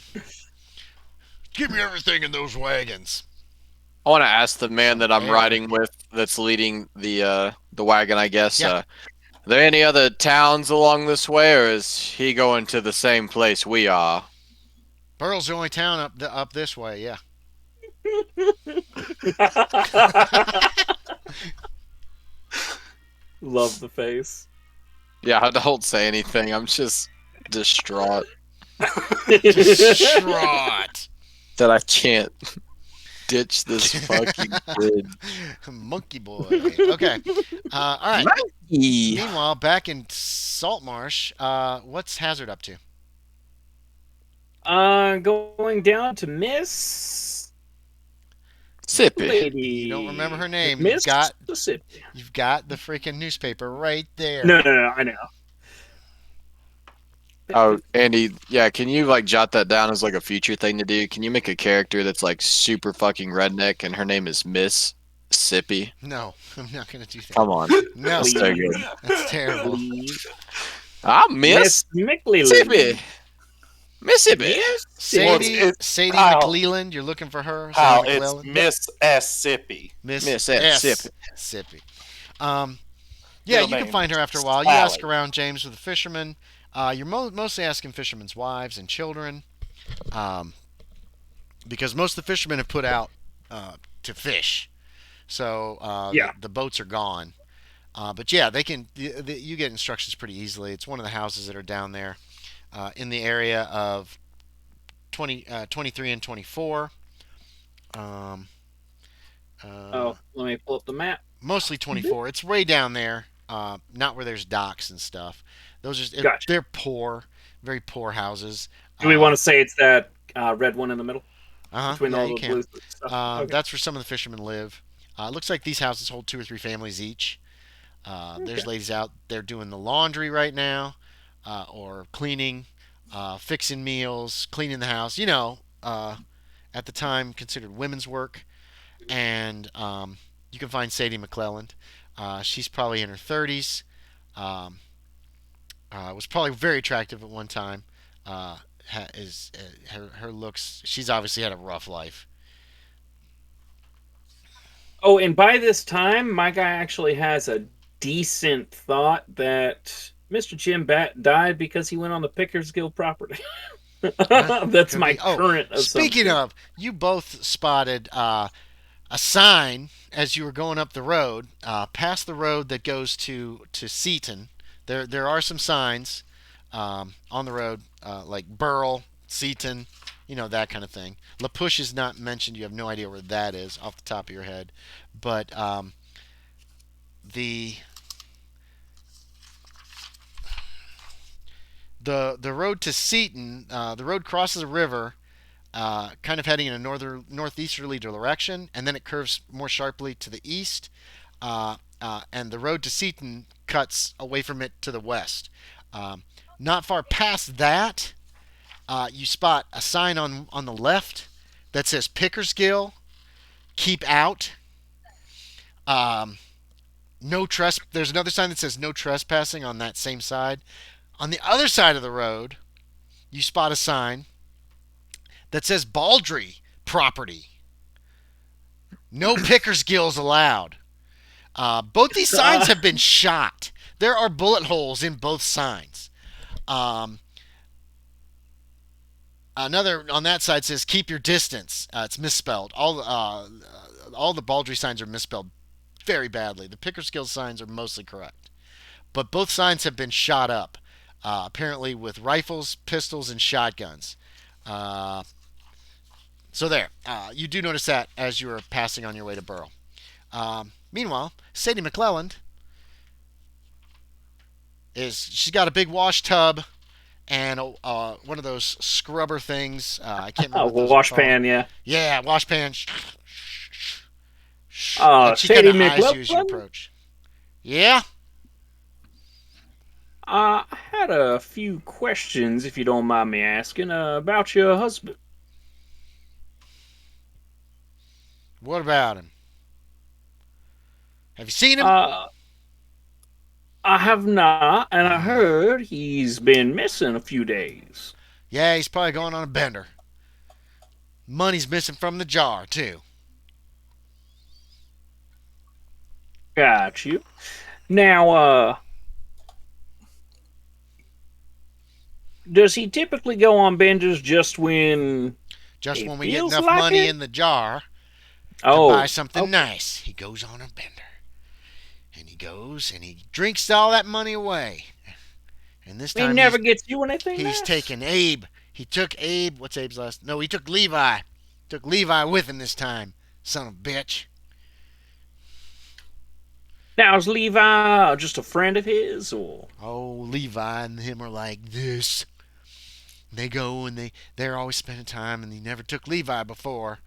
Speaker 2: give me everything in those wagons.
Speaker 4: I want to ask the man that I'm
Speaker 2: There.
Speaker 4: riding with, that's leading the wagon, I guess.
Speaker 2: Yeah.
Speaker 4: Are there any other towns along this way, or is he going to the same place we are?
Speaker 2: Burl's the only town up this way. Yeah.
Speaker 1: Love the face.
Speaker 4: Yeah, I don't say anything. I'm just distraught
Speaker 2: Distraught.
Speaker 4: that I can't ditch this fucking kid.
Speaker 2: Monkey boy. Okay. All right.
Speaker 4: Mikey.
Speaker 2: Meanwhile, back in Saltmarsh, what's Hazard up to?
Speaker 1: Going down to Miss
Speaker 4: Sippy.
Speaker 1: Lady.
Speaker 2: You don't remember her name.
Speaker 1: Miss Mississippi.
Speaker 2: You've got the freaking newspaper right there.
Speaker 1: No, I know.
Speaker 4: Oh, Andy, yeah, can you like jot that down as like a future thing to do? Can you make a character that's like super fucking redneck and her name is Miss Sippy?
Speaker 2: No, I'm not gonna do that.
Speaker 4: Come on.
Speaker 2: No,
Speaker 4: That's so good.
Speaker 2: that's terrible.
Speaker 4: I'm Miss
Speaker 1: McLeland.
Speaker 4: Sippy. Mississippi.
Speaker 2: Sadie
Speaker 3: Kyle.
Speaker 2: McLeland, you're looking for her?
Speaker 3: How
Speaker 2: Sadie
Speaker 3: it's
Speaker 2: McClellan?
Speaker 3: Mississippi.
Speaker 2: Miss
Speaker 4: Mississippi.
Speaker 2: Mississippi. Yeah,
Speaker 3: Middle
Speaker 2: you can
Speaker 3: name,
Speaker 2: find her after a while. You
Speaker 3: Sally.
Speaker 2: ask around James with the fishermen. You're mostly asking fishermen's wives and children, because most of the fishermen have put out to fish. So
Speaker 1: Yeah.
Speaker 2: the boats are gone. But yeah, they can. You get instructions pretty easily. It's one of the houses that are down there in the area of 23 and 24. Um,
Speaker 1: Let me pull up the map.
Speaker 2: Mostly 24. It's way down there, not where there's docks and stuff. Those are
Speaker 1: Gotcha.
Speaker 2: they're poor, very poor houses.
Speaker 1: Do we want to say it's that red one in the middle between
Speaker 2: Yeah,
Speaker 1: all
Speaker 2: you
Speaker 1: the
Speaker 2: can.
Speaker 1: blue stuff? Okay.
Speaker 2: That's where some of the fishermen live. It looks like these houses hold 2 or 3 families each. There's
Speaker 1: Okay.
Speaker 2: ladies out there doing the laundry right now, or cleaning, fixing meals, cleaning the house. At the time considered women's work. And you can find Sadie McClelland. She's probably in her 30s. Was probably very attractive at one time. Is her looks? She's obviously had a rough life.
Speaker 1: Oh, and by this time, my guy actually has a decent thought that Mr. Jim Bat died because he went on the Pickers Guild property. That's
Speaker 2: Could
Speaker 1: my
Speaker 2: be. Oh,
Speaker 1: current assumption.
Speaker 2: speaking of, you both spotted a sign as you were going up the road, past the road that goes to Seaton. There are some signs on the road, like Burl, Seaton, that kind of thing. La Push is not mentioned. You have no idea where that is off the top of your head, but the the road to Seaton, the road crosses a river, kind of heading in a northeasterly direction, and then it curves more sharply to the east. And the road to Seaton cuts away from it to the west. Not far past that, you spot a sign on the left that says Pickersgill, keep out. No There's another sign that says no trespassing on that same side. On the other side of the road, you spot a sign that says Baldry property. No Pickersgills allowed. Both these signs have been shot. There are bullet holes in both signs. Another on that side says keep your distance. It's misspelled. All the Baldry signs are misspelled very badly. The Pickersgill signs are mostly correct. But both signs have been shot up, apparently with rifles, pistols, and shotguns. So there. You do notice that as you are passing on your way to Burl. Meanwhile, Sadie McClelland she's got a big wash tub and one of those scrubber things. I can't remember.
Speaker 1: Wash pan, yeah.
Speaker 2: Yeah, wash pan. Shh. And she kind
Speaker 1: Sadie
Speaker 2: of eyes you as you
Speaker 1: McLaughlin?
Speaker 2: approach. Yeah?
Speaker 1: I had a few questions, if you don't mind me asking, about your husband.
Speaker 2: What about him? Have you seen him?
Speaker 1: Uh, I have not, and I heard he's been missing a few days.
Speaker 2: Yeah, he's probably going on a bender. Money's missing from the jar, too.
Speaker 1: Got you. Now, does he typically go on benders just when
Speaker 2: Just
Speaker 1: it
Speaker 2: when we get
Speaker 1: feels
Speaker 2: enough
Speaker 1: like
Speaker 2: money
Speaker 1: it?
Speaker 2: in the jar to buy
Speaker 1: Oh,
Speaker 2: something
Speaker 1: okay.
Speaker 2: nice, he goes on a bender. And he goes and he drinks all that money away. And this
Speaker 1: He
Speaker 2: time
Speaker 1: never gets you anything
Speaker 2: he's
Speaker 1: nice?
Speaker 2: taking Abe. He took Abe. What's Abe's last? No, he took Levi. Took Levi with him this time. Son of a bitch.
Speaker 1: Now, is Levi just a friend of his, or?
Speaker 2: Oh, Levi and him are like this. They go and they're always spending time, and he never took Levi before.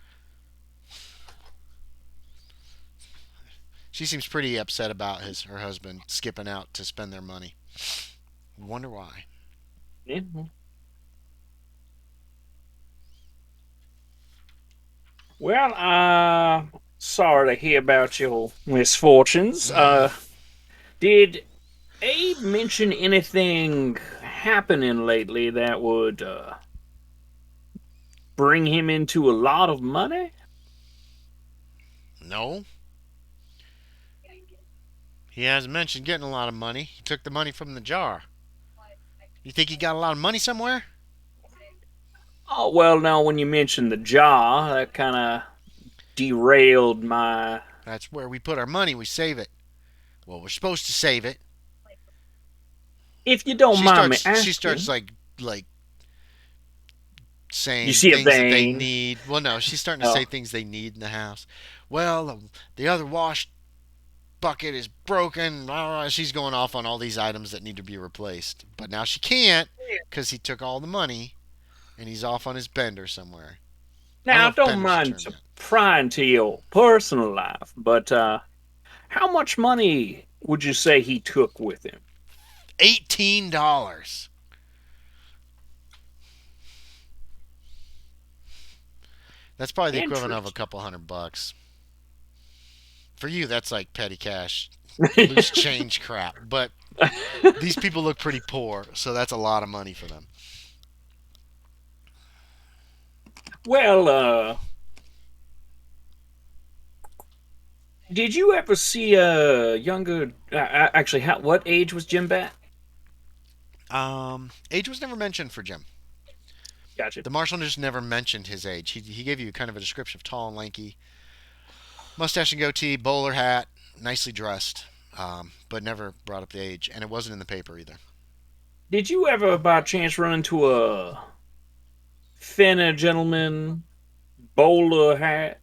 Speaker 2: She seems pretty upset about her husband skipping out to spend their money. Wonder why.
Speaker 1: Yeah. Well, sorry to hear about your misfortunes. Did Abe mention anything happening lately that would bring him into a lot of money?
Speaker 2: No, he hasn't mentioned getting a lot of money. He took the money from the jar. You think he got a lot of money somewhere?
Speaker 1: Oh, well, now when you mentioned the jar, that kind of derailed my.
Speaker 2: That's where we put our money. We save it. Well, we're supposed to save it.
Speaker 1: If you don't
Speaker 2: She
Speaker 1: mind me
Speaker 2: starts. She
Speaker 1: asking,
Speaker 2: starts like
Speaker 1: you
Speaker 2: saying
Speaker 1: see a
Speaker 2: things that they
Speaker 1: vein.
Speaker 2: need. Well, no, she's starting to
Speaker 1: Oh,
Speaker 2: say things they need in the house. Well, the other wash bucket is broken. She's going off on all these items that need to be replaced. But now she can't because he took all the money and he's off on his bender somewhere. I don't know
Speaker 1: now,
Speaker 2: if
Speaker 1: don't
Speaker 2: bender's the
Speaker 1: mind
Speaker 2: term yet.
Speaker 1: prying to your personal life, but how much money would you say he took with him?
Speaker 2: $18. That's probably the equivalent of a
Speaker 1: Interest.
Speaker 2: couple $100. For you, that's like petty cash, loose change crap. But these people look pretty poor, so that's a lot of money for them.
Speaker 1: Well, did you ever see a younger? Actually, what age was Jim Bat?
Speaker 2: Age was never mentioned for Jim.
Speaker 1: Gotcha.
Speaker 2: The marshal just never mentioned his age. He gave you kind of a description of tall and lanky, mustache and goatee, bowler hat, nicely dressed, but never brought up the age, and it wasn't in the paper either.
Speaker 1: Did you ever, by chance, run into a thinner gentleman, bowler hat,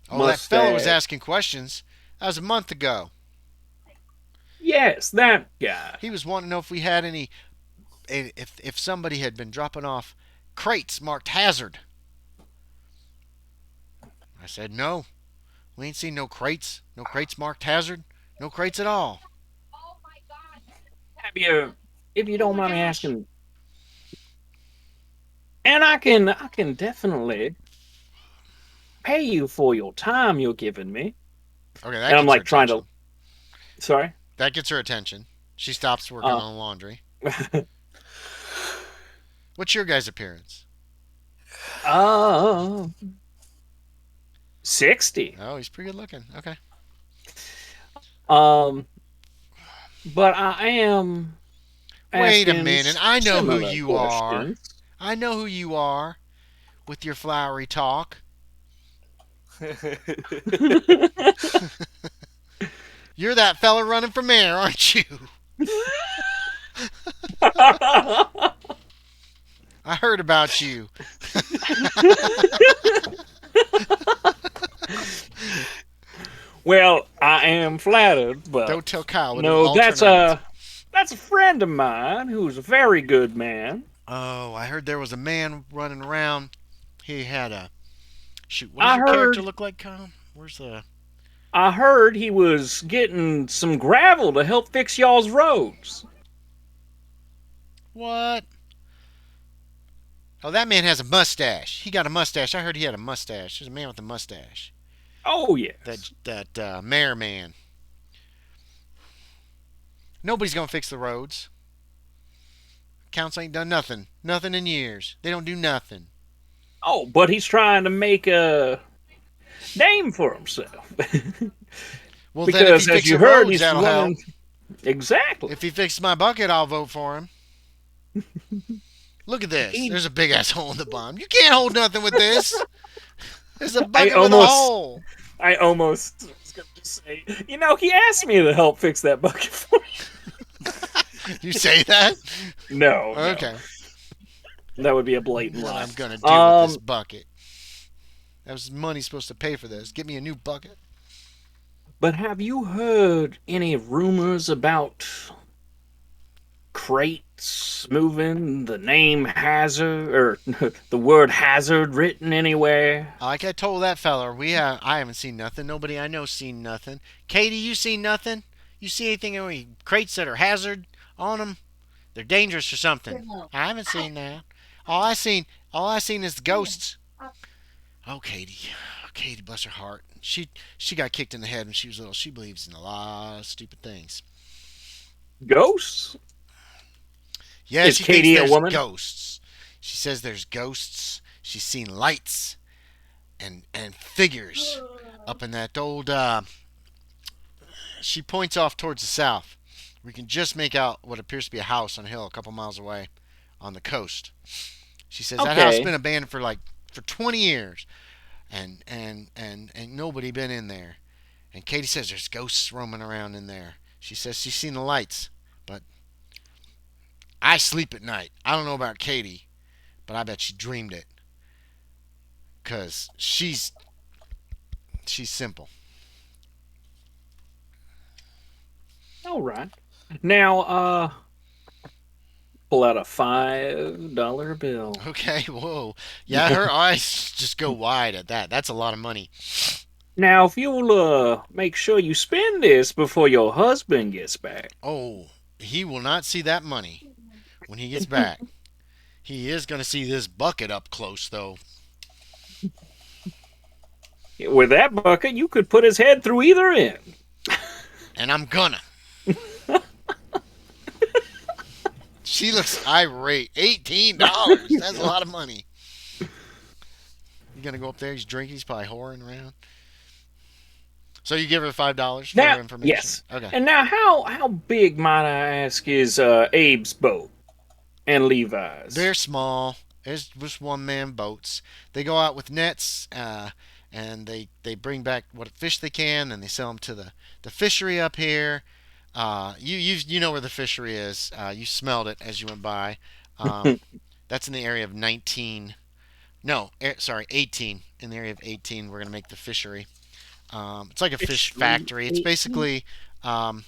Speaker 2: Oh, that fellow was
Speaker 1: mustache?
Speaker 2: asking questions. That was a month ago.
Speaker 1: Yes, that guy.
Speaker 2: He was wanting to know if we had any, if somebody had been dropping off crates marked hazard. I said no. We ain't seen no crates. No crates marked hazard. No crates at all.
Speaker 1: Have you, if you don't mind me asking, and I can definitely pay you for your time you're giving me.
Speaker 2: Okay, that
Speaker 1: And I'm
Speaker 2: gets her
Speaker 1: like trying to.
Speaker 2: attention.
Speaker 1: Sorry.
Speaker 2: That gets her attention. She stops working
Speaker 1: Uh,
Speaker 2: on laundry. What's your guy's appearance?
Speaker 1: uh, 60.
Speaker 2: Oh, he's pretty good looking. Okay.
Speaker 1: Um, but I am
Speaker 2: Wait a
Speaker 1: asking
Speaker 2: minute. I know who
Speaker 1: similar
Speaker 2: you are.
Speaker 1: questions.
Speaker 2: I know who you are with your flowery talk. You're that fella running for mayor, aren't you? I heard about you.
Speaker 1: Well, I am flattered, but
Speaker 2: Don't tell Kyle. It'll
Speaker 1: no,
Speaker 2: alter night.
Speaker 1: that's a friend of mine who's a very good man.
Speaker 2: Oh, I heard there was a man running around. He had a shoot. What does
Speaker 1: I
Speaker 2: your character
Speaker 1: heard
Speaker 2: look like, Kyle? Where's the?
Speaker 1: I heard he was getting some gravel to help fix y'all's roads.
Speaker 2: What? Oh, that man has a mustache. He got a mustache. I heard he had a mustache. There's a man with a mustache.
Speaker 1: Oh,
Speaker 2: That
Speaker 1: yes.
Speaker 2: mayor man. Nobody's gonna fix the roads. Council ain't done nothing. Nothing in years. They don't do nothing.
Speaker 1: Oh, but he's trying to make a name for himself.
Speaker 2: Well, then if he
Speaker 1: Because, as
Speaker 2: fixes
Speaker 1: you
Speaker 2: the
Speaker 1: heard,
Speaker 2: roads,
Speaker 1: he's
Speaker 2: that'll help.
Speaker 1: running. Exactly.
Speaker 2: If he fixes my bucket, I'll vote for him. Look at this.
Speaker 1: He,
Speaker 2: There's a big ass hole in the bottom. You can't hold nothing with this. There's a
Speaker 1: I
Speaker 2: bucket with a
Speaker 1: almost,
Speaker 2: hole.
Speaker 1: I almost was going to just say, he asked me to help fix that bucket for you.
Speaker 2: You say that?
Speaker 1: No,
Speaker 2: Okay.
Speaker 1: no, that would be a blatant
Speaker 2: What
Speaker 1: lie.
Speaker 2: I'm gonna do with this
Speaker 1: Um,
Speaker 2: bucket? That was money supposed to pay for this. Get me a new bucket.
Speaker 1: but have you heard any rumors about crates moving, the name hazard, or the word hazard written anywhere?
Speaker 2: Like I told that feller, I haven't seen nothing. Nobody I know seen nothing. Katie, you seen nothing? You see anything? Any crates that are hazard on them? They're dangerous or something. I haven't seen that. All I seen is the ghosts. Oh, Katie, Katie, bless her heart. She got kicked in the head when she was little. She believes in a lot of stupid things.
Speaker 1: Ghosts?
Speaker 2: Yeah,
Speaker 1: Is
Speaker 2: she thinks
Speaker 1: Katie a
Speaker 2: there's
Speaker 1: woman?
Speaker 2: ghosts. She says there's ghosts. She's seen lights and figures up in that old. She points off towards the south. We can just make out what appears to be a house on a hill a couple miles away on the coast. She says that house has
Speaker 1: Okay,
Speaker 2: been abandoned for 20 years, and nobody been in there. And Katie says there's ghosts roaming around in there. She says she's seen the lights, but I sleep at night. I don't know about Katie, but I bet she dreamed it, cause she's simple.
Speaker 1: all right. Now, pull out a $5 bill.
Speaker 2: Okay, whoa, yeah, her eyes just go wide at that. That's a lot of money.
Speaker 1: Now, if you'll make sure you spend this before your husband gets back.
Speaker 2: Oh, he will not see that money when he gets back. He is gonna see this bucket up close though,
Speaker 1: With that bucket, you could put his head through either end.
Speaker 2: and I'm gonna. She looks irate. $18. That's a lot of money. You gonna go up there? He's drinking. He's probably whoring around. So you give her $5 for
Speaker 1: Now,
Speaker 2: her information.
Speaker 1: yes.
Speaker 2: Okay.
Speaker 1: And now, how big, might I ask, is Abe's boat and Levi's?
Speaker 2: They're small. There's just one man boats. They go out with nets, and they bring back what fish they can, and they sell them to the fishery up here. You know where the fishery is. You smelled it as you went by. That's in the area of 19. No, sorry, 18. In the area of 18, we're gonna make the fishery. It's like a fish
Speaker 1: Fishery
Speaker 2: factory. It's
Speaker 1: 18?
Speaker 2: basically um,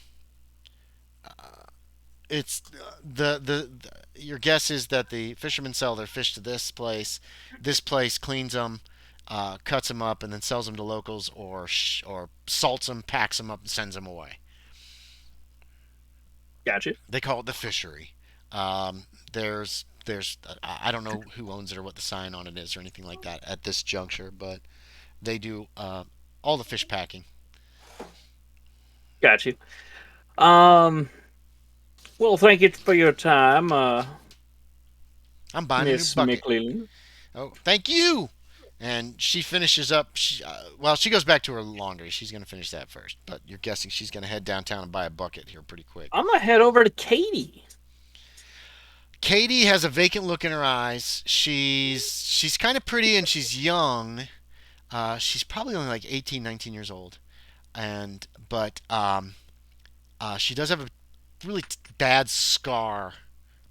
Speaker 2: it's your guess is that the fishermen sell their fish to this place. This place cleans them, cuts them up, and then sells them to locals, or salts them, packs them up, and sends them away.
Speaker 1: Gotcha.
Speaker 2: They call it the fishery. Um, there's I don't know who owns it or what the sign on it is or anything like that at this juncture, but they do all the fish packing.
Speaker 1: Gotcha. Um, well, thank you for your time,
Speaker 2: I'm buying a new
Speaker 1: Miss
Speaker 2: bucket.
Speaker 1: McLean.
Speaker 2: Oh, thank you. And she finishes up. Well, she goes back to her laundry. She's going to finish that first. But you're guessing she's going to head downtown and buy a bucket here pretty quick.
Speaker 1: I'm gonna head over to Katie.
Speaker 2: Katie has a vacant look in her eyes. She's kind of pretty and she's young. She's probably only like 18, 19 years old. But she does have a really bad scar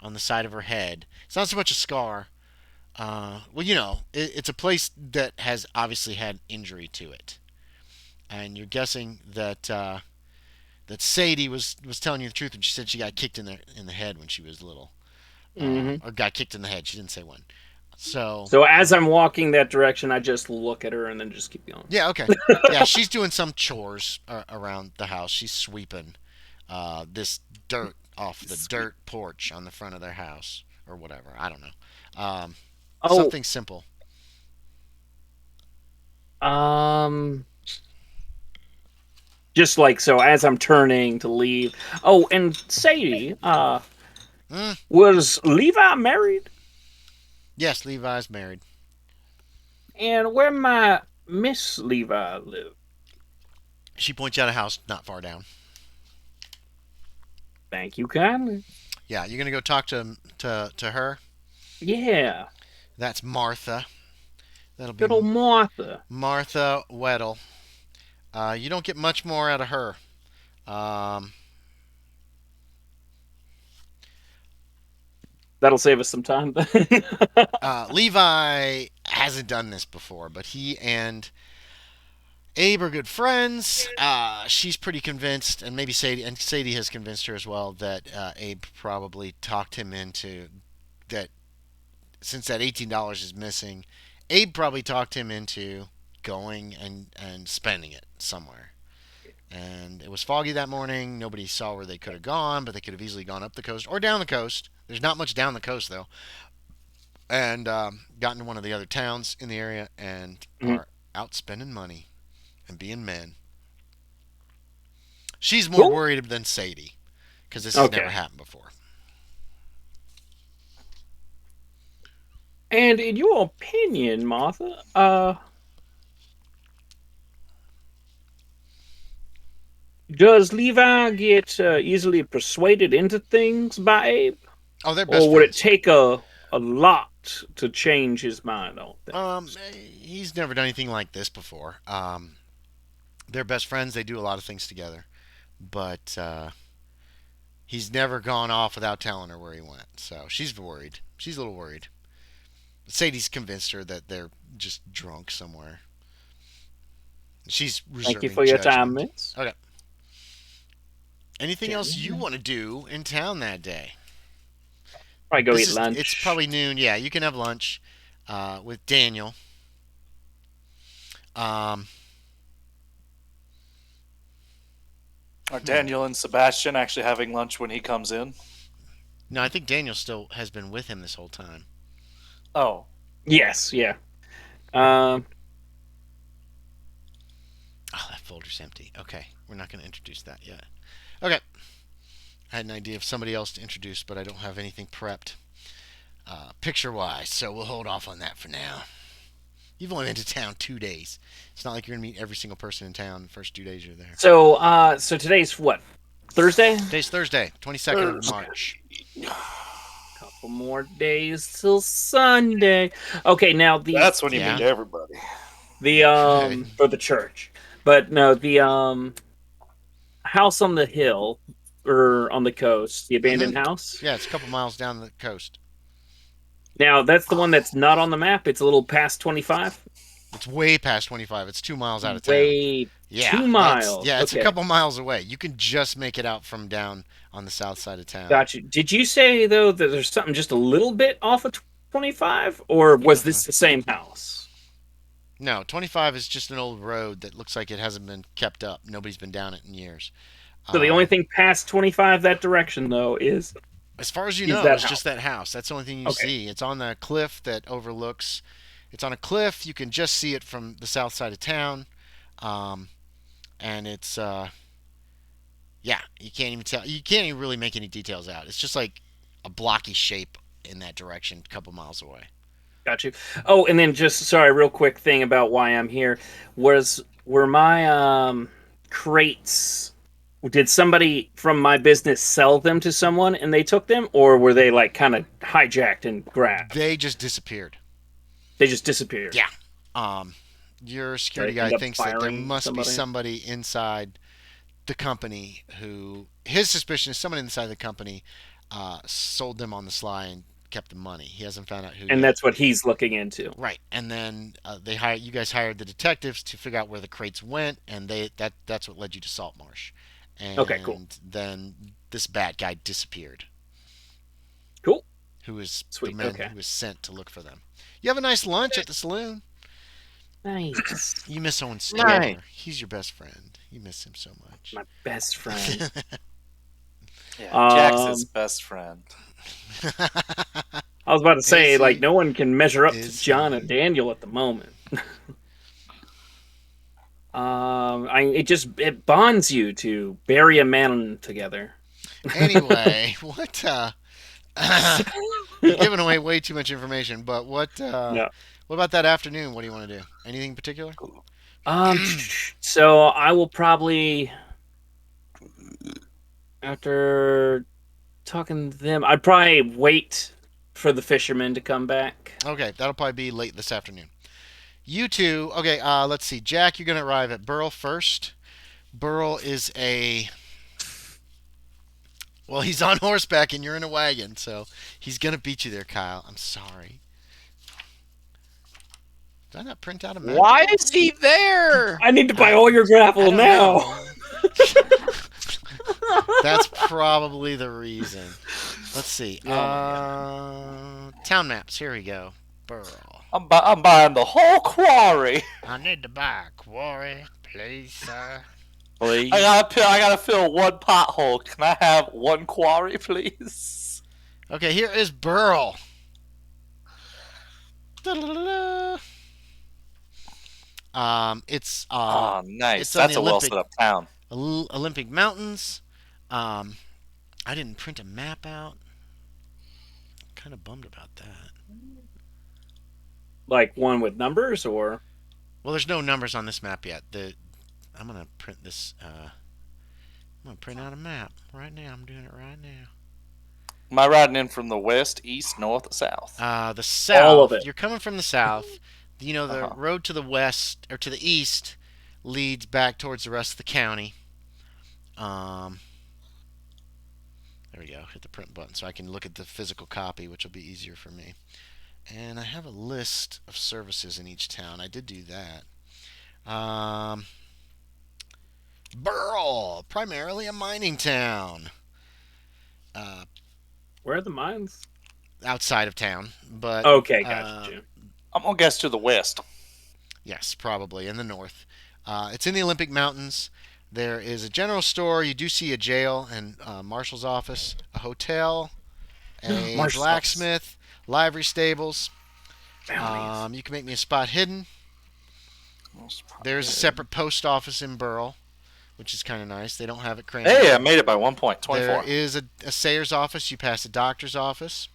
Speaker 2: on the side of her head. It's not so much a scar. Well, it's a place that has obviously had injury to it, and you're guessing that Sadie was telling you the truth when she said she got kicked in the head when she was little,
Speaker 1: Mm-hmm.
Speaker 2: or got kicked in the head. She didn't say when. So
Speaker 1: So as I'm walking that direction, I just look at her and then just keep going.
Speaker 2: yeah, okay. Yeah, she's doing some chores around the house. She's sweeping this dirt off the
Speaker 1: Sweet.
Speaker 2: dirt porch on the front of their house or whatever. I don't know.
Speaker 1: Oh,
Speaker 2: Something simple.
Speaker 1: um, just like so as I'm turning to leave. Oh, and Sadie,
Speaker 2: Mm,
Speaker 1: was Levi married?
Speaker 2: yes, Levi's married.
Speaker 1: And where might Miss Levi live?
Speaker 2: She points out a house not far down.
Speaker 1: Thank you kindly.
Speaker 2: Yeah, you're gonna go talk to her.
Speaker 1: Yeah,
Speaker 2: That's Martha. That'll be
Speaker 1: good old Martha.
Speaker 2: Martha Weddle. You don't get much more out of her. Um,
Speaker 1: That'll save us some time.
Speaker 2: Levi hasn't done this before, but he and Abe are good friends. She's pretty convinced, and maybe Sadie has convinced her as well that Abe probably talked him into that. Since that $18 is missing, Abe probably talked him into going and spending it somewhere. And it was foggy that morning. Nobody saw where they could have gone, but they could have easily gone up the coast or down the coast. There's not much down the coast though, and gotten to one of the other towns in the area and
Speaker 1: Mhm.
Speaker 2: are out spending money and being men. She's more
Speaker 1: Cool.
Speaker 2: worried than Sadie because this has never
Speaker 1: Okay.
Speaker 2: happened before.
Speaker 1: And in your opinion, Martha, does Levi get easily persuaded into things by Abe,
Speaker 2: Oh, they're best
Speaker 1: or would it
Speaker 2: friends.
Speaker 1: take a lot to change his mind on things?
Speaker 2: He's never done anything like this before. They're best friends. They do a lot of things together, but he's never gone off without telling her where he went. So she's worried. She's a little worried. Sadie's convinced her that they're just drunk somewhere. She's
Speaker 1: Thank you
Speaker 2: reserving
Speaker 1: for your time,
Speaker 2: judgment.
Speaker 1: Miss.
Speaker 2: Okay. Anything
Speaker 1: Yeah,
Speaker 2: else you want to do in town that day?
Speaker 1: probably go
Speaker 2: This
Speaker 1: eat
Speaker 2: is. It's
Speaker 1: lunch.
Speaker 2: probably noon. Yeah, you can have lunch with Daniel. Um,
Speaker 3: Are Daniel and Sebastian actually having lunch when he comes in?
Speaker 2: no, I think Daniel still has been with him this whole time.
Speaker 3: Oh,
Speaker 1: Yes, yeah. Um,
Speaker 2: Oh, that folder's empty. Okay, we're not going to introduce that yet. Okay, I had an idea of somebody else to introduce, but I don't have anything prepped picture-wise, so we'll hold off on that for now. You've only been to town 2 days. It's not like you're going to meet every single person in town the first 2 days you're there.
Speaker 1: so today's what? Thursday?
Speaker 2: Today's Thursday, 22nd of
Speaker 1: Okay.
Speaker 2: March.
Speaker 1: Couple more days till Sunday. Okay, now
Speaker 3: that's when you
Speaker 2: Yeah.
Speaker 3: meet everybody.
Speaker 1: the for the church. But no, the house on the hill or on the coast, the abandoned house.
Speaker 2: Yeah, it's a couple miles down the coast.
Speaker 1: Now that's the one that's not on the map. It's a little past 25.
Speaker 2: It's way past 25. It's 2 miles out of town.
Speaker 1: Way
Speaker 2: Yeah,
Speaker 1: 2 miles.
Speaker 2: yeah, it's
Speaker 1: Okay.
Speaker 2: a couple miles away. You can just make it out from down on the south side of town.
Speaker 1: Got you. Did you say though that there's something just a little bit off of 25, or was this the same house?
Speaker 2: No, 25 is just an old road that looks like it hasn't been kept up. Nobody's been down it in years.
Speaker 1: So the only
Speaker 2: Um,
Speaker 1: thing past 25 that direction though is
Speaker 2: as far as you
Speaker 1: is
Speaker 2: know,
Speaker 1: that
Speaker 2: it's
Speaker 1: house.
Speaker 2: just that house. That's the only thing you
Speaker 1: Okay.
Speaker 2: see. It's on the cliff that overlooks. It's on a cliff. You can just see it from the south side of town, um, and it's yeah. You can't even tell. You can't even really make any details out. It's just like a blocky shape in that direction, a couple miles away.
Speaker 1: Got you. Oh, and then just sorry, real quick thing about why I'm here were my crates. Did somebody from my business sell them to someone and they took them, or were they like kind of hijacked and grabbed?
Speaker 2: They just disappeared.
Speaker 1: They just disappeared.
Speaker 2: Yeah. Um, your security
Speaker 1: They end
Speaker 2: guy
Speaker 1: up
Speaker 2: thinks that there
Speaker 1: firing
Speaker 2: must be
Speaker 1: somebody.
Speaker 2: somebody inside the company who his suspicion is someone inside the company sold them on the sly and kept the money. He hasn't found out who
Speaker 1: And
Speaker 2: yet.
Speaker 1: that's what he's looking into.
Speaker 2: Right, and then you guys hired the detectives to figure out where the crates went, and that's what led you to Saltmarsh. And
Speaker 1: Okay, cool.
Speaker 2: then this bad guy disappeared.
Speaker 1: Cool.
Speaker 2: who is the
Speaker 1: Sweet.
Speaker 2: men
Speaker 1: Okay.
Speaker 2: who was sent to look for them. You have a nice lunch at the saloon.
Speaker 1: Nice.
Speaker 2: You miss Owen
Speaker 4: Nice.
Speaker 2: Starr. He's your best friend. You miss him so much.
Speaker 1: My best friend.
Speaker 3: Yeah, Jack's his
Speaker 1: Um,
Speaker 3: best friend.
Speaker 1: I was about to say,
Speaker 2: Is
Speaker 1: like,
Speaker 2: he?
Speaker 1: no one can measure up to
Speaker 2: Is
Speaker 1: John and
Speaker 2: he?
Speaker 1: Daniel at the moment. It bonds you to bury a man together.
Speaker 2: Anyway, what? You're giving away way too much information. But what?
Speaker 1: No.
Speaker 2: What about that afternoon? What do you want to do? Anything in particular?
Speaker 1: So I will probably, after talking to them, I'd probably wait for the fishermen to come back.
Speaker 2: Okay, that'll probably be late this afternoon. You two. Okay. Let's see. Jack, you're gonna arrive at Burl first. Burl is a. Well, he's on horseback and you're in a wagon, so he's gonna beat you there, Kyle. I'm sorry. Did I not print out a map?
Speaker 4: Why is he there?
Speaker 1: I need to buy all your gravel
Speaker 2: I don't
Speaker 1: now.
Speaker 2: know. That's probably the reason. Let's see. Town maps. Here we go. Burl.
Speaker 3: I'm buying the whole quarry.
Speaker 2: I need to buy a quarry, please, sir.
Speaker 4: Please.
Speaker 3: I gotta fill one pothole. Can I have one quarry, please?
Speaker 2: Okay, here is Burl. Da-da-da-da. It's
Speaker 3: Oh, nice.
Speaker 2: it's on
Speaker 3: That's
Speaker 2: the
Speaker 3: a well
Speaker 2: Olympic-
Speaker 3: set up town.
Speaker 2: Olympic Mountains. I didn't print a map out. Kind of bummed about that.
Speaker 1: Like one with numbers, or
Speaker 2: Well, there's no numbers on this map yet. I'm gonna print this. I'm gonna print out a map right now. I'm doing it right now.
Speaker 3: Am I riding in from the west, east, north, or south?
Speaker 2: The south.
Speaker 1: All of it.
Speaker 2: You're coming from the south. You know, the road to the west or to the east leads back towards the rest of the county. There we go. Hit the print button so I can look at the physical copy, which will be easier for me. And I have a list of services in each town. I did do that. Burl, primarily a mining town.
Speaker 1: where are the mines?
Speaker 2: Outside of town, but
Speaker 1: Okay, gotcha. Jim.
Speaker 3: I'm gonna guess to the west.
Speaker 2: yes, probably in the north. It's in the Olympic Mountains. There is a general store. You do see a jail and marshal's office, a hotel, a
Speaker 1: Marshal's
Speaker 2: blacksmith, livery stables.
Speaker 1: Bounties.
Speaker 2: You can make me a spot hidden. There's a separate post office in Burl, which is kind of nice. They don't have it crammed.
Speaker 3: Hey, I made it by 1 point.
Speaker 2: There
Speaker 3: 24.
Speaker 2: is a Sayer's office. You pass a doctor's office.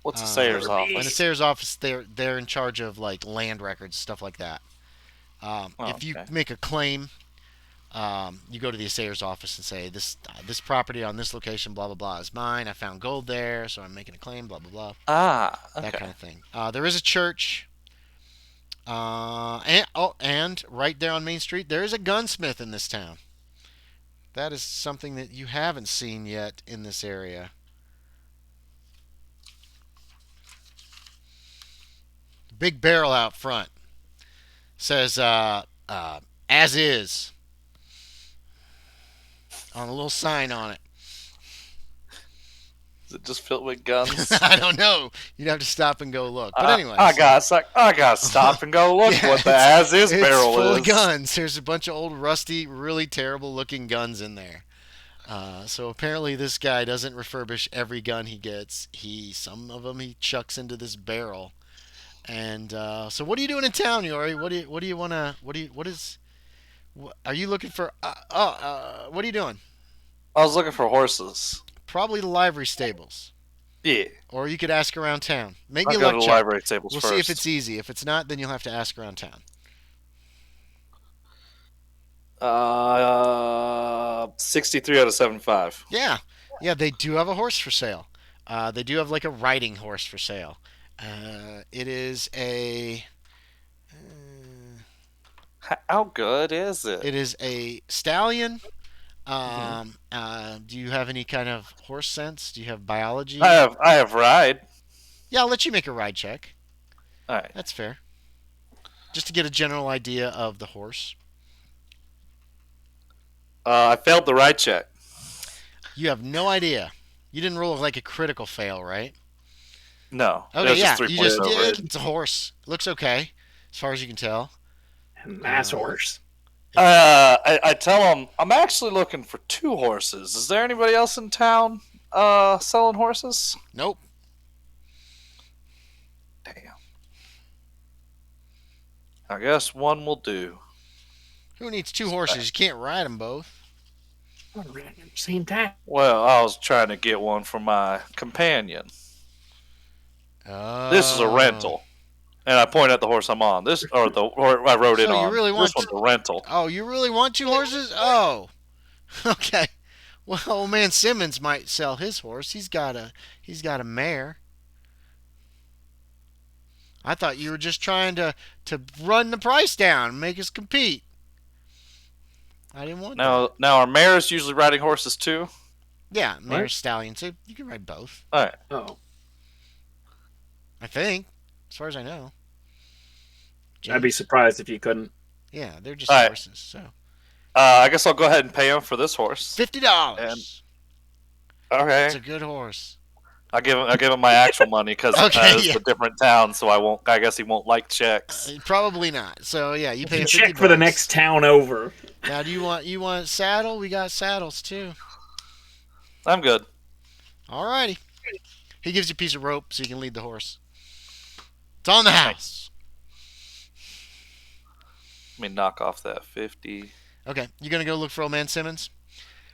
Speaker 3: What's a Sayer's
Speaker 2: And
Speaker 3: office?
Speaker 2: the Sayer's office, they're in charge of like land records, stuff like that. If you
Speaker 3: okay.
Speaker 2: make a claim, you go to the assayer's office and say this property on this location, blah blah blah, is mine. I found gold there, so I'm making a claim, blah blah blah.
Speaker 3: Ah,
Speaker 2: That
Speaker 3: okay.
Speaker 2: kind of thing. There is a church, and right there on Main Street, there is a gunsmith in this town. That is something that you haven't seen yet in this area. Big barrel out front says as is on a little sign on it.
Speaker 3: Is it just filled with guns?
Speaker 2: I don't know. You'd have to stop and go look. But anyway,
Speaker 3: I got to stop and go look
Speaker 2: Yeah,
Speaker 3: what the as is
Speaker 2: it's
Speaker 3: barrel
Speaker 2: full
Speaker 3: is.
Speaker 2: of guns. There's a bunch of old, rusty, really terrible looking guns in there. So apparently this guy doesn't refurbish every gun he gets. Some of them he chucks into this barrel. And so what are you doing in town, Yorie? What do you want to? Are you looking for? What are you doing?
Speaker 3: I was looking for horses.
Speaker 2: Probably the livery stables.
Speaker 3: Yeah.
Speaker 2: Or you could ask around town. Make me
Speaker 3: I'll
Speaker 2: a
Speaker 3: go
Speaker 2: luck
Speaker 3: to the
Speaker 2: check.
Speaker 3: library tables
Speaker 2: We'll
Speaker 3: first.
Speaker 2: see if it's easy. If it's not, then you'll have to ask around town.
Speaker 3: 63 out of 75.
Speaker 2: Yeah, they do have a horse for sale. They do have like a riding horse for sale. It is a.
Speaker 3: How good is it?
Speaker 2: It is a stallion. Do you have any kind of horse sense? Do you have biology?
Speaker 3: I have ride.
Speaker 2: Yeah, I'll let you make a ride check.
Speaker 3: All right.
Speaker 2: That's fair. Just to get a general idea of the horse.
Speaker 3: I failed the ride check.
Speaker 2: You have no idea. You didn't roll like a critical fail, right?
Speaker 3: No,
Speaker 2: Okay,
Speaker 3: there's
Speaker 2: yeah.
Speaker 3: just three
Speaker 2: You
Speaker 3: points
Speaker 2: just
Speaker 3: over.
Speaker 2: it's a horse. Looks okay, as far as you can tell.
Speaker 1: And that's horse.
Speaker 3: I tell him I'm actually looking for 2 horses. Is there anybody else in town selling horses?
Speaker 2: Nope.
Speaker 3: Damn. I guess one will do.
Speaker 2: Who needs 2 horses? You can't ride them both.
Speaker 1: We're running at the same time.
Speaker 3: Well, I was trying to get one for my companion.
Speaker 2: Oh.
Speaker 3: This is a rental. And I point at the horse I'm on. Or I rode it
Speaker 2: So you
Speaker 3: on.
Speaker 2: really want
Speaker 3: This one's a rental.
Speaker 2: Oh, you really want 2 horses? Oh. Okay. Well, old man Simmons might sell his horse. He's got a mare. I thought you were just trying to run the price down, make us compete. I didn't want that.
Speaker 3: Now are mares usually riding horses too?
Speaker 2: Yeah, mare stallion. So you can ride both.
Speaker 3: All right.
Speaker 1: Oh,
Speaker 2: I think, as far as I know.
Speaker 1: I'd be surprised if you couldn't.
Speaker 2: Yeah, they're just
Speaker 3: All right.
Speaker 2: horses. So
Speaker 3: I guess I'll go ahead and pay him for this horse.
Speaker 2: $50.
Speaker 3: Okay.
Speaker 2: It's a good horse.
Speaker 3: I give him my actual money because
Speaker 2: Okay,
Speaker 3: it's
Speaker 2: yeah.
Speaker 3: a different town, so I guess he won't like checks.
Speaker 2: Probably not. So yeah, you pay him $50.
Speaker 1: Check for the next town over.
Speaker 2: Now, do you want saddle? We got saddles too.
Speaker 3: I'm good.
Speaker 2: Alrighty. He gives you a piece of rope so you can lead the horse. It's on the house.
Speaker 3: Let me knock off that 50.
Speaker 2: Okay, you gonna go look for old man Simmons?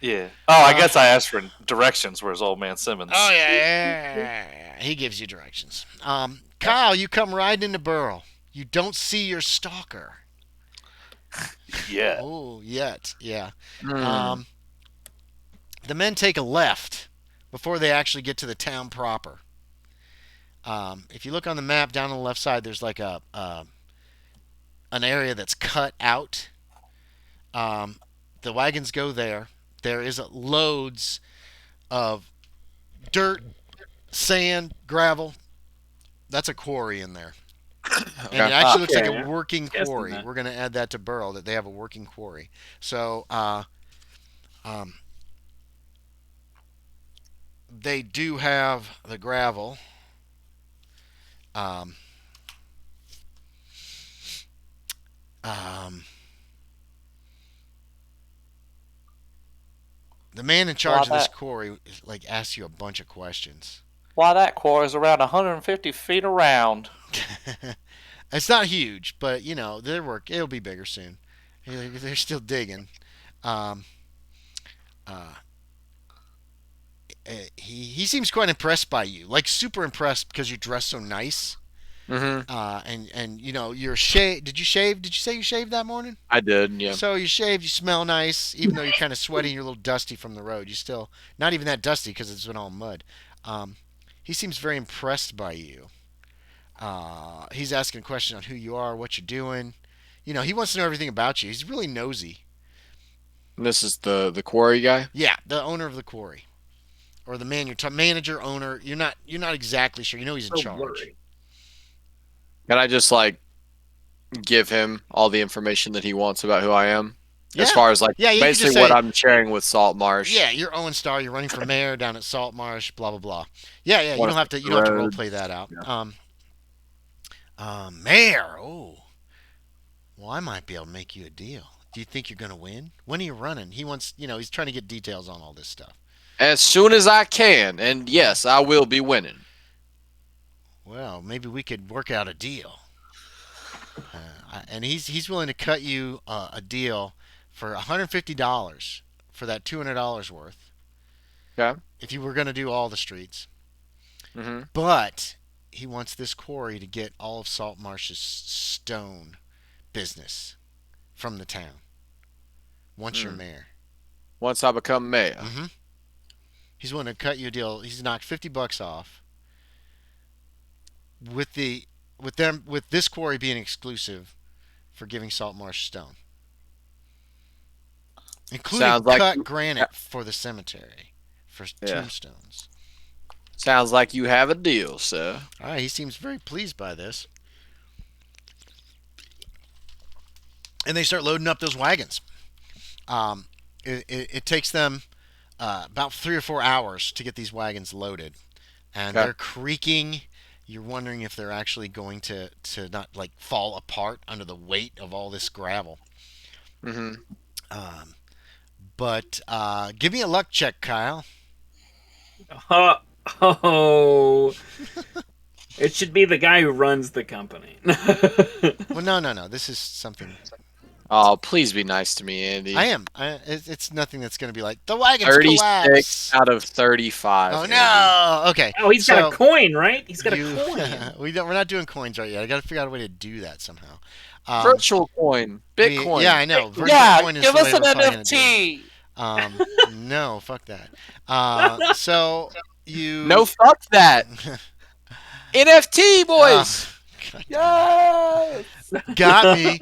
Speaker 3: Yeah. Oh, I guess I asked for directions. Where's old man Simmons?
Speaker 2: Oh yeah. He gives you directions. Kyle, you come riding into Burl. You don't see your stalker.
Speaker 3: Yeah.
Speaker 2: Oh, yet, yeah.
Speaker 4: Hmm.
Speaker 2: The men take a left before they actually get to the town proper. If you look on the map down on the left side, there's like an area that's cut out. The wagons go there. There is loads of dirt, sand, gravel. That's a quarry in there. And it actually looks like a working quarry.
Speaker 1: that.
Speaker 2: We're going to add that to Burrow, that they have a working quarry. So, they do have the gravel. The man in charge of this quarry like asks you a bunch of questions.
Speaker 3: Why, that quarry's around 150 feet around.
Speaker 2: It's not huge, but you know their work. It'll be bigger soon. They're still digging. He seems quite impressed by you, like super impressed because you dress so nice.
Speaker 4: Mm-hmm.
Speaker 2: And you know you're shaved. Did you shave? Did you say you shaved that morning?
Speaker 4: I did, yeah.
Speaker 2: So you shaved. You smell nice, even though you're kind of sweaty. And you're a little dusty from the road. You still not even that dusty because it's been all mud. He seems very impressed by you. He's asking a question on who you are, what you're doing. You know, he wants to know everything about you. He's really nosy.
Speaker 4: And this is the quarry guy.
Speaker 2: Yeah, the owner of the quarry, or the man manager, owner. You're not exactly sure. You know he's in charge.
Speaker 4: Can I just like give him all the information that he wants about who I am?
Speaker 2: Yeah.
Speaker 4: As far as like
Speaker 2: Yeah, you can
Speaker 4: basically
Speaker 2: just
Speaker 4: what
Speaker 2: say-
Speaker 4: I'm sharing with Saltmarsh.
Speaker 2: Yeah, you're Owen Starr. You're running for mayor down at Saltmarsh. Blah blah blah. Yeah. You
Speaker 4: One
Speaker 2: don't have to. You don't have to role play that out. Mayor. Oh. Well, I might be able to make you a deal. Do you think you're going to win? When are you running? He wants. You know, he's trying to get details on all this stuff.
Speaker 4: As soon as I can, and yes, I will be winning.
Speaker 2: Well, maybe we could work out a deal. And he's willing to cut you a deal for $150 for that $200 worth.
Speaker 4: Okay.
Speaker 2: If you were going to do all the streets.
Speaker 4: Mm-hmm.
Speaker 2: But he wants this quarry to get all of Saltmarsh's stone business from the town. Once you're mayor.
Speaker 4: Once I become mayor.
Speaker 2: Mm-hmm. He's willing to cut you a deal. He's knocked $50 off. With this quarry being exclusive for giving Saltmarsh stone. Including
Speaker 4: Sounds like
Speaker 2: cut
Speaker 4: you-
Speaker 2: granite for the cemetery. For
Speaker 4: Yeah.
Speaker 2: tombstones.
Speaker 4: Sounds like you have a deal, sir.
Speaker 2: Alright, he seems very pleased by this. And they start loading up those wagons. It takes them about 3 or 4 hours to get these wagons loaded. And
Speaker 4: Okay.
Speaker 2: they're creaking You're wondering if they're actually going to not like fall apart under the weight of all this gravel.
Speaker 4: Mm-hmm.
Speaker 2: Um, but give me a luck check, Kyle.
Speaker 1: Uh, oh, it should be the guy who runs the company.
Speaker 2: Well, no. This is something.
Speaker 4: Oh, please be nice to me, Andy.
Speaker 2: I am. It's nothing that's going to be like the wagons
Speaker 4: 36
Speaker 2: collapse.
Speaker 4: out of 35.
Speaker 2: Oh
Speaker 4: Andy.
Speaker 2: no. Okay.
Speaker 1: Oh, he's got
Speaker 2: So
Speaker 1: a coin, right? He's got a
Speaker 2: you,
Speaker 1: coin.
Speaker 2: we're not doing coins right yet. I got to figure out a way to do that somehow.
Speaker 4: Virtual coin, Bitcoin.
Speaker 2: Yeah, I know. Virtual
Speaker 3: Yeah,
Speaker 2: coin is
Speaker 3: give
Speaker 2: the
Speaker 3: us
Speaker 2: way
Speaker 3: an
Speaker 2: we're probably gonna do it.
Speaker 3: NFT.
Speaker 2: No, fuck that. So you
Speaker 4: No, fuck that. NFT, boys.
Speaker 2: God,
Speaker 3: Yes.
Speaker 2: got me.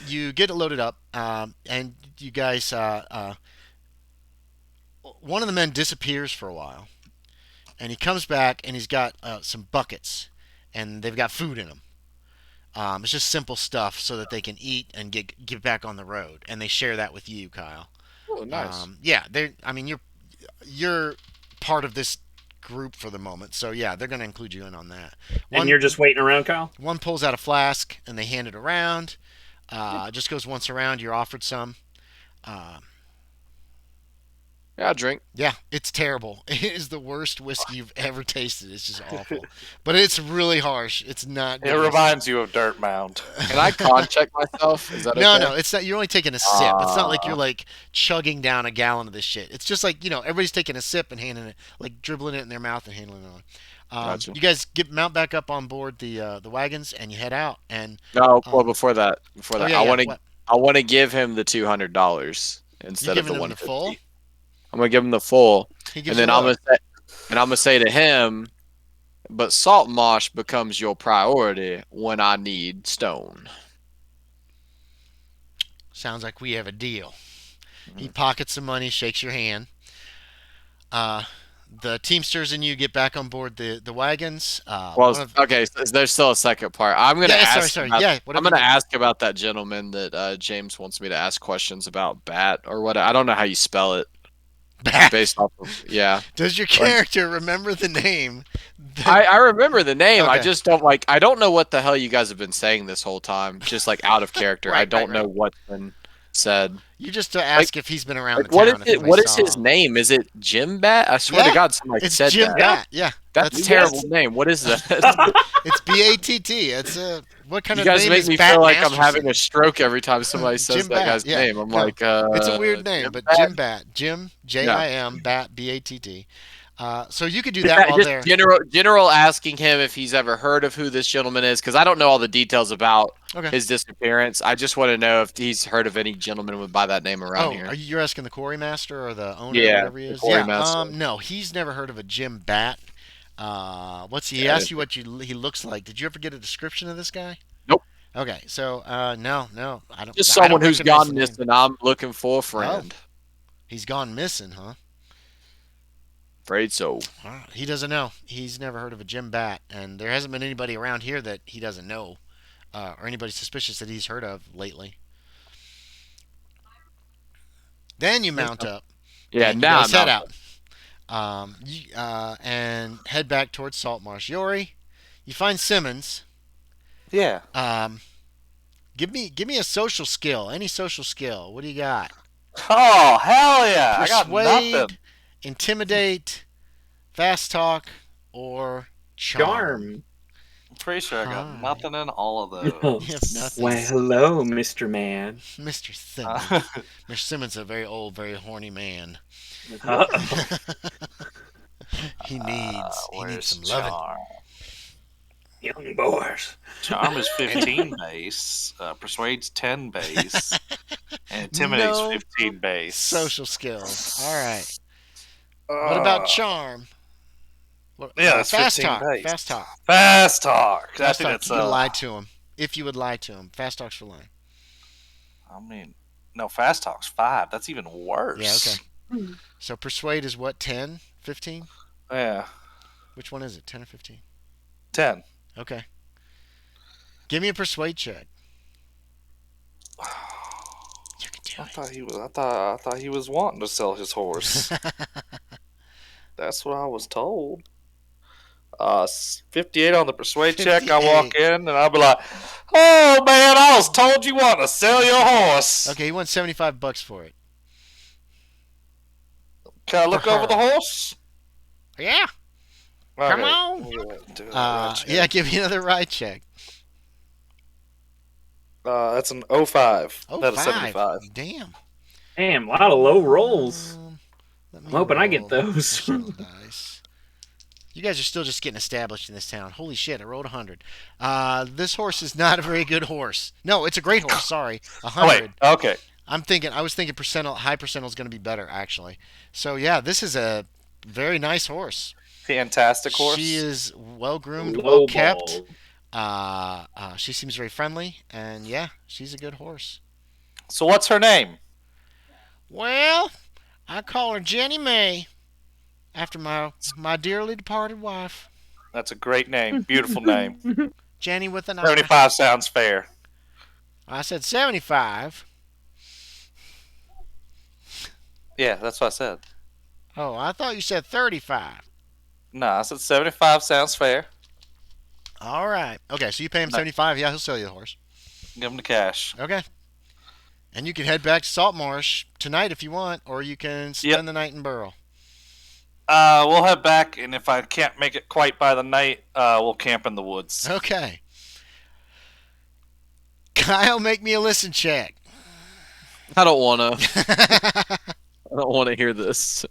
Speaker 2: You get it loaded up, and you guys. One of the men disappears for a while, and he comes back, and he's got some buckets, and they've got food in them. It's just simple stuff so that they can eat and get back on the road, and they share that with you, Kyle.
Speaker 4: Oh, nice.
Speaker 2: Yeah, they. I mean, you're part of this group for the moment, so yeah, they're going to include you in on that.
Speaker 1: And you're just waiting around, Kyle?
Speaker 2: One pulls out a flask and they hand it around. Just goes once around. You're offered some. Uh,
Speaker 4: Yeah, I'll drink.
Speaker 2: yeah, it's terrible. It is the worst whiskey you've ever tasted. It's just awful, but it's really harsh. It's not.
Speaker 3: It
Speaker 2: Good whiskey.
Speaker 3: reminds you of Dirt Mound.
Speaker 4: Can I con check myself? Is that
Speaker 2: No,
Speaker 4: okay?
Speaker 2: no, it's not. You're only taking a sip. It's not like you're like chugging down a gallon of this shit. It's just like everybody's taking a sip and handing it, like dribbling it in their mouth and handling it on.
Speaker 4: Gotcha.
Speaker 2: You guys mount back up on board the wagons and you head out. And
Speaker 4: No, well,
Speaker 2: Um,
Speaker 4: before that,
Speaker 2: yeah,
Speaker 4: I want to,
Speaker 2: what?
Speaker 4: I want to give him the $200
Speaker 2: You
Speaker 4: instead of
Speaker 2: giving
Speaker 4: the
Speaker 2: him
Speaker 4: one
Speaker 2: the
Speaker 4: fifty.
Speaker 2: full?
Speaker 4: I'm gonna give him the full,
Speaker 2: He
Speaker 4: and
Speaker 2: gives
Speaker 4: then
Speaker 2: you
Speaker 4: I'm
Speaker 2: what?
Speaker 4: gonna say to him, but Saltmarsh becomes your priority when I need stone.
Speaker 2: Sounds like we have a deal. He
Speaker 4: Mhm.
Speaker 2: pockets some money, shakes your hand. Uh, the Teamsters and you get back on board the wagons.
Speaker 4: Well, okay, so there's still a second part. I'm gonna
Speaker 2: Yeah,
Speaker 4: ask.
Speaker 2: sorry.
Speaker 4: About,
Speaker 2: Yeah,
Speaker 4: I'm
Speaker 2: whatever.
Speaker 4: gonna ask about that gentleman that James wants me to ask questions about. Bat or what? I don't know how you spell it. Based off of
Speaker 2: Does your character remember the name?
Speaker 4: I remember the name. I
Speaker 2: Okay.
Speaker 4: just don't like. I don't know what the hell you guys have been saying this whole time. Just like out of character. I
Speaker 2: Right,
Speaker 4: don't
Speaker 2: right.
Speaker 4: know what's been said.
Speaker 2: You just to ask if he's been around
Speaker 4: Like
Speaker 2: the
Speaker 4: what
Speaker 2: town.
Speaker 4: is
Speaker 2: if
Speaker 4: it? What
Speaker 2: anybody
Speaker 4: is
Speaker 2: saw
Speaker 4: his
Speaker 2: him.
Speaker 4: name? Is it Jim Bat? I swear
Speaker 2: Yeah,
Speaker 4: to God, somebody
Speaker 2: It's
Speaker 4: said
Speaker 2: Jim
Speaker 4: that.
Speaker 2: Bat. Yeah,
Speaker 4: That's a
Speaker 1: Yes.
Speaker 4: terrible name. What is that?
Speaker 2: it's BATT. It's what kind
Speaker 4: You
Speaker 2: of
Speaker 4: guys
Speaker 2: name
Speaker 4: make
Speaker 2: is
Speaker 4: me
Speaker 2: Bat
Speaker 4: feel like I'm
Speaker 2: Masterson?
Speaker 4: having a stroke every time somebody says
Speaker 2: Jim
Speaker 4: that
Speaker 2: Bat,
Speaker 4: guy's
Speaker 2: yeah.
Speaker 4: name. I'm
Speaker 2: No,
Speaker 4: like,
Speaker 2: It's a weird name,
Speaker 4: Jim
Speaker 2: but
Speaker 4: Bat?
Speaker 2: Jim Bat, Jim JIM Bat BATT. So you could do that while
Speaker 4: Just
Speaker 2: they're
Speaker 4: general asking him if he's ever heard of who this gentleman is, because I don't know all the details about
Speaker 2: okay.
Speaker 4: his disappearance. I just want to know if he's heard of any gentleman by that name around here.
Speaker 2: You're asking the quarry master or the owner,
Speaker 4: Yeah,
Speaker 2: whatever he
Speaker 4: the
Speaker 2: is?
Speaker 4: quarry
Speaker 2: Yeah.
Speaker 4: master.
Speaker 2: No, he's never heard of a Jim Bat. What's he
Speaker 4: Yeah.
Speaker 2: asked you what he looks like? Did you ever get a description of this guy?
Speaker 4: Nope.
Speaker 2: Okay, so no, I don't.
Speaker 4: Just
Speaker 2: I don't
Speaker 4: someone who's
Speaker 2: recognize
Speaker 4: gone
Speaker 2: the name.
Speaker 4: missing. I'm looking for a friend.
Speaker 2: He's gone missing, huh?
Speaker 4: Afraid so.
Speaker 2: He doesn't know. He's never heard of a Jim Bat, and there hasn't been anybody around here that he doesn't know, or anybody suspicious that he's heard of lately. Then you mount up.
Speaker 4: Yeah,
Speaker 2: and
Speaker 4: now
Speaker 2: you guys
Speaker 4: I'm
Speaker 2: head
Speaker 4: out.
Speaker 2: out. And head back towards Saltmarsh. Yorie, you find Simmons.
Speaker 3: Yeah.
Speaker 2: Give me a social skill. Any social skill. What do you got?
Speaker 3: Oh, hell yeah. I got
Speaker 2: Persuade,
Speaker 3: nothing.
Speaker 2: intimidate, fast talk, or charm.
Speaker 1: Charm.
Speaker 3: I'm pretty sure I got
Speaker 2: Hi.
Speaker 3: nothing in all of
Speaker 2: You
Speaker 3: those.
Speaker 2: have nothing.
Speaker 1: Well, hello, Mr. Man.
Speaker 2: Mr. Simmons. Mr. Simmons is a very old, very horny man.
Speaker 1: Uh-oh.
Speaker 2: He needs
Speaker 3: where's
Speaker 2: some loving.
Speaker 3: Charm?
Speaker 1: Young boys.
Speaker 3: Charm is 15 base. Persuade's 10 base. And Intimidate's
Speaker 2: No
Speaker 3: 15 base.
Speaker 2: Social skills. All right. What about charm?
Speaker 3: Yeah, that's
Speaker 2: fast
Speaker 3: 15
Speaker 2: talk.
Speaker 3: base.
Speaker 2: Fast talk.
Speaker 3: Fast talk. I
Speaker 2: Fast
Speaker 3: think
Speaker 2: talk.
Speaker 3: that's
Speaker 2: You could lie to him. If you would lie to him. Fast talk's for lying.
Speaker 3: I mean, no, fast talk's 5. That's even worse.
Speaker 2: Yeah, okay. So persuade is what, 10? 15?
Speaker 3: Yeah,
Speaker 2: Which one is it, 10 or 15?
Speaker 3: 10.
Speaker 2: Okay. Give me a persuade check. You can
Speaker 3: I thought he was wanting to sell his horse.
Speaker 2: do it.
Speaker 3: That's what I was told. 58 on the persuade check. I
Speaker 2: 58.
Speaker 3: walk in and I'll be like, "Oh man, I was told you want to sell your horse.
Speaker 2: Okay, he wants $75 for it.
Speaker 3: Can I look
Speaker 2: For
Speaker 3: over
Speaker 2: her.
Speaker 3: the horse?
Speaker 2: Yeah.
Speaker 3: Okay.
Speaker 2: Come on.
Speaker 3: Do a ride check.
Speaker 2: Yeah, give me another ride check.
Speaker 3: That's an 05.
Speaker 2: Oh,
Speaker 3: Not a
Speaker 2: five.
Speaker 3: 75.
Speaker 2: Damn.
Speaker 1: Damn, a lot of low rolls.
Speaker 2: Let me
Speaker 1: I'm hoping I get
Speaker 2: roll
Speaker 1: those.
Speaker 2: this little dice. You guys are still just getting established in this town. Holy shit, I rolled 100. This horse is not a very good horse. No, it's a great horse, sorry.
Speaker 3: Oh,
Speaker 2: 100.
Speaker 3: wait. Okay.
Speaker 2: I was thinking high percentile is going to be better, actually. So, yeah, this is a very nice horse.
Speaker 3: Fantastic horse.
Speaker 2: She is well-groomed,
Speaker 1: Low
Speaker 2: well-kept.
Speaker 1: ball.
Speaker 2: She seems very friendly, and, yeah, she's a good horse.
Speaker 3: So what's her name?
Speaker 2: Well, I call her Jenny May, after my dearly departed wife.
Speaker 3: That's a great name. Beautiful name.
Speaker 2: Jenny with an I.
Speaker 3: 75 sounds fair.
Speaker 2: I said 75.
Speaker 3: Yeah, that's what I said.
Speaker 2: Oh, I thought you said 35.
Speaker 3: No, I said 75 sounds fair.
Speaker 2: All right. Okay, so you pay him 75. Yeah, he'll sell you the horse.
Speaker 3: Give him the cash.
Speaker 2: Okay. And you can head back to Saltmarsh tonight if you want, or you can spend the night in Burrell.
Speaker 3: We'll head back, and if I can't make it quite by the night, we'll camp in the woods.
Speaker 2: Okay. Kyle, make me a listen check.
Speaker 4: I don't want to. I don't want to hear this.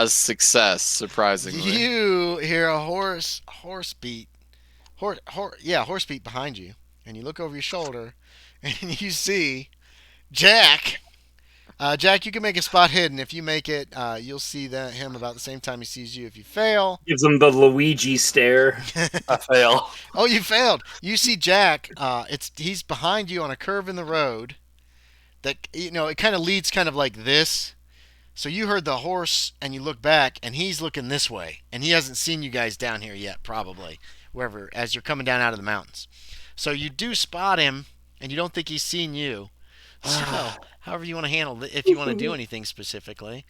Speaker 4: Success, surprisingly.
Speaker 2: You hear a horse beat behind you, and you look over your shoulder, and you see Jack. Jack, you can make a spot hidden. If you make it, you'll see him about the same time he sees you. If you fail,
Speaker 1: Gives him the Luigi stare.
Speaker 3: I fail.
Speaker 2: oh, you failed. You see Jack. He's behind you on a curve in the road. That it kind of leads kind of like this. So you heard the horse, and you look back, and he's looking this way, and he hasn't seen you guys down here yet, probably, wherever, as you're coming down out of the mountains. So you do spot him, and you don't think he's seen you. So, however you want to handle it, if you want to do anything specifically,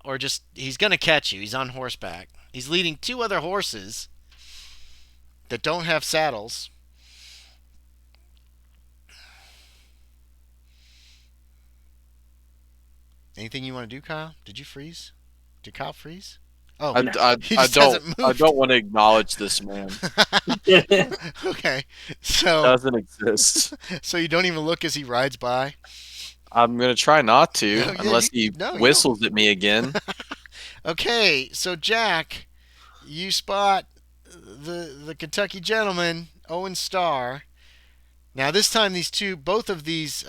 Speaker 2: or just, he's going to catch you. He's on horseback. He's leading two other horses that don't have saddles. Anything you want to do, Kyle? Did you freeze? Did Kyle freeze? Oh, he just hasn't moved.
Speaker 4: I don't want to acknowledge this man.
Speaker 2: Okay, so
Speaker 4: Doesn't exist.
Speaker 2: so you don't even look as he rides by.
Speaker 4: I'm gonna try not to,
Speaker 2: No, yeah,
Speaker 4: unless
Speaker 2: you
Speaker 4: he
Speaker 2: don't.
Speaker 4: whistles at me again.
Speaker 2: Okay, so Jack, you spot the Kentucky gentleman, Owen Starr. Now this time both of these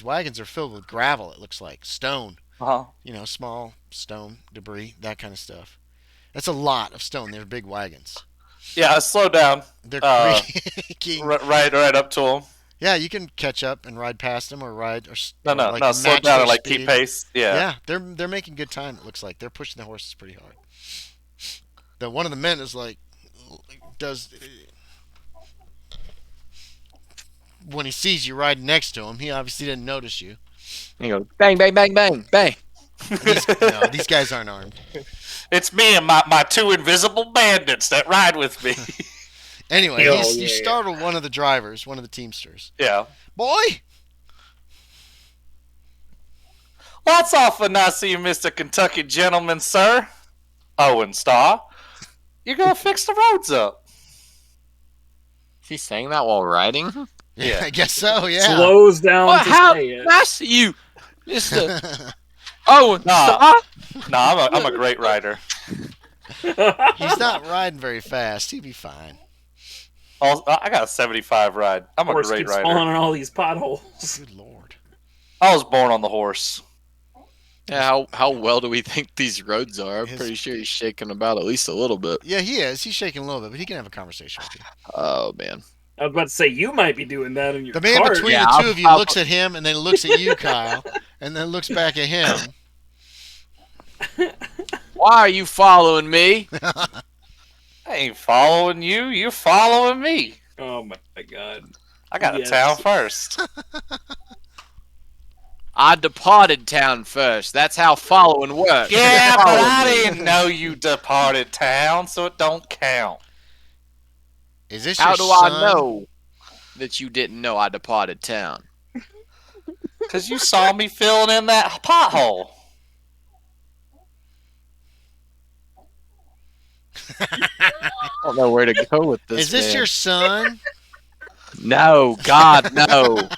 Speaker 2: wagons are filled with gravel. It looks like stone.
Speaker 3: Uh-huh.
Speaker 2: Small stone debris, that kind of stuff. That's a lot of stone. They're big wagons.
Speaker 3: Yeah, I slow down.
Speaker 2: They're creaking.
Speaker 3: Right up to him.
Speaker 2: Yeah, you can catch up and ride past them, or
Speaker 3: No,
Speaker 2: like
Speaker 3: slow
Speaker 2: match
Speaker 3: down
Speaker 2: their
Speaker 3: and
Speaker 2: speed.
Speaker 3: keep pace. Yeah.
Speaker 2: Yeah, they're making good time. It looks like they're pushing the horses pretty hard. One of the men is when he sees you riding next to him, he obviously didn't notice you.
Speaker 4: He goes bang, bang, bang, bang, bang.
Speaker 2: No, these guys aren't armed.
Speaker 3: It's me and my two invisible bandits that ride with me.
Speaker 2: Anyway,
Speaker 1: Oh,
Speaker 2: you
Speaker 1: yeah.
Speaker 2: startled one of the drivers, one of the Teamsters.
Speaker 3: Yeah.
Speaker 2: Boy!
Speaker 3: Well, that's awful nice of you, Mr. Kentucky gentleman, sir. Owen Starr. You're going to fix the roads up.
Speaker 4: Is he saying that while riding?
Speaker 3: Yeah.
Speaker 2: I guess so, yeah.
Speaker 1: Slows down
Speaker 4: Well,
Speaker 1: to
Speaker 4: how
Speaker 1: say it.
Speaker 4: nice of you, Mister Owen
Speaker 3: Nah.
Speaker 4: Starr.
Speaker 3: No, I'm a great rider.
Speaker 2: He's not riding very fast. He'd be fine.
Speaker 3: I got a 75 ride. I'm a
Speaker 1: Horse
Speaker 3: great
Speaker 1: keeps
Speaker 3: rider.
Speaker 1: falling in all these potholes.
Speaker 2: Good lord.
Speaker 3: I was born on the horse.
Speaker 4: Yeah, how well do we think these roads are? I'm
Speaker 2: His-
Speaker 4: pretty sure he's shaking about at least a little bit.
Speaker 2: Yeah, he is. He's shaking a little bit, but he can have a conversation with you.
Speaker 4: Oh man.
Speaker 1: I was about to say, you might be doing that in your
Speaker 2: The man
Speaker 1: cart.
Speaker 2: between
Speaker 4: Yeah,
Speaker 2: the two of you
Speaker 4: I'll-
Speaker 2: looks at him and then looks at you, Kyle, and then looks back at him.
Speaker 4: Why are you following me?
Speaker 3: I ain't following you. You're following me.
Speaker 1: Oh my god.
Speaker 3: I got
Speaker 1: Yes.
Speaker 3: a town first.
Speaker 4: I departed town first. That's how following works.
Speaker 3: Yeah,
Speaker 4: Just
Speaker 3: but
Speaker 4: follow
Speaker 3: I
Speaker 4: me.
Speaker 3: didn't know you departed town, so it don't count.
Speaker 2: Is this
Speaker 4: How
Speaker 2: your
Speaker 4: do I
Speaker 2: son?
Speaker 4: know that you didn't know I departed town?
Speaker 3: Because you saw me filling in that pothole.
Speaker 4: I don't know where to go with this.
Speaker 2: Is this
Speaker 4: man.
Speaker 2: your son?
Speaker 4: No, God, no,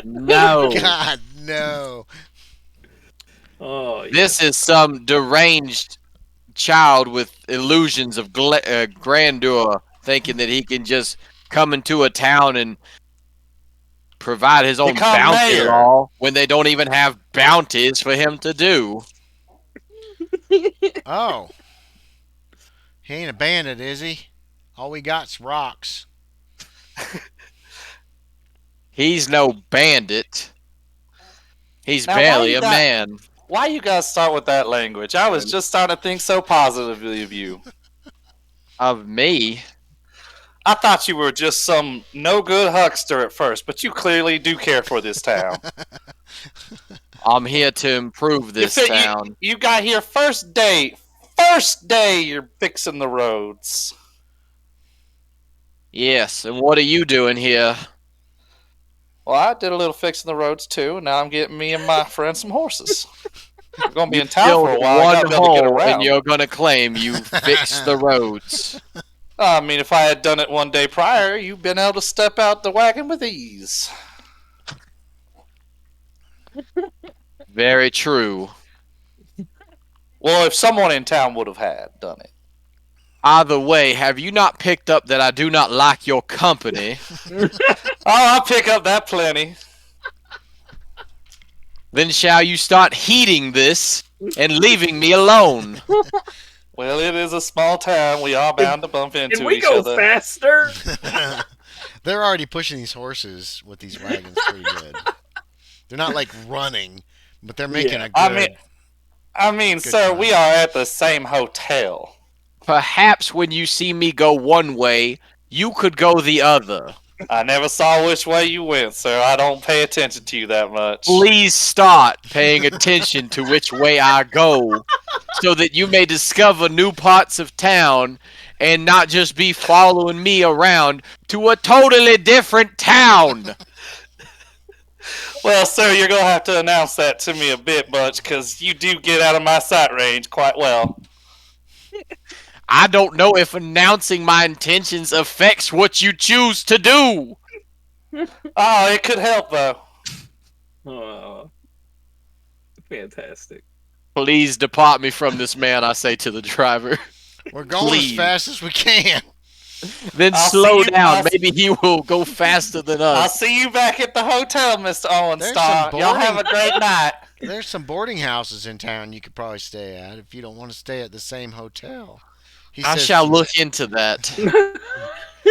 Speaker 4: no.
Speaker 2: God, no.
Speaker 1: Oh, yeah.
Speaker 4: This is some deranged child with illusions of grandeur, thinking that he can just come into a town and provide his own
Speaker 3: Become
Speaker 4: bounty
Speaker 3: mayor.
Speaker 4: law when they don't even have bounties for him to do.
Speaker 2: Oh. He ain't a bandit, is he? All we got's rocks.
Speaker 4: He's no bandit. He's
Speaker 3: Now,
Speaker 4: barely a man.
Speaker 3: Why you guys start with that language? I was just starting to think so positively of you.
Speaker 4: Of me?
Speaker 3: I thought you were just some no-good huckster at first, but you clearly do care for this town.
Speaker 4: I'm here to improve this town.
Speaker 3: You got here first day. First day you're fixing the roads.
Speaker 4: Yes, and what are you doing here?
Speaker 3: Well, I did a little fixing the roads too, and now I'm getting me and my friend some horses. We're gonna be in town for a while. I
Speaker 4: One
Speaker 3: gotta be able to get
Speaker 4: hole,
Speaker 3: around.
Speaker 4: and you're gonna claim you fixed the roads.
Speaker 3: I mean, if I had done it one day prior, you've been able to step out the wagon with ease.
Speaker 4: Very true.
Speaker 3: Well, if someone in town would have had done it.
Speaker 4: Either way, have you not picked up that I do not like your company?
Speaker 3: Oh, I'll pick up that plenty.
Speaker 4: Then shall you start heeding this and leaving me alone?
Speaker 3: Well, it is a small town. We are bound to bump into
Speaker 1: Can we
Speaker 3: each
Speaker 1: go
Speaker 3: other.
Speaker 1: faster?
Speaker 2: They're already pushing these horses with these wagons pretty good. They're not like running, but they're making a good.
Speaker 3: I mean,
Speaker 2: good
Speaker 3: sir,
Speaker 2: time.
Speaker 3: we are at the same hotel.
Speaker 4: Perhaps when you see me go one way, you could go the other.
Speaker 3: I never saw which way you went, sir. I don't pay attention to you that much.
Speaker 4: Please start paying attention to which way I go so that you may discover new parts of town and not just be following me around to a totally different town.
Speaker 3: Well, sir, you're going to have to announce that to me a bit much, because you do get out of my sight range quite well.
Speaker 4: I don't know if announcing my intentions affects what you choose to do.
Speaker 3: Oh, it could help, though.
Speaker 1: Oh, fantastic.
Speaker 4: Please depart me from this man, I say to the driver.
Speaker 2: We're going
Speaker 4: Please.
Speaker 2: as fast as we can.
Speaker 4: Then
Speaker 3: I'll
Speaker 4: slow
Speaker 3: see you-
Speaker 4: down.
Speaker 3: I'll-
Speaker 4: Maybe he will go faster than
Speaker 3: I'll
Speaker 4: us.
Speaker 3: see you back at the hotel, Mr. Owen
Speaker 2: There's
Speaker 3: Starr.
Speaker 2: some
Speaker 3: Y'all have a
Speaker 2: boarding-
Speaker 3: great night.
Speaker 2: There's some boarding houses in town you could probably stay at if you don't want to stay at the same hotel. He
Speaker 4: I
Speaker 2: says-
Speaker 4: shall look into that.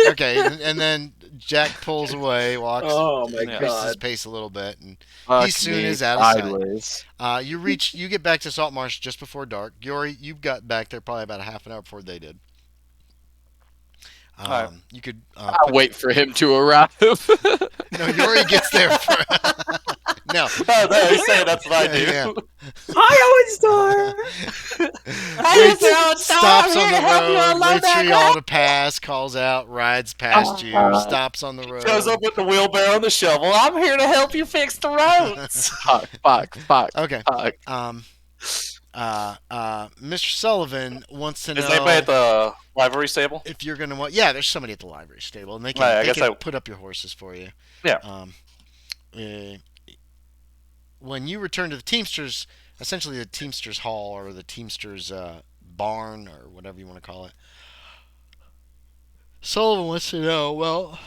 Speaker 2: Okay, and then Jack pulls away, walks,
Speaker 1: Oh my
Speaker 2: increases his
Speaker 1: god.
Speaker 2: pace a little bit, and
Speaker 4: Fuck
Speaker 2: soon
Speaker 4: me
Speaker 2: is out of sight.
Speaker 4: sideways.
Speaker 2: you get back to Saltmarsh just before dark. Yorie, you got back there probably about a half an hour before they did.
Speaker 3: Alright.
Speaker 2: You could.
Speaker 4: I'll wait for him to arrive.
Speaker 2: No, Yorie gets there. No.
Speaker 3: Oh, no, you say that's what I do.
Speaker 2: Yeah.
Speaker 1: Hi, Owen Starr.
Speaker 2: Stops on the road, waits for y'all to pass, calls out, rides past you, stops on the road.
Speaker 3: Shows up with the wheelbarrow and the shovel. I'm here to help you fix the roads.
Speaker 4: Fuck.
Speaker 2: Okay.
Speaker 4: Fuck.
Speaker 2: Mr. Sullivan wants to know
Speaker 3: Is anybody at the livery stable?
Speaker 2: if you're gonna want. Yeah, there's somebody at the library stable, and they can,
Speaker 3: Right, I guess
Speaker 2: put up your horses for you.
Speaker 3: Yeah.
Speaker 2: When you return to the Teamsters, essentially the Teamsters Hall or the Teamsters barn or whatever you want to call it, Sullivan wants to know. Well,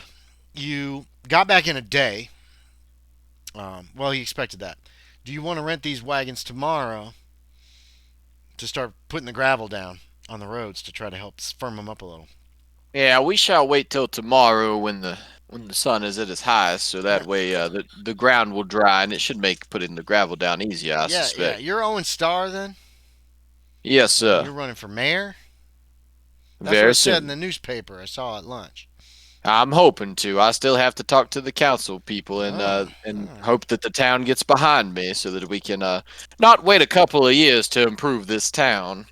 Speaker 2: you got back in a day. Well, he expected that. Do you want to rent these wagons tomorrow to start putting the gravel down on the roads to try to help firm them up a little?
Speaker 4: Yeah, we shall wait till tomorrow when the sun is at its highest, so that way the ground will dry and it should make putting the gravel down easier, I
Speaker 2: Yeah.
Speaker 4: suspect.
Speaker 2: You're Owen Starr then?
Speaker 4: Yes, sir.
Speaker 2: You're running for mayor? That's what
Speaker 4: Very
Speaker 2: it said in
Speaker 4: soon.
Speaker 2: the newspaper I saw at lunch.
Speaker 4: I'm hoping to. I still have to talk to the council people and
Speaker 2: Oh.
Speaker 4: hope that the town gets behind me so that we can not wait a couple of years to improve this town.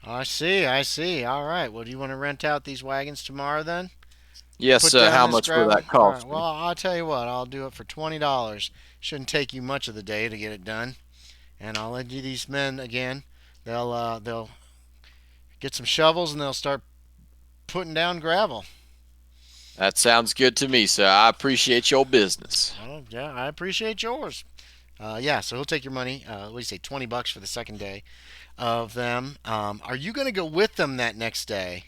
Speaker 2: I see. I see. All right. Well, do you want to rent out these wagons tomorrow then?
Speaker 4: Yes,
Speaker 2: Put
Speaker 4: sir.
Speaker 2: down
Speaker 4: How
Speaker 2: this
Speaker 4: much will
Speaker 2: gravel.
Speaker 4: that
Speaker 2: All right.
Speaker 4: cost
Speaker 2: Well,
Speaker 4: me?
Speaker 2: I'll tell you what. I'll do it for $20. Shouldn't take you much of the day to get it done. And I'll lend you these men again. They'll get some shovels and they'll start putting down gravel.
Speaker 4: That sounds good to me, sir. I appreciate your business.
Speaker 2: Oh yeah, I appreciate yours. Yeah, so he'll take your money. What do you say, $20 for the second day of them? Are you going to go with them that next day?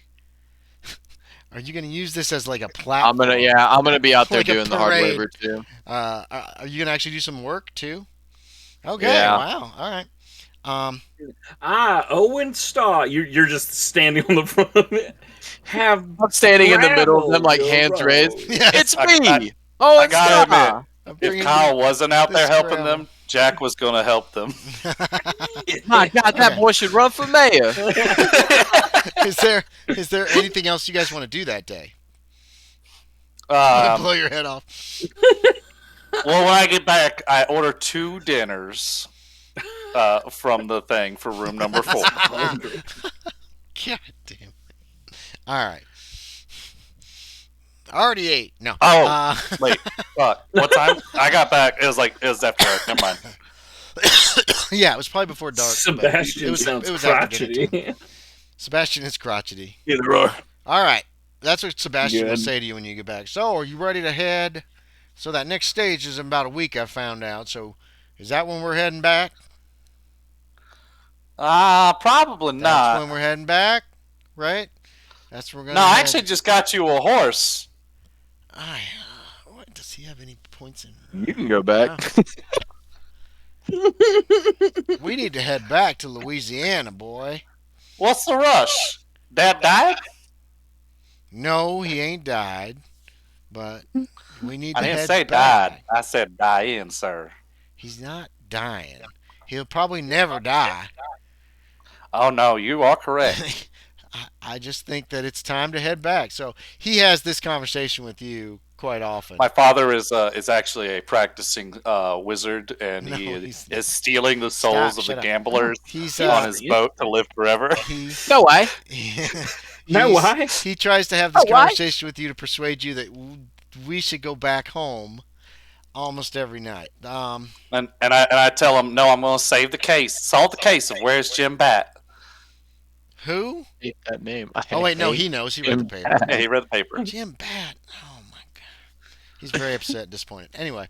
Speaker 2: Are you going to use this as like a platform,
Speaker 4: I'm gonna be out there
Speaker 2: like a
Speaker 4: doing the hard
Speaker 2: parade?
Speaker 4: labor too.
Speaker 2: Are you going to actually do some work too? Okay,
Speaker 4: Yeah.
Speaker 2: wow, all right. Um,
Speaker 1: Owen Starr. You're just standing on the front of it. Have
Speaker 4: I'm standing in the middle of them,
Speaker 1: gravel
Speaker 4: like
Speaker 1: your
Speaker 4: hands raised.
Speaker 1: road.
Speaker 2: yes,
Speaker 4: It's
Speaker 3: I
Speaker 4: me, Owen
Speaker 3: gotta admit,
Speaker 4: Starr.
Speaker 2: I'm
Speaker 3: if
Speaker 2: bringing
Speaker 3: Kyle wasn't out there
Speaker 2: this
Speaker 3: helping
Speaker 2: gravel.
Speaker 3: them, Jack was gonna help them.
Speaker 4: My God, that
Speaker 2: Okay.
Speaker 4: boy should run for mayor.
Speaker 2: Is there anything else you guys want to do that day?
Speaker 3: Um,
Speaker 2: Blow your head off.
Speaker 3: well, when I get back, I order 2 dinners from the thing for room number 4.
Speaker 2: God damn. All right. I already ate. No.
Speaker 3: Oh, wait, fuck. What time? I got back. It was after dark. Never mind.
Speaker 2: Yeah, it was probably before dark. but
Speaker 1: Sebastian sounds
Speaker 2: it was after dinner time.
Speaker 1: crotchety.
Speaker 2: Sebastian is crotchety.
Speaker 1: Either or.
Speaker 2: All right. That's what Sebastian will
Speaker 1: Good.
Speaker 2: say to you when you get back. So, are you ready to head? So, that next stage is in about a week, I found out. So, is that when we're heading back?
Speaker 3: Probably
Speaker 2: That's
Speaker 3: not.
Speaker 2: when we're heading back, right? That's where we're going
Speaker 3: No,
Speaker 2: to
Speaker 3: I
Speaker 2: head.
Speaker 3: actually just got you a horse.
Speaker 2: What, does he have any points in?
Speaker 4: You can go back.
Speaker 2: We need to head back to Louisiana, boy.
Speaker 3: What's the rush? Dad died?
Speaker 2: No, he ain't died, but we need
Speaker 3: I
Speaker 2: to
Speaker 3: didn't
Speaker 2: head
Speaker 3: say
Speaker 2: back.
Speaker 3: died. I said die in, sir.
Speaker 2: He's not dying. He'll probably never die.
Speaker 3: Oh no, you are correct.
Speaker 2: I just think that it's time to head back. So he has this conversation with you quite often.
Speaker 3: My father is actually a practicing wizard, and
Speaker 2: No,
Speaker 3: he
Speaker 2: he's
Speaker 3: is stealing the souls of
Speaker 2: shut
Speaker 3: the
Speaker 2: up.
Speaker 3: gamblers
Speaker 2: He's
Speaker 3: on his boat to live forever.
Speaker 2: he
Speaker 4: No way.
Speaker 1: No,
Speaker 2: he's-
Speaker 1: why?
Speaker 2: He tries to have this
Speaker 4: Oh, why?
Speaker 2: conversation with you to persuade you that we should go back home almost every night.
Speaker 3: And I tell him, no, I'm going to save the case, solve the case of where's Jim Bat.
Speaker 2: Who?
Speaker 4: Hate that name.
Speaker 2: Oh wait, no, he knows. He read the paper.
Speaker 3: Yeah, he read the paper.
Speaker 2: Jim Bat. Oh my god. He's very upset, disappointed. Anyway,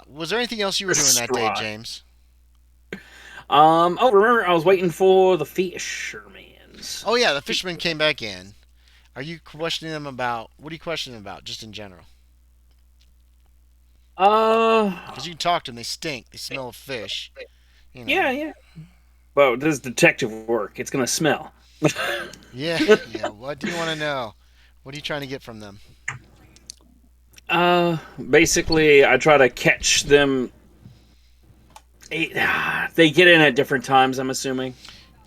Speaker 2: was there anything else you were doing that day,
Speaker 1: Distraught.
Speaker 2: James?
Speaker 1: Oh, remember I was waiting for the fishermans.
Speaker 2: Oh yeah, the fishermen came back in. Are you questioning them about? What are you questioning them about, just in general? Because you can talk to them. They stink. They smell of fish. You know.
Speaker 1: Yeah. Well, this is detective work. It's gonna smell.
Speaker 2: Yeah. Yeah. What do you want to know? What are you trying to get from them?
Speaker 1: Basically, I try to catch them. They get in at different times, I'm assuming.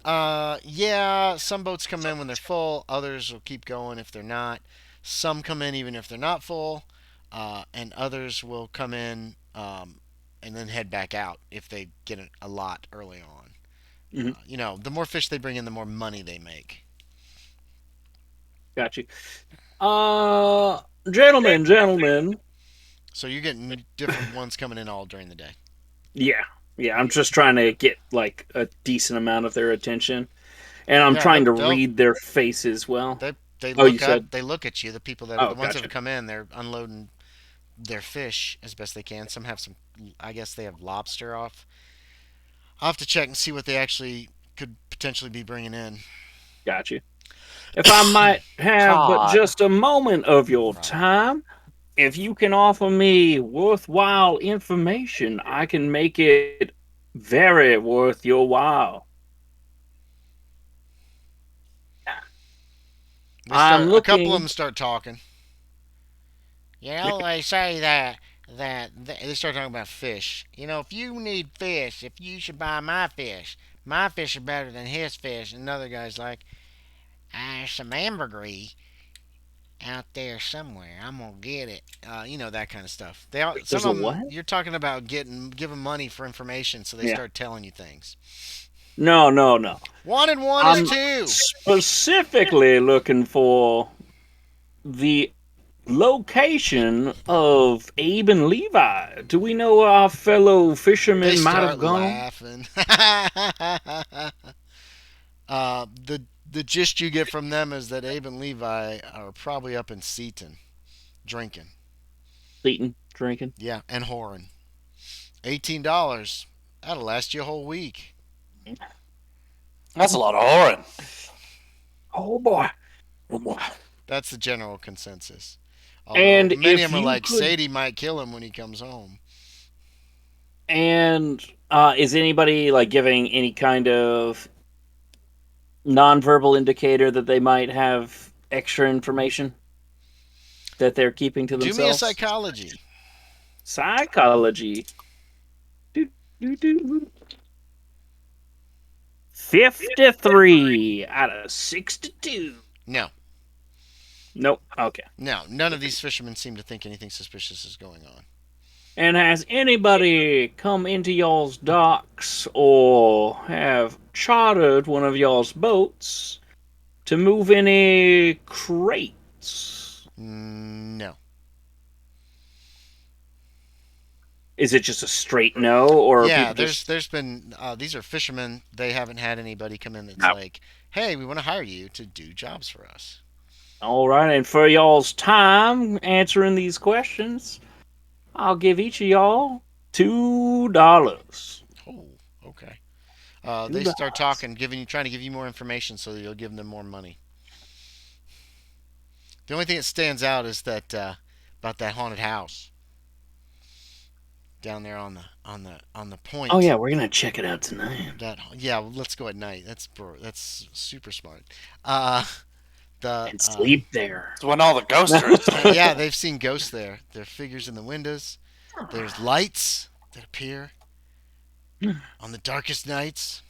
Speaker 2: Yeah. Some boats come in when they're full. Others will keep going if they're not. Some come in even if they're not full, and others will come in and then head back out if they get a lot early on.
Speaker 1: Mhm.
Speaker 2: The more fish they bring in, the more money they make.
Speaker 1: Got you. Gentlemen.
Speaker 2: So you're getting different ones coming in all during the day.
Speaker 1: Yeah. I'm just trying to get like a decent amount of their attention, and I'm
Speaker 2: Yeah,
Speaker 1: trying to
Speaker 2: they'll-
Speaker 1: read their faces well.
Speaker 2: They
Speaker 1: Oh, you
Speaker 2: look
Speaker 1: said-
Speaker 2: they look at you. The people
Speaker 1: Oh,
Speaker 2: the ones that
Speaker 1: gotcha.
Speaker 2: have come in, they're unloading their fish as best they can. Some have some. I guess they have lobster off. I'll have to check and see what they actually could potentially be bringing in.
Speaker 1: Got you. If I might have but
Speaker 3: Cod.
Speaker 1: just a moment of your time, if you can offer me worthwhile information, I can make it very worth your while. I'm
Speaker 2: A couple
Speaker 1: looking-
Speaker 2: of them start talking. They say that they start talking about fish. If you need fish, if you should buy my fish are better than his fish. And another guy's like, some ambergris out there somewhere. I'm gonna get it. That kind of stuff. Some
Speaker 1: There's a
Speaker 2: of them.
Speaker 1: what?
Speaker 2: You're talking about giving money for information, so they
Speaker 1: Yeah.
Speaker 2: start telling you things.
Speaker 1: No.
Speaker 2: 1 and 1 is
Speaker 1: I'm
Speaker 2: 2.
Speaker 1: specifically looking for the location of Abe and Levi. Do we know where our fellow
Speaker 2: They
Speaker 1: fishermen might have
Speaker 2: start
Speaker 1: gone?
Speaker 2: laughing. The gist you get from them is that Abe and Levi are probably up in Seaton, drinking.
Speaker 1: Eating, drinking.
Speaker 2: Yeah, and whoring. $18. That'll last you a whole week.
Speaker 3: That's a lot of whoring.
Speaker 1: Oh boy. Oh boy.
Speaker 2: That's the general consensus. Although
Speaker 1: And
Speaker 2: many
Speaker 1: if
Speaker 2: of them are
Speaker 1: you
Speaker 2: like,
Speaker 1: could,
Speaker 2: Sadie might kill him when he comes home.
Speaker 1: and is anybody like giving any kind of nonverbal indicator that they might have extra information that they're keeping to
Speaker 2: Do me a
Speaker 1: themselves?
Speaker 2: psychology.
Speaker 1: Psychology. Do, do, do. 53 out of 62.
Speaker 2: No.
Speaker 1: Nope. Okay.
Speaker 2: No, none of these fishermen seem to think anything suspicious is going on.
Speaker 1: And has anybody come into y'all's docks or have chartered one of y'all's boats to move any crates?
Speaker 2: No.
Speaker 1: Is it just a straight no, or are
Speaker 2: Yeah,
Speaker 1: people just
Speaker 2: there's been these are fishermen. They haven't had anybody come in that's
Speaker 1: no?
Speaker 2: like, hey, we want to hire you to do jobs for us.
Speaker 1: All right, and for y'all's time answering these questions, I'll give each of y'all $2.
Speaker 2: Oh, okay.
Speaker 1: Two
Speaker 2: They start
Speaker 1: dollars.
Speaker 2: talking, trying to give you more information so that you'll give them more money. The only thing that stands out is that about that haunted house down there on the point.
Speaker 1: Oh yeah, we're gonna check it out tonight.
Speaker 2: Well, let's go at night. That's super smart. Uh, the
Speaker 1: And sleep there.
Speaker 3: It's when all the ghosts are.
Speaker 2: yeah, they've seen ghosts there. There are figures in the windows. There's lights that appear on the darkest nights.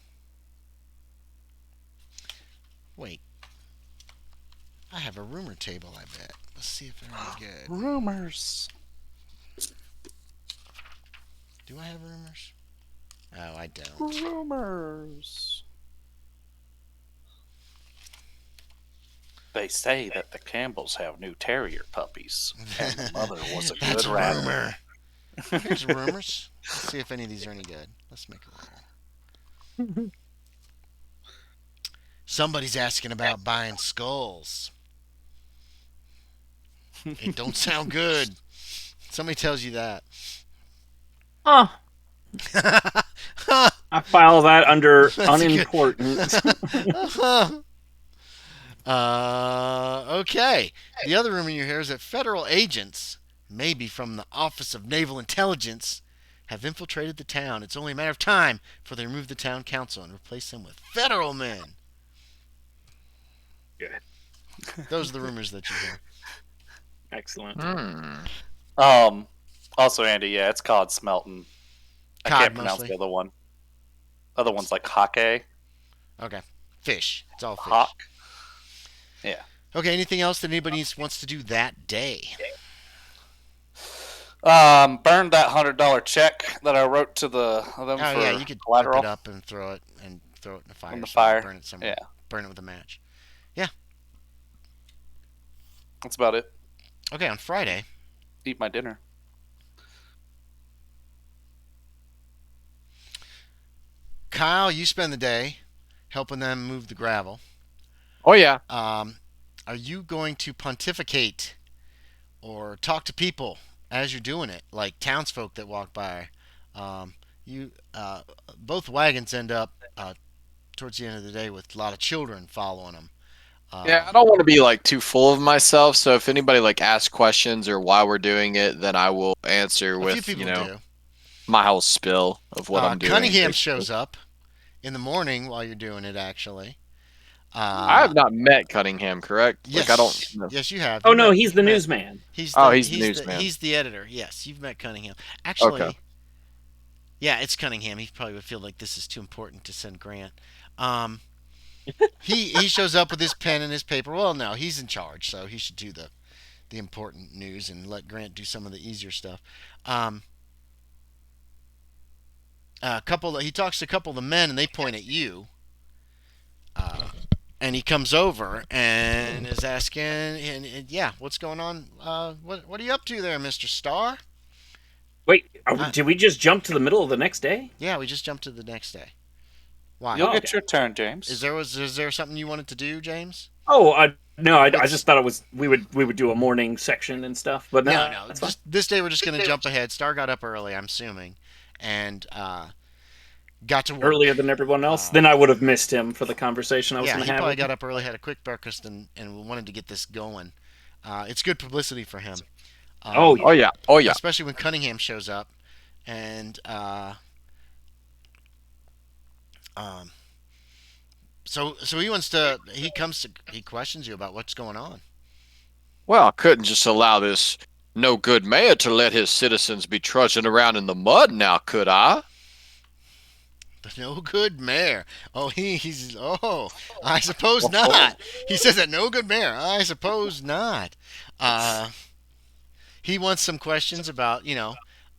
Speaker 2: Wait, I have a rumor table. I bet. Let's see if they're any good.
Speaker 4: Rumors.
Speaker 2: Do I have rumors? Oh, I don't.
Speaker 4: Rumors.
Speaker 3: They say that the Campbells have new terrier puppies, and the mother was a good
Speaker 2: That's a
Speaker 3: rattler.
Speaker 2: rumor. Here's rumors. Let's see if any of these are any good. Let's make a roll. Somebody's asking about buying skulls. It don't sound good. Somebody tells you that.
Speaker 1: Huh. I file that under
Speaker 2: That's
Speaker 1: unimportant.
Speaker 2: Okay. The other rumor you hear is that federal agents, maybe from the Office of Naval Intelligence, have infiltrated the town. It's only a matter of time before they remove the town council and replace them with federal men.
Speaker 1: Good.
Speaker 2: Those are the rumors that you hear.
Speaker 1: Excellent.
Speaker 3: Also, Andy, yeah, it's cod smelting. I
Speaker 2: Cod,
Speaker 3: can't pronounce
Speaker 2: mostly.
Speaker 3: the other one. Other one's like hake.
Speaker 2: Okay. Fish. It's all fish.
Speaker 3: Hawk. Yeah.
Speaker 2: Okay, anything else that anybody wants to do that day?
Speaker 3: Burned that $100 check that I wrote to them
Speaker 2: Oh,
Speaker 3: for
Speaker 2: yeah, you could
Speaker 3: collateral
Speaker 2: rip it up and throw it in the fire.
Speaker 3: in the
Speaker 2: somewhere.
Speaker 3: fire.
Speaker 2: Burn it somewhere.
Speaker 3: Yeah,
Speaker 2: Burn it with a match.
Speaker 3: that's about it.
Speaker 2: Okay, on Friday,
Speaker 3: Eat my dinner.
Speaker 2: Kyle, you spend the day helping them move the gravel.
Speaker 4: Oh yeah.
Speaker 2: Are you going to pontificate or talk to people as you're doing it, like townsfolk that walk by? You both wagons end up towards the end of the day with a lot of children following them.
Speaker 4: Yeah, I don't want to be like too full of myself. So if anybody like asks questions or why we're doing it, then I will answer
Speaker 2: A few
Speaker 4: with
Speaker 2: people do.
Speaker 4: my whole spill of what I'm doing.
Speaker 2: Cunningham shows up in the morning while you're doing it. Actually,
Speaker 4: I have not met Cunningham, correct?
Speaker 2: Yes,
Speaker 4: Like I don't know.
Speaker 2: yes, you have.
Speaker 1: Oh
Speaker 2: You
Speaker 1: no,
Speaker 2: met-
Speaker 1: he's
Speaker 2: you
Speaker 1: the
Speaker 2: met-
Speaker 1: newsman.
Speaker 2: He's
Speaker 4: Oh,
Speaker 2: the,
Speaker 4: he's the newsman.
Speaker 2: He's the editor. Yes, you've met Cunningham. Actually,
Speaker 4: Okay.
Speaker 2: yeah, it's Cunningham. He probably would feel like this is too important to send Grant. Um, He shows up with his pen and his paper. Well, no, he's in charge, so he should do the important news and let Grant do some of the easier stuff. Um, he talks to a couple of the men, and they point at you. And he comes over and is asking, and yeah, what's going on? What are you up to there, Mister Starr?
Speaker 1: Wait,
Speaker 2: Uh,
Speaker 1: did we just jump to the middle of the next day?
Speaker 2: Yeah, we just jumped to the next day. Why?
Speaker 3: You'll
Speaker 1: Oh,
Speaker 3: get
Speaker 1: okay.
Speaker 3: your turn, James.
Speaker 2: Is there something you wanted to do, James?
Speaker 1: Oh, no, I just thought it was we would do a morning section and stuff, but no,
Speaker 2: No.
Speaker 1: that's fine.
Speaker 2: Just this day, we're just gonna jump ahead. Star got up early, I'm assuming, and got to work.
Speaker 1: Earlier than everyone else. Then I would have missed him for the conversation I was
Speaker 2: Yeah,
Speaker 1: going
Speaker 2: he
Speaker 1: to have.
Speaker 2: probably
Speaker 1: with
Speaker 2: got
Speaker 1: him.
Speaker 2: up early, had a quick breakfast, and wanted to get this going. It's good publicity for him.
Speaker 1: Oh, yeah.
Speaker 4: Oh yeah. Oh yeah.
Speaker 2: Especially when Cunningham shows up, and um, so he questions you about what's going on.
Speaker 4: Well, I couldn't just allow this no good mayor to let his citizens be trudging around in the mud now, could I?
Speaker 2: The no good mayor. Oh, I suppose not. He says that no good mayor. I suppose not. He wants some questions about,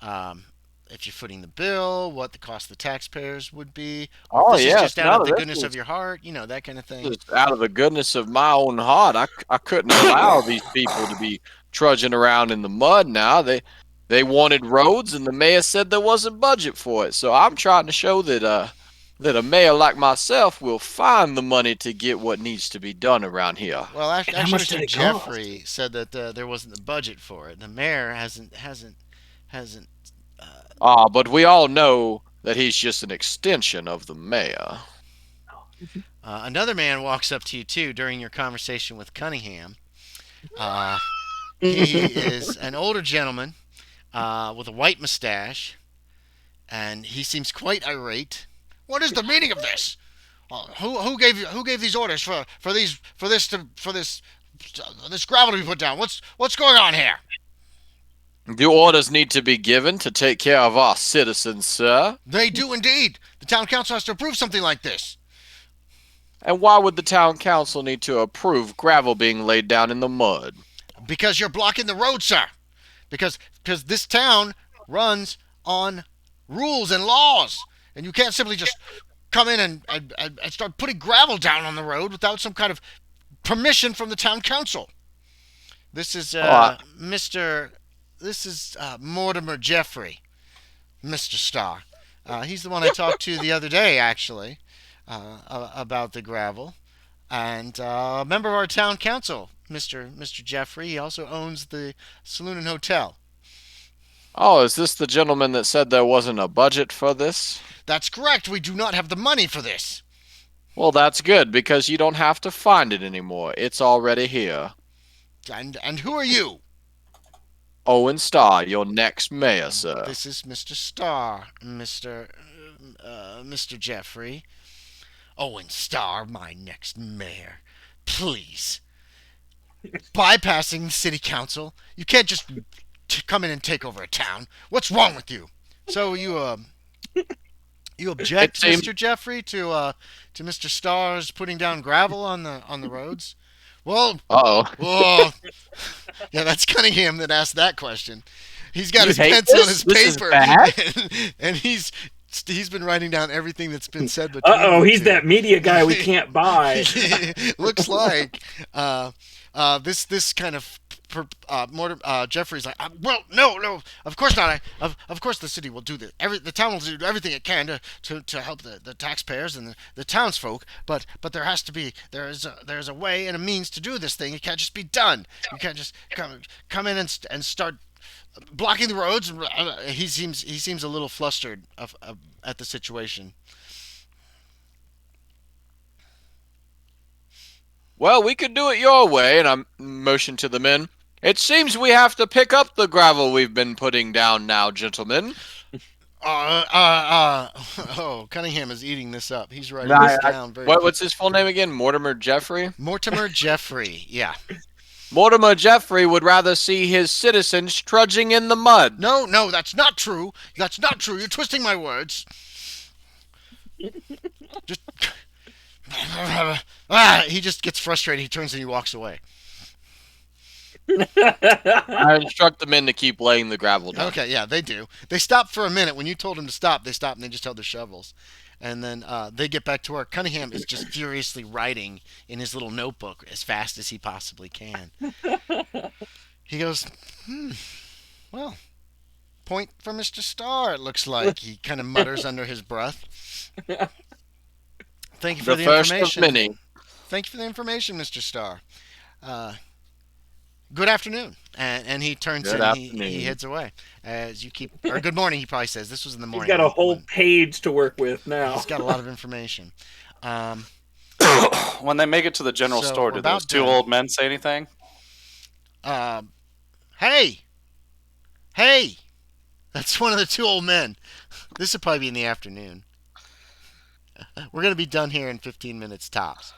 Speaker 2: um, if you're footing the bill, what the cost of the taxpayers would be, or if
Speaker 4: Oh
Speaker 2: this is
Speaker 4: yes.
Speaker 2: just out
Speaker 4: None
Speaker 2: of
Speaker 4: of
Speaker 2: the
Speaker 4: this
Speaker 2: goodness of
Speaker 4: is
Speaker 2: your heart, that kind of thing.
Speaker 4: just out of the goodness of my own heart. I couldn't allow these people to be trudging around in the mud now. They wanted roads, and the mayor said there wasn't budget for it. So I'm trying to show that a mayor like myself will find the money to get what needs to be done around here.
Speaker 2: Well,
Speaker 1: And how
Speaker 2: actually,
Speaker 1: much did
Speaker 2: Mr.
Speaker 1: it cost?
Speaker 2: Jeffrey said that there wasn't the budget for it. The mayor hasn't.
Speaker 4: But we all know that he's just an extension of the mayor.
Speaker 2: Another man walks up to you too during your conversation with Cunningham. Uh, he is an older gentleman with a white mustache, and he seems quite irate. What is the meaning of this? Who gave these orders for this gravel to be put down? What's going on here?
Speaker 4: The orders need to be given to take care of our citizens, sir.
Speaker 2: They do indeed. The town council has to approve something like this
Speaker 4: And why would the town council need to approve gravel being laid down in the mud?
Speaker 2: because you're blocking the road, sir. Because this town runs on rules and laws, and you can't simply just come in and start putting gravel down on the road without some kind of permission from the town council. This is Mr. This is Mortimer Jeffrey, Mr. Starr. He's the one I talked to the other day, actually, about the gravel, and a member of our town council, Mr. Jeffrey. He also owns the saloon and hotel.
Speaker 4: Oh, is this the gentleman that said there wasn't a budget for this?
Speaker 2: That's correct. We do not have the money for this.
Speaker 4: Well, that's good, because you don't have to find it anymore. It's already here.
Speaker 2: And who are you?
Speaker 4: Owen Starr, your next mayor, sir.
Speaker 2: This is Mr. Starr, Mr. Jeffrey. Owen Starr, my next mayor. Please. Bypassing the city council. You can't just come in and take over a town. What's wrong with you? So you object,
Speaker 4: It seems-
Speaker 2: Mr. Jeffrey, to Mr. Starr's putting down gravel on the roads? Well,
Speaker 4: Uh-oh.
Speaker 2: oh, yeah, that's Cunningham that asked that question. He's got
Speaker 4: You
Speaker 2: his
Speaker 4: hate
Speaker 2: pencil and
Speaker 4: this?
Speaker 2: his
Speaker 4: This is
Speaker 2: paper,
Speaker 4: bad?
Speaker 2: and he's been writing down everything that's been said between
Speaker 1: Uh-oh,
Speaker 2: you
Speaker 1: he's
Speaker 2: two.
Speaker 1: that media guy we can't buy.
Speaker 2: Looks like this kind of Jeffrey's like, well, no, of course not. Of course the city will do this. The town will do everything it can to help the taxpayers and the townsfolk. But there's a way and a means to do this thing. It can't just be done. You can't just come in and start blocking the roads. He seems a little flustered at the situation.
Speaker 4: Well, we could do it your way, and I motion to the men. It seems we have to pick up the gravel we've been putting down now, gentlemen.
Speaker 2: Oh, Cunningham is eating this up. He's writing
Speaker 4: Nah,
Speaker 2: this down very
Speaker 4: What's his full name again? Mortimer Jeffrey?
Speaker 2: Mortimer Jeffrey, yeah.
Speaker 4: Mortimer Jeffrey would rather see his citizens trudging in the mud.
Speaker 2: No, that's not true. That's not true. You're twisting my words. Just He just gets frustrated. He turns and he walks away.
Speaker 4: I instruct the men to keep laying the gravel down.
Speaker 2: Okay, yeah, they do. They stop for a minute. When you told them to stop, they stop and they just held their shovels. And then they get back to work. Cunningham is just furiously writing in his little notebook as fast as he possibly can. He goes, well, point for Mr. Starr, it looks like. He kind of mutters under his breath. Thank you for the
Speaker 4: first of
Speaker 2: information.
Speaker 4: many.
Speaker 2: Thank you for the information, Mr. Starr. Good afternoon. And he turns
Speaker 4: Good
Speaker 2: and he
Speaker 4: afternoon.
Speaker 2: heads away. As you keep, or good morning, he probably says. This was in the
Speaker 1: He's
Speaker 2: morning.
Speaker 1: got a whole
Speaker 2: when-
Speaker 1: page to work with now.
Speaker 2: He's got a lot of information.
Speaker 3: When they make it to the general
Speaker 2: So
Speaker 3: store,
Speaker 2: we're
Speaker 3: do
Speaker 2: about
Speaker 3: those two
Speaker 2: done.
Speaker 3: old men say anything?
Speaker 2: Hey! That's one of the two old men. This will probably be in the afternoon. We're going to be done here in 15 minutes tops.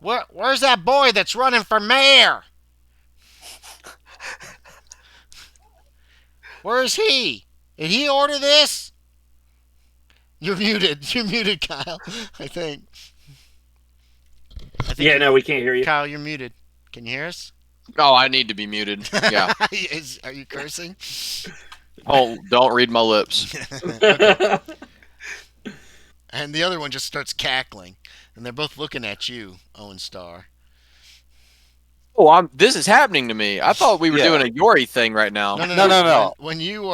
Speaker 2: Where's that boy that's running for mayor? Where is he? Did he order this? You're muted. You're muted, Kyle. I think.
Speaker 1: Yeah, no, we can't hear you.
Speaker 2: Kyle, you're muted. Can you hear us?
Speaker 4: Oh, I need to be muted. Yeah.
Speaker 2: Are you cursing?
Speaker 4: Oh, don't read my lips.
Speaker 2: Okay. And the other one just starts cackling, and they're both looking at you, Owen Starr.
Speaker 4: Oh, this is happening to me. I thought we were
Speaker 3: Yeah.
Speaker 4: doing a Yorie thing right now.
Speaker 3: No.
Speaker 2: When you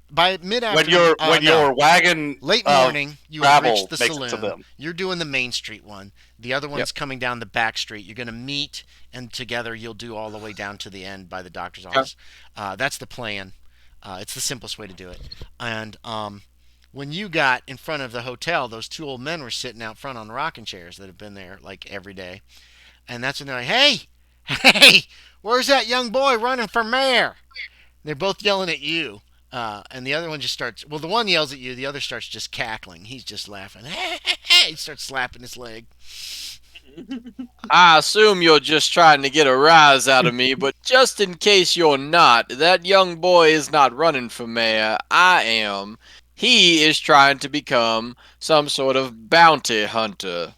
Speaker 2: by mid afternoon,
Speaker 3: When your wagon
Speaker 2: late morning, you have
Speaker 3: gravel
Speaker 2: reached the
Speaker 3: makes it to
Speaker 2: saloon.
Speaker 3: them.
Speaker 2: You're doing the Main Street one. The other one's coming down the back street. You're going to meet, and together you'll do all the way down to the end by the doctor's office. That's the plan. It's the simplest way to do it. And when you got in front of the hotel, those two old men were sitting out front on rocking chairs that have been there like every day. And that's when they're like, hey, where's that young boy running for mayor? They're both yelling at you. And the other one just starts, well, the one yells at you, the other starts just cackling. He's just laughing. He starts slapping his leg.
Speaker 4: I assume you're just trying to get a rise out of me, but just in case you're not, that young boy is not running for mayor. I am. He is trying to become some sort of bounty hunter.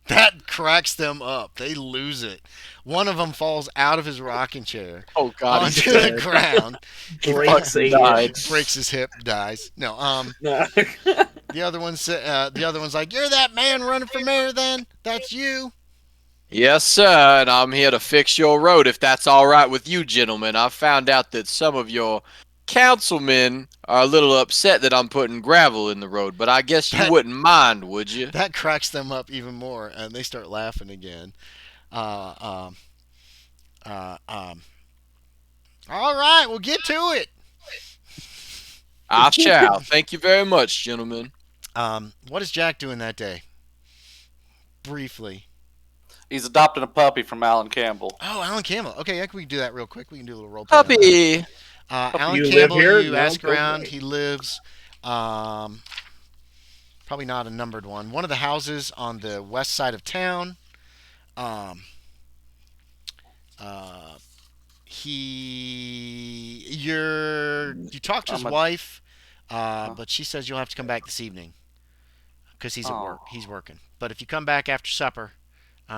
Speaker 2: That cracks them up. They lose it. One of them falls out of his rocking chair
Speaker 4: Oh God, he's
Speaker 2: onto the
Speaker 4: dead.
Speaker 2: ground.
Speaker 1: Breaks a
Speaker 4: died.
Speaker 2: Breaks his hip, dies. No,
Speaker 1: No.
Speaker 2: the other one's like, "You're that man running for mayor then? That's you?"
Speaker 4: Yes, sir, and I'm here to fix your road if that's all right with you, gentlemen. I found out that some of your councilmen are a little upset that I'm putting gravel in the road, but I guess you wouldn't mind, would you?
Speaker 2: That cracks them up even more, and they start laughing again. All right, we'll get to it.
Speaker 4: I shall. Thank you very much, gentlemen.
Speaker 2: What is Jack doing that day? Briefly.
Speaker 3: He's adopting a puppy from Alan Campbell.
Speaker 2: Oh, Alan Campbell. Okay, yeah, we can do that real quick. We can do a little role play. on that.
Speaker 4: Puppy.
Speaker 2: Alan
Speaker 1: You live
Speaker 2: Campbell,
Speaker 1: here?
Speaker 2: you
Speaker 1: No,
Speaker 2: ask
Speaker 1: go
Speaker 2: around.
Speaker 1: away.
Speaker 2: He lives, probably not a numbered one. One of the houses on the west side of town. You talked to his wife, but she says you'll have to come back this evening because he's at work. He's working. But if you come back after supper,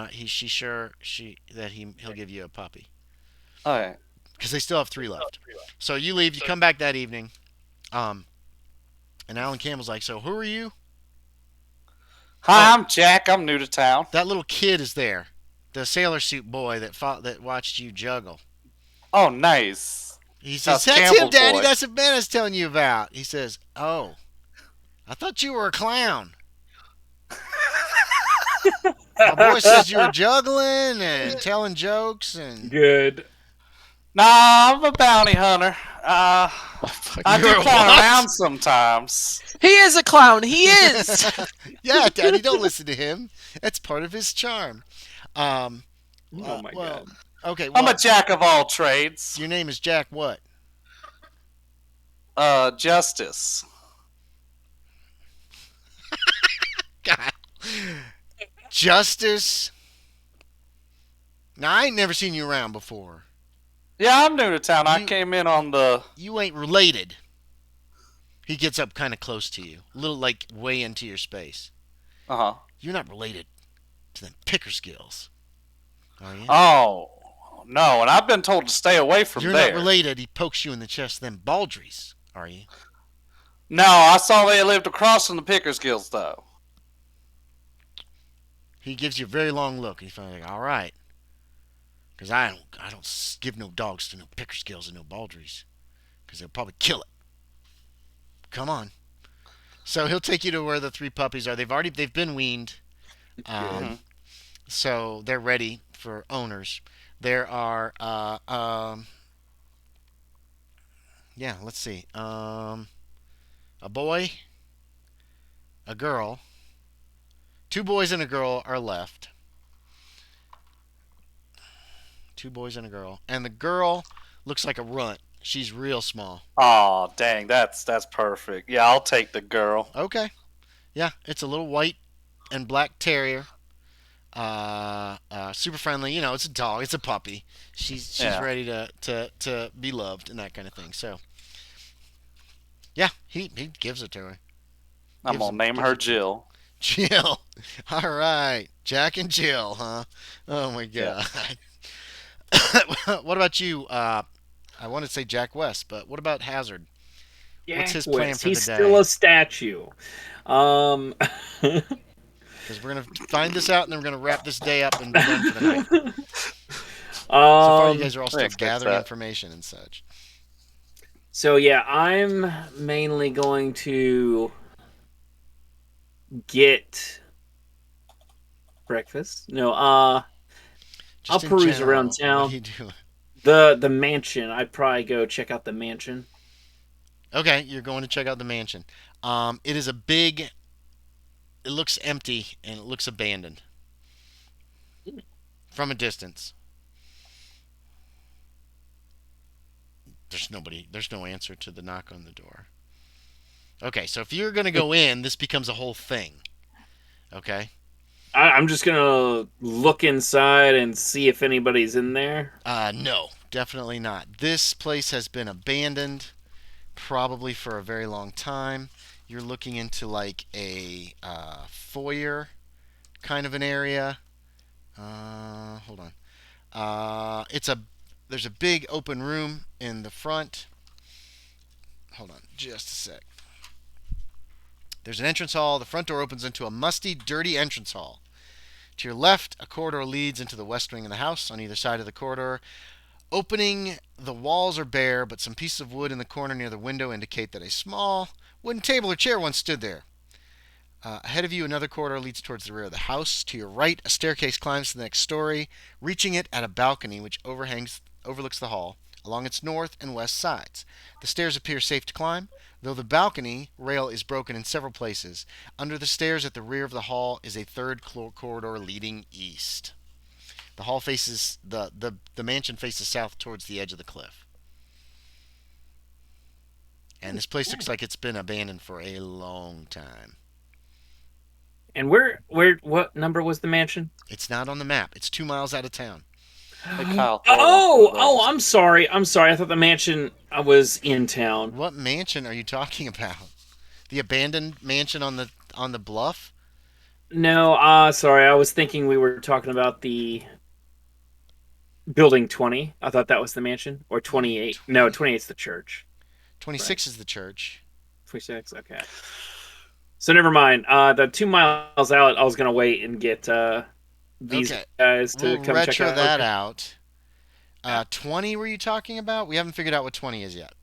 Speaker 2: she's sure he'll give you a puppy.
Speaker 3: All right.
Speaker 2: Because they still have 3 left. So you leave. You come back that evening. And Alan Campbell's like, so who are you?
Speaker 3: Hi, I'm Jack. I'm new to town.
Speaker 2: That little kid is there. The sailor suit boy that watched you juggle.
Speaker 3: Oh, nice.
Speaker 2: He says,
Speaker 3: That's
Speaker 2: that's him,
Speaker 3: Campbell's
Speaker 2: Daddy.
Speaker 3: boy."
Speaker 2: That's the man I was telling you about. He says, oh, I thought you were a clown. My boy says you were juggling and telling jokes and...
Speaker 1: Good.
Speaker 3: Nah, I'm a bounty hunter. I do
Speaker 2: You're a
Speaker 3: clown
Speaker 2: what?
Speaker 3: around sometimes.
Speaker 4: He is a clown. He is.
Speaker 2: Yeah, Daddy, don't listen to him. That's part of his charm.
Speaker 1: Oh my god.
Speaker 2: Okay,
Speaker 3: I'm
Speaker 2: well,
Speaker 3: a jack of all trades.
Speaker 2: your name is Jack what?
Speaker 3: Justice.
Speaker 2: God. Justice. Now, I ain't never seen you around before.
Speaker 3: Yeah, I'm new to town. I
Speaker 2: You-
Speaker 3: came in on the...
Speaker 2: You ain't related. He gets up kind of close to you. A little, like, way into your space.
Speaker 3: Uh huh.
Speaker 2: You're not related to them Pickersgills, are you?
Speaker 3: Oh no, and I've been told to stay away from
Speaker 2: You're not
Speaker 3: there.
Speaker 2: related. He pokes you in the chest. Them Baldries, are you?
Speaker 3: No, I saw they lived across from the Pickersgills though.
Speaker 2: He gives you a very long look. He's finally like, all right, because I don't give no dogs to no Pickersgills and no Baldries, because they'll probably kill it. Come on. So he'll take you to where the three puppies are. They've been weaned,
Speaker 1: Good.
Speaker 3: Mhm.
Speaker 2: so they're ready for owners. There are yeah, let's see, a boy, a girl, two boys and a girl are left. Two boys and a girl, and the girl looks like a runt. She's real small.
Speaker 3: Oh dang, that's perfect. Yeah, I'll take the girl.
Speaker 2: Okay, yeah, it's a little white and black terrier. Super friendly. You know, it's a dog. It's a puppy. She's
Speaker 3: Yeah,
Speaker 2: ready to be loved and that kind of thing. So yeah, he gives it to her.
Speaker 3: I'm
Speaker 2: Gives
Speaker 3: gonna
Speaker 2: him
Speaker 3: name
Speaker 2: gives
Speaker 3: her
Speaker 2: it to her.
Speaker 3: Jill.
Speaker 2: Jill. All right, Jack and Jill, huh? Oh my
Speaker 3: Yeah.
Speaker 2: god. What about you? I want to say Jack West, but what about Hazard? What's
Speaker 1: Jack
Speaker 2: his plan
Speaker 1: West.
Speaker 2: for the
Speaker 1: He's still
Speaker 2: day?
Speaker 1: a statue. Um,
Speaker 2: Because we're gonna find this out, and then we're gonna wrap this day up and be done for the night. So far, you
Speaker 1: um,
Speaker 2: guys are all
Speaker 3: I
Speaker 2: still
Speaker 3: expect
Speaker 2: gathering
Speaker 3: that.
Speaker 2: information and such.
Speaker 1: so yeah, I'm mainly going to get breakfast. No, I'll
Speaker 2: Just in
Speaker 1: peruse around
Speaker 2: general, what do
Speaker 1: town.
Speaker 2: you do?
Speaker 1: The mansion. I'd probably go check out the mansion.
Speaker 2: Okay, you're going to check out the mansion. It is a big. It looks empty and it looks abandoned from a distance. There's nobody. There's no answer to the knock on the door. Okay, so if you're gonna go in, this becomes a whole thing. Okay.
Speaker 1: I'm just gonna look inside and see if anybody's in there.
Speaker 2: No, definitely not. This place has been abandoned, probably for a very long time. You're looking into like a foyer kind of an area. Hold on. It's a There's a big open room in the front. Hold on, just a sec. There's an entrance hall. The front door opens into a musty, dirty entrance hall. To your left, a corridor leads into the west wing of the house. On either side of the corridor, opening, the walls are bare, but some pieces of wood in the corner near the window indicate that a small wooden table or chair once stood there. Ahead of you, another corridor leads towards the rear of the house. To your right, a staircase climbs to the next story, reaching it at a balcony which overlooks the hall along its north and west sides. The stairs appear safe to climb, though the balcony rail is broken in several places. Under the stairs at the rear of the hall is a third corridor leading east. The hall faces the mansion faces south towards the edge of the cliff. And this place looks like it's been abandoned for a long time.
Speaker 1: And what number was the mansion?
Speaker 2: It's not on the map. It's 2 miles out of town.
Speaker 3: Hey Kyle,
Speaker 1: Oh, I'm sorry. I'm sorry. I thought the mansion was in town.
Speaker 2: What mansion are you talking about? The abandoned mansion on the bluff?
Speaker 1: No, sorry. I was thinking we were talking about the building 20. I thought that was the mansion. Or 28. No, 28 is the church.
Speaker 2: 26 is the church.
Speaker 1: 26, okay. So never mind. The 2 miles out, I was gonna wait and get these
Speaker 2: Okay.
Speaker 1: guys to
Speaker 2: We'll
Speaker 1: come check
Speaker 2: retro
Speaker 1: out.
Speaker 2: that out. 20 were you talking about? We haven't figured out what 20 is yet.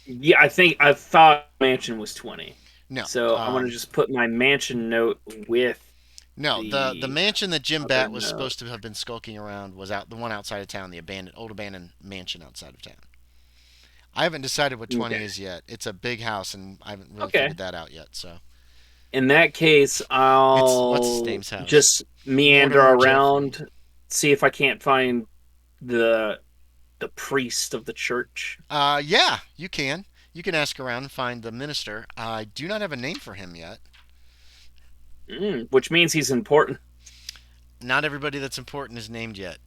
Speaker 1: Yeah, I thought mansion was 20.
Speaker 2: No.
Speaker 1: So I'm gonna just put my mansion note with
Speaker 2: No, the
Speaker 1: the
Speaker 2: mansion that Jim
Speaker 1: other
Speaker 2: Bat was
Speaker 1: note.
Speaker 2: supposed to have been skulking around was out the one outside of town, the old abandoned mansion outside of town. I haven't decided what 20
Speaker 1: Okay.
Speaker 2: is yet. It's a big house and I haven't really
Speaker 1: Okay.
Speaker 2: figured that out yet, so.
Speaker 1: In that case,
Speaker 2: It's what's his
Speaker 1: I'll
Speaker 2: name's house?
Speaker 1: just meander
Speaker 2: Mortimer
Speaker 1: around, see if I can't find the priest of the church.
Speaker 2: Yeah, you can. You can ask around and find the minister. I do not have a name for him yet.
Speaker 1: Which means he's important.
Speaker 2: Not everybody that's important is named yet.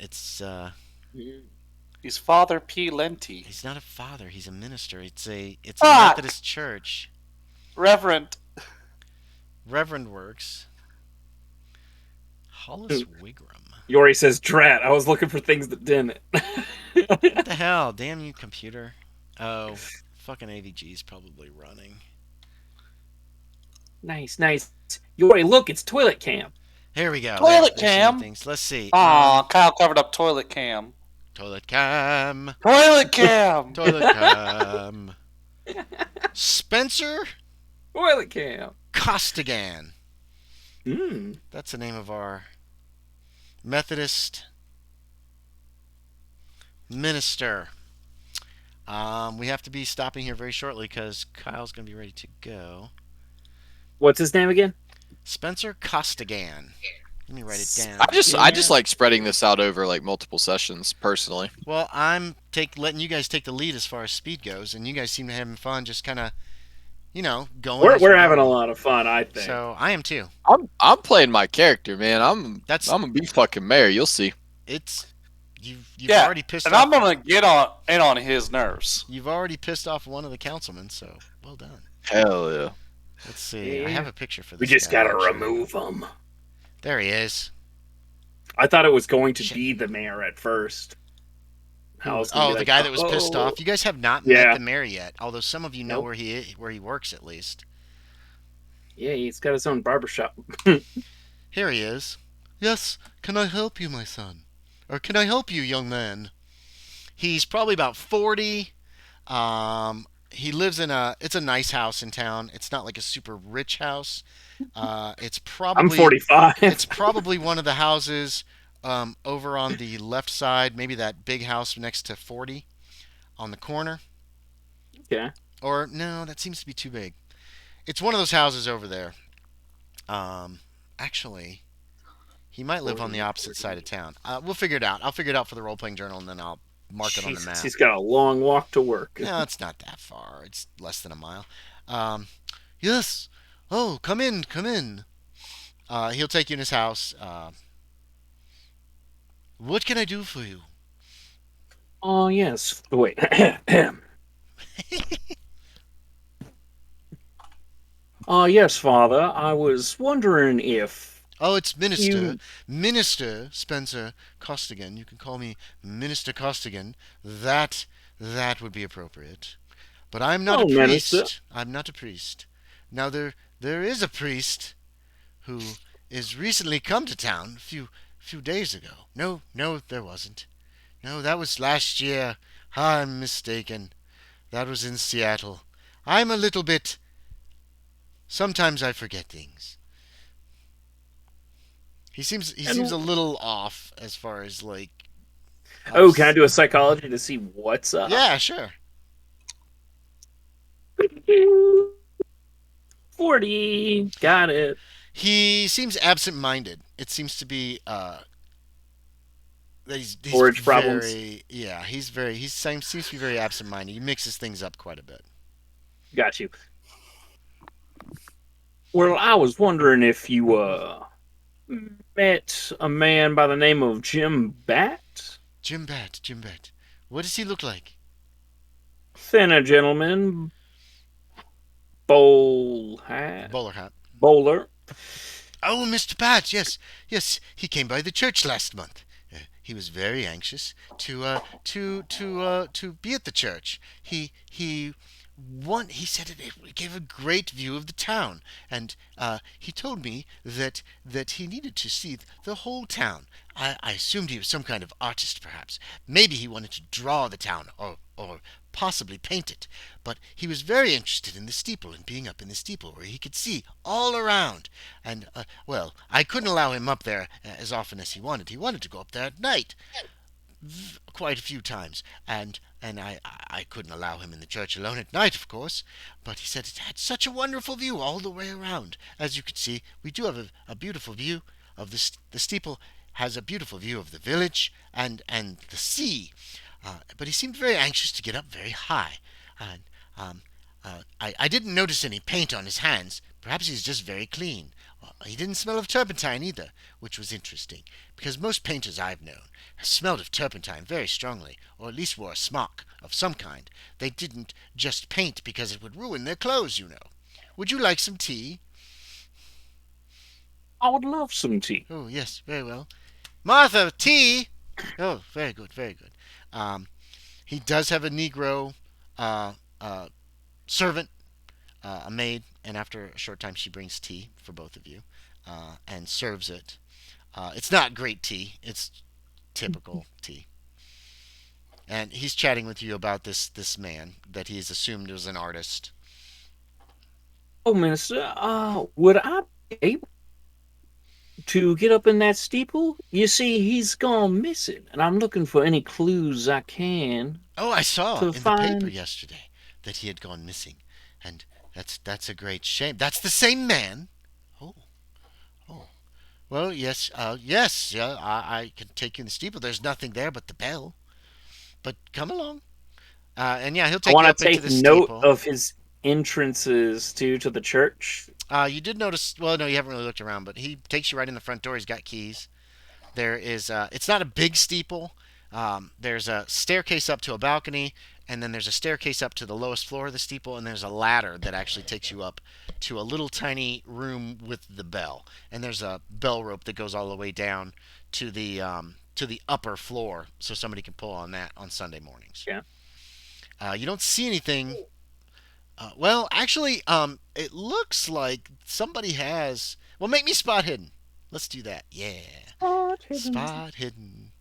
Speaker 3: He's Father P. Lenti.
Speaker 2: He's not a father. He's a minister. It's a
Speaker 3: Fuck!
Speaker 2: Methodist church.
Speaker 3: Reverend.
Speaker 2: Reverend works. Hollis Wigram.
Speaker 1: Yorie says, "Drat, I was looking for things that didn't."
Speaker 2: What the hell? Damn you, computer. Oh, fucking AVG's probably running.
Speaker 1: Nice. Yorie, look, it's toilet cam.
Speaker 2: Here we go.
Speaker 3: Toilet
Speaker 2: There's some new
Speaker 3: cam.
Speaker 2: things. Let's see.
Speaker 3: Aw, Kyle covered up toilet cam.
Speaker 2: Toilet cam.
Speaker 3: Toilet cam.
Speaker 2: Toilet cam. Spencer
Speaker 1: Toilet cam.
Speaker 2: Costigan.
Speaker 1: Hmm.
Speaker 2: That's the name of our Methodist minister. We have to be stopping here very shortly because Kyle's going to be ready to go.
Speaker 1: What's his name again?
Speaker 2: Spencer Costigan. Let me write it down.
Speaker 4: I just like spreading this out over like multiple sessions personally.
Speaker 2: Well, I'm letting you guys take the lead as far as speed goes, and you guys seem to be having fun, just kind of, going. as
Speaker 1: We're
Speaker 2: you're
Speaker 1: having a
Speaker 2: going.
Speaker 1: lot of fun, I think.
Speaker 2: So I am too.
Speaker 4: I'm playing my character, man. I'm gonna be fucking mayor. You'll see.
Speaker 2: It's you've
Speaker 3: Yeah,
Speaker 2: already pissed
Speaker 3: and
Speaker 2: off.
Speaker 3: I'm gonna get on his nerves.
Speaker 2: You've already pissed off one of the councilmen, so well done.
Speaker 4: Hell yeah.
Speaker 2: Let's see. I have a picture for this.
Speaker 1: we just
Speaker 2: guy,
Speaker 1: gotta
Speaker 2: actually.
Speaker 1: remove him.
Speaker 2: There he is.
Speaker 1: I thought it was going to be the mayor at first.
Speaker 2: The guy that was pissed off. You guys have not met the mayor yet, although some of you know
Speaker 1: Nope.
Speaker 2: where he works at least.
Speaker 1: Yeah, he's got his own barbershop.
Speaker 2: Here he is. Yes, can I help you, my son? Or can I help you, young man? He's probably about 40. He lives it's a nice house in town. It's not like a super rich house. It's probably
Speaker 1: I'm 45.
Speaker 2: It's probably one of the houses over on the left side, maybe that big house next to 40 on the corner.
Speaker 1: Okay.
Speaker 2: Or no, that seems to be too big. It's one of those houses over there. Actually, he might live on the opposite side of town. We'll figure it out. I'll figure it out for the role-playing journal, and then I'll mark it on the map.
Speaker 1: He's got a long walk to work.
Speaker 2: No, it's not that far. It's less than a mile. Yes. Oh, come in. He'll take you in his house. What can I do for you?
Speaker 1: Oh, yes. Wait. Yes, Father. I was wondering if...
Speaker 2: Oh, it's Minister.
Speaker 1: You-
Speaker 2: Minister Spencer Costigan. You can call me Minister Costigan. That would be appropriate. But I'm not a priest.
Speaker 1: Minister.
Speaker 2: I'm not a priest. Now there is a priest who is recently come to town a few days ago. No, there wasn't. No, that was last year. I'm mistaken. That was in Seattle. I'm a little bit... Sometimes I forget things. He seems a little off as far as like...
Speaker 1: Oh, can I do a psychology to see what's up?
Speaker 2: Yeah, sure.
Speaker 1: 40. Got it.
Speaker 2: He seems absent-minded. It seems to be that he's
Speaker 1: Storage problems.
Speaker 2: He seems to be very absent-minded. He mixes things up quite a bit.
Speaker 1: Got you. Well, I was wondering if you met a man by the name of Jim Bat?
Speaker 2: Jim Bat. What does he look like?
Speaker 1: Thinner gentleman. Bowler hat. Bowler.
Speaker 2: Oh, Mr. Bat, yes. He came by the church last month. He was very anxious to be at the church. He said it gave a great view of the town, and he told me that he needed to see the whole town. I assumed he was some kind of artist, perhaps. Maybe he wanted to draw the town, or possibly paint it. But he was very interested in the steeple and being up in the steeple where he could see all around. And, I couldn't allow him up there as often as he wanted. He wanted to go up there at night quite a few times. And I couldn't allow him in the church alone at night, of course. But he said it had such a wonderful view all the way around. As you can see, we do have a beautiful view of the steeple. Has a beautiful view of the village and the sea. But he seemed very anxious to get up very high. And I didn't notice any paint on his hands. Perhaps he's just very clean. He didn't smell of turpentine either, which was interesting, because most painters I've known smelled of turpentine very strongly, or at least wore a smock of some kind. They didn't just paint because it would ruin their clothes, you know. Would you like some tea?
Speaker 1: I would love some tea.
Speaker 2: Oh, yes, very well. Martha, tea! Oh, very good, very good. Um, he does have a Negro uh, uh, servant, a maid, and after a short time, she brings tea for both of you and serves it. It's not great tea, it's typical tea. And he's chatting with you about this man that he's assumed was an artist.
Speaker 1: Oh, Minister, would I be able to get up in that steeple? You see, he's gone missing, and I'm looking for any clues I can
Speaker 2: Oh, I saw
Speaker 1: to
Speaker 2: in the paper
Speaker 1: find.
Speaker 2: yesterday that he had gone missing, and that's a great shame. That's the same man. Oh, oh. Well, yes, yes, yeah. I can take you in the steeple. There's nothing there but the bell. But come along, and yeah, he'll
Speaker 1: I
Speaker 2: take you
Speaker 1: want
Speaker 2: up
Speaker 1: to
Speaker 2: into
Speaker 1: take
Speaker 2: the
Speaker 1: note
Speaker 2: steeple.
Speaker 1: of his entrances to the church.
Speaker 2: You did notice. Well, no, you haven't really looked around, but he takes you right in the front door. He's got keys. There is. It's not a big steeple. There's a staircase up to a balcony, and then there's a staircase up to the lowest floor of the steeple, and there's a ladder that actually takes you up to a little tiny room with the bell. And there's a bell rope that goes all the way down to the upper floor, so somebody can pull on that on Sunday mornings.
Speaker 1: Yeah.
Speaker 2: You don't see anything. Well, actually, it looks like somebody has. Well, make me spot hidden. Let's do that. Yeah,
Speaker 1: Spot hidden.
Speaker 2: spot hidden.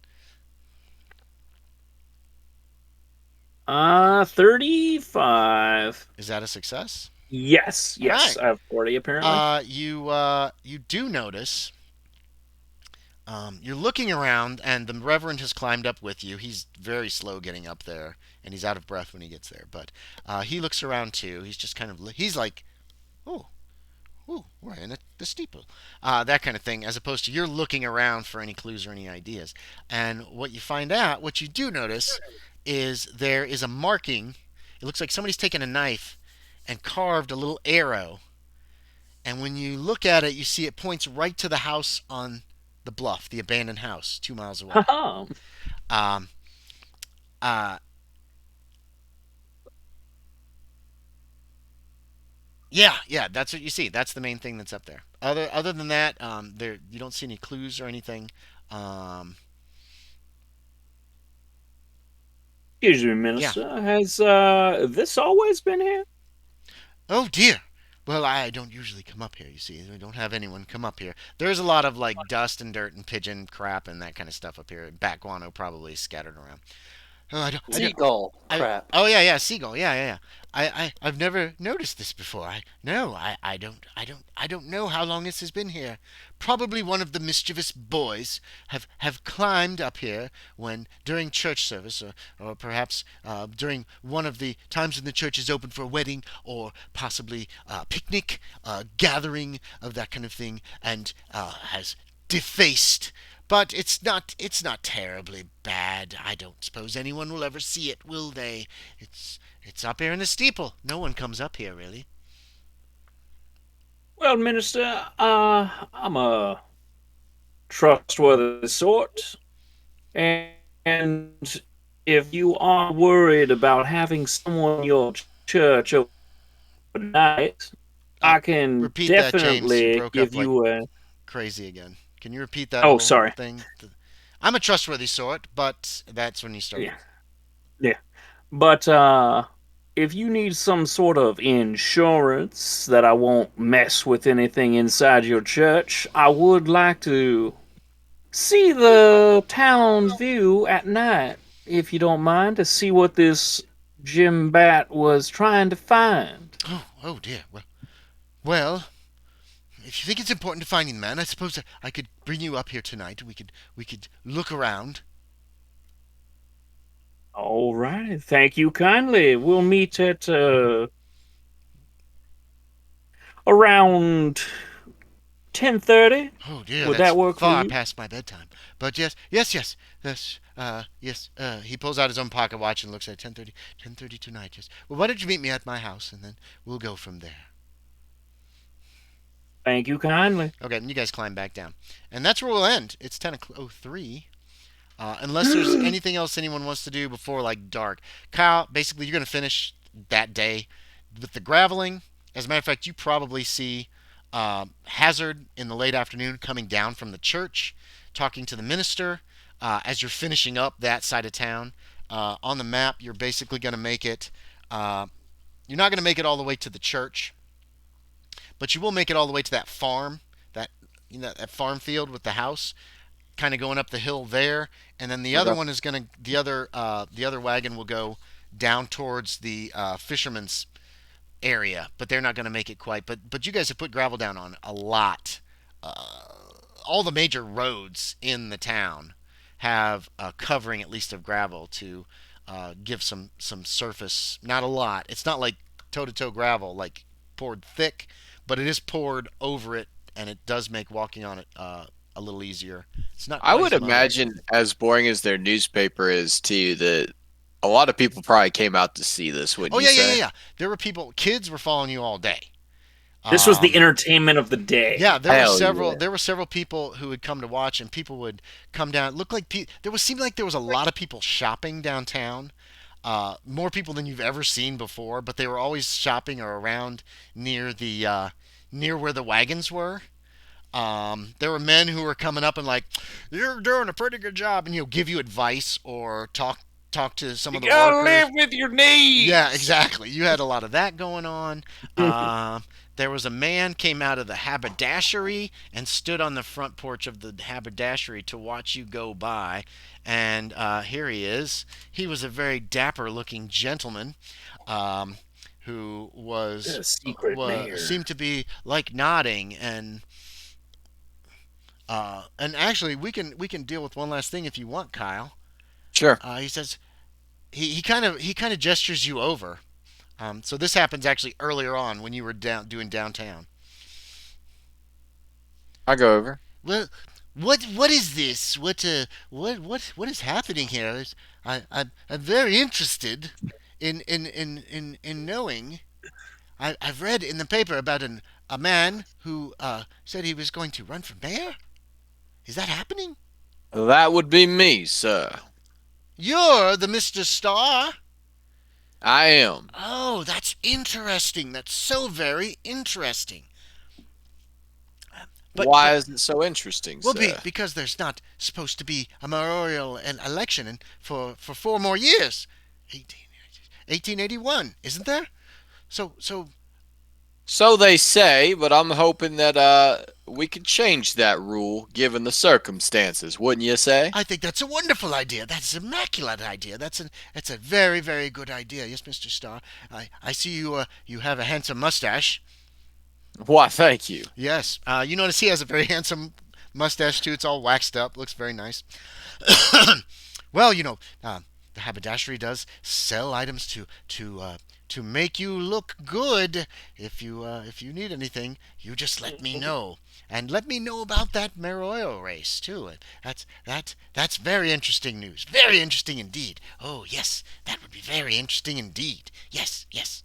Speaker 1: 35.
Speaker 2: Is that a success?
Speaker 1: Yes,
Speaker 2: All right.
Speaker 1: yes. I have 40 apparently.
Speaker 2: You do notice. You're looking around, and the Reverend has climbed up with you. He's very slow getting up there, and he's out of breath when he gets there. But he looks around too. He's just kind of. He's like, oh, ooh, we're in the steeple. That kind of thing, as opposed to you're looking around for any clues or any ideas. And what you find out, what you do notice, is there is a marking. It looks like somebody's taken a knife and carved a little arrow. And when you look at it, you see it points right to the house on the bluff, the abandoned house, 2 miles away.
Speaker 1: Haha.
Speaker 2: Um, uh, yeah, yeah, that's what you see. That's the main thing that's up there. Other than that, there you don't see any clues or anything. Um,
Speaker 1: Excuse me,
Speaker 2: yeah.
Speaker 1: Minister. Has this always been here?
Speaker 2: Oh dear. Well, I don't usually come up here. You see, we don't have anyone come up here. There's a lot of like dust and dirt and pigeon crap and that kind of stuff up here. Bat guano probably scattered around. Oh, I don't,
Speaker 3: Seagull
Speaker 2: I
Speaker 3: crap.
Speaker 2: oh yeah yeah seagull yeah yeah yeah. I've never noticed this before. I don't know how long this has been here. Probably one of the mischievous boys have climbed up here when during church service or perhaps during one of the times when the church is open for a wedding or possibly a picnic, gathering of that kind of thing, and has defaced, but it's not terribly bad. I don't suppose anyone will ever see it, will they? It's up here in the steeple. No one comes up here really.
Speaker 1: Well, Minister, I'm a trustworthy sort, and if you are worried about having someone in your church overnight,
Speaker 2: Uh,
Speaker 1: I can
Speaker 2: Repeat that, James. You
Speaker 1: definitely
Speaker 2: broke
Speaker 1: give
Speaker 2: up like
Speaker 1: you a.
Speaker 2: crazy again. Can you repeat that
Speaker 1: Oh,
Speaker 2: whole
Speaker 1: sorry.
Speaker 2: thing? I'm a trustworthy sort, but that's when you started.
Speaker 1: Yeah, yeah. But if you need some sort of insurance that I won't mess with anything inside your church, I would like to see the town's view at night, if you don't mind, to see what this Jim Bat was trying to find.
Speaker 2: Oh dear. Well, if you think it's important to finding the man, I suppose I could bring you up here tonight. We could look around.
Speaker 1: All right, thank you kindly. We'll meet at around 10:30.
Speaker 2: Oh dear,
Speaker 1: Would that
Speaker 2: that's
Speaker 1: work for
Speaker 2: far
Speaker 1: you?
Speaker 2: past my bedtime. But yes, yes, yes, yes, yes. He pulls out his own pocket watch and looks at 10:30. 10:30 tonight. Yes. Well, why don't you meet me at my house and then we'll go from there.
Speaker 1: Thank you kindly.
Speaker 2: Okay, and you guys climb back down, and that's where we'll end. It's 10:03. Unless there's anything else anyone wants to do before like dark. Kyle, basically, you're gonna finish that day with the graveling. As a matter of fact, you probably see Hazard in the late afternoon coming down from the church, talking to the minister as you're finishing up that side of town. On the map, you're basically going to make it. You're not going to make it all the way to the church, but you will make it all the way to that farm, that that farm field with the house, kind of going up the hill there, and then the other one is going to the other wagon will go down towards the fisherman's area, but they're not going to make it quite. But you guys have put gravel down on a lot. All the major roads in the town have a covering at least of gravel to give some surface. Not a lot. It's not like toe to toe gravel, like poured thick, but it is poured over it, and it does make walking on it a little easier. It's not.
Speaker 4: I
Speaker 2: Quite
Speaker 4: would
Speaker 2: as muddy.
Speaker 4: imagine, as boring as their newspaper is too, that a lot of people probably came out to see this. Wouldn't
Speaker 2: Oh
Speaker 4: you
Speaker 2: yeah,
Speaker 4: say?
Speaker 2: yeah. There were people, kids were following you all day.
Speaker 1: This was the
Speaker 2: Um,
Speaker 1: entertainment of the day.
Speaker 2: Yeah, there
Speaker 4: Hell
Speaker 2: were several.
Speaker 4: yeah.
Speaker 2: There were several people who would come to watch, and people would come down. It looked like seemed like there was a lot of people shopping downtown. More people than you've ever seen before, but they were always shopping or around near the near where the wagons were. There were men who were coming up and like, "You're doing a pretty good job," and give you advice or talk to some
Speaker 3: You
Speaker 2: of the
Speaker 3: gotta
Speaker 2: workers.
Speaker 3: live with your needs.
Speaker 2: Yeah, exactly. You had a lot of that going on. There was a man came out of the haberdashery and stood on the front porch of the haberdashery to watch you go by. And here he is. He was a very dapper-looking gentleman who
Speaker 1: The secret mayor.
Speaker 2: seemed to be like nodding and actually we can deal with one last thing if you want, Kyle.
Speaker 4: Sure.
Speaker 2: He says he kind of gestures you over. So this happens actually earlier on when you were doing downtown.
Speaker 4: I'll go over.
Speaker 2: Well, what is this? What is happening here? I'm very interested in knowing. I've read in the paper about a man who said he was going to run for mayor. Is that happening?
Speaker 4: That would be me, sir.
Speaker 2: You're the Mr. Starr.
Speaker 4: I am.
Speaker 2: Oh, that's interesting. That's so very interesting.
Speaker 4: Why is it so interesting,
Speaker 2: Well,
Speaker 4: sir?
Speaker 2: because there's not supposed to be a mayoral election for 4 more years. 1881, isn't there? So
Speaker 4: So they say, but I'm hoping that we could change that rule given the circumstances, wouldn't you say?
Speaker 2: I think that's a wonderful idea. That's an immaculate idea. That's a very, very good idea. Yes, Mr. Starr. I see you have a handsome mustache.
Speaker 4: Why, thank you.
Speaker 2: Yes. You notice he has a very handsome mustache too. It's all waxed up. Looks very nice. Well, the haberdashery does sell items to make you look good. If you need anything, you just let me know, and let me know about that mayoral race too. That's very interesting news. Very interesting indeed. Oh yes, that would be very interesting indeed. Yes, yes.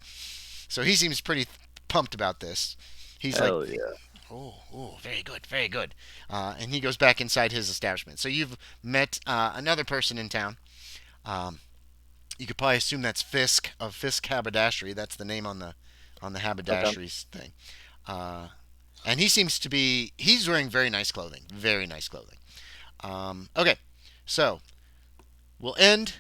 Speaker 2: So he seems pretty pumped about this. He's
Speaker 4: Hell
Speaker 2: like,
Speaker 4: yeah.
Speaker 2: oh, very good, very good. And he goes back inside his establishment. So you've met another person in town. You could probably assume that's Fisk of Fisk Haberdashery. That's the name on the haberdashery's thing. And he seems to be he's wearing very nice clothing, very nice clothing. Okay, so we'll end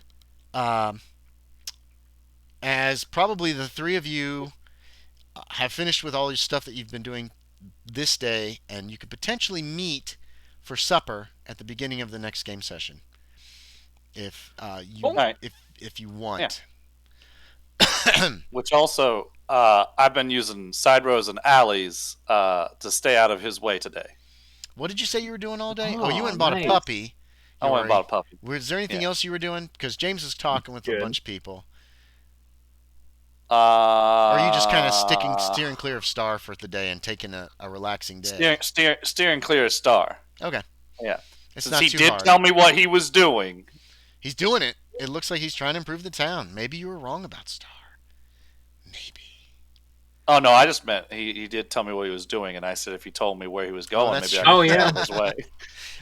Speaker 2: as probably the three of you have finished with all your stuff that you've been doing this day, and you could potentially meet for supper at the beginning of the next game session, if
Speaker 3: All right.
Speaker 2: if you want.
Speaker 3: Which also, I've been using side roads and alleys to stay out of his way today.
Speaker 2: What did you say you were doing all day?
Speaker 1: Oh,
Speaker 2: You went and bought
Speaker 1: nice.
Speaker 2: a puppy.
Speaker 3: I went and
Speaker 2: Yorie.
Speaker 3: bought a puppy.
Speaker 2: Was there anything else you were doing? Because James is talking with a
Speaker 1: Good.
Speaker 2: bunch of people.
Speaker 3: Or
Speaker 2: Or are you just kind of steering clear of Star for the day and taking a relaxing day?
Speaker 3: steering clear of Star.
Speaker 2: Okay.
Speaker 3: Yeah.
Speaker 2: It's
Speaker 3: Since
Speaker 2: not
Speaker 3: he
Speaker 2: too
Speaker 3: did
Speaker 2: hard.
Speaker 3: tell me what he was doing.
Speaker 2: He's doing it. It looks like he's trying to improve the town. Maybe you were wrong about Star. Maybe.
Speaker 3: Oh no, I just meant he did tell me what he was doing, and I said if he told me where he was going,
Speaker 2: that's
Speaker 3: maybe I
Speaker 2: true.
Speaker 3: could
Speaker 1: Oh, yeah.
Speaker 3: get out of his way.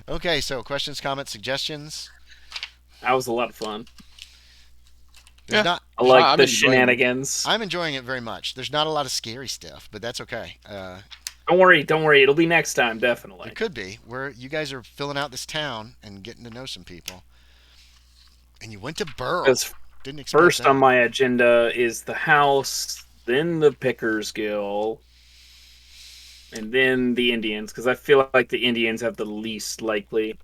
Speaker 2: Okay, so questions, comments, suggestions?
Speaker 1: That was a lot of fun.
Speaker 2: There's
Speaker 4: Yeah.
Speaker 2: not.
Speaker 1: I like
Speaker 4: I'm
Speaker 1: the
Speaker 4: enjoying it.
Speaker 1: shenanigans.
Speaker 2: I'm enjoying it very much. There's not a lot of scary stuff, but that's okay.
Speaker 1: Don't worry. It'll be next time, definitely.
Speaker 2: It could be where you guys are filling out this town and getting to know some people, and you went to Burl.
Speaker 1: Because
Speaker 2: Didn't expect
Speaker 1: first on
Speaker 2: that.
Speaker 1: my agenda is the house, then the Pickers Guild, and then the Indians. Because I feel like the Indians have the least likely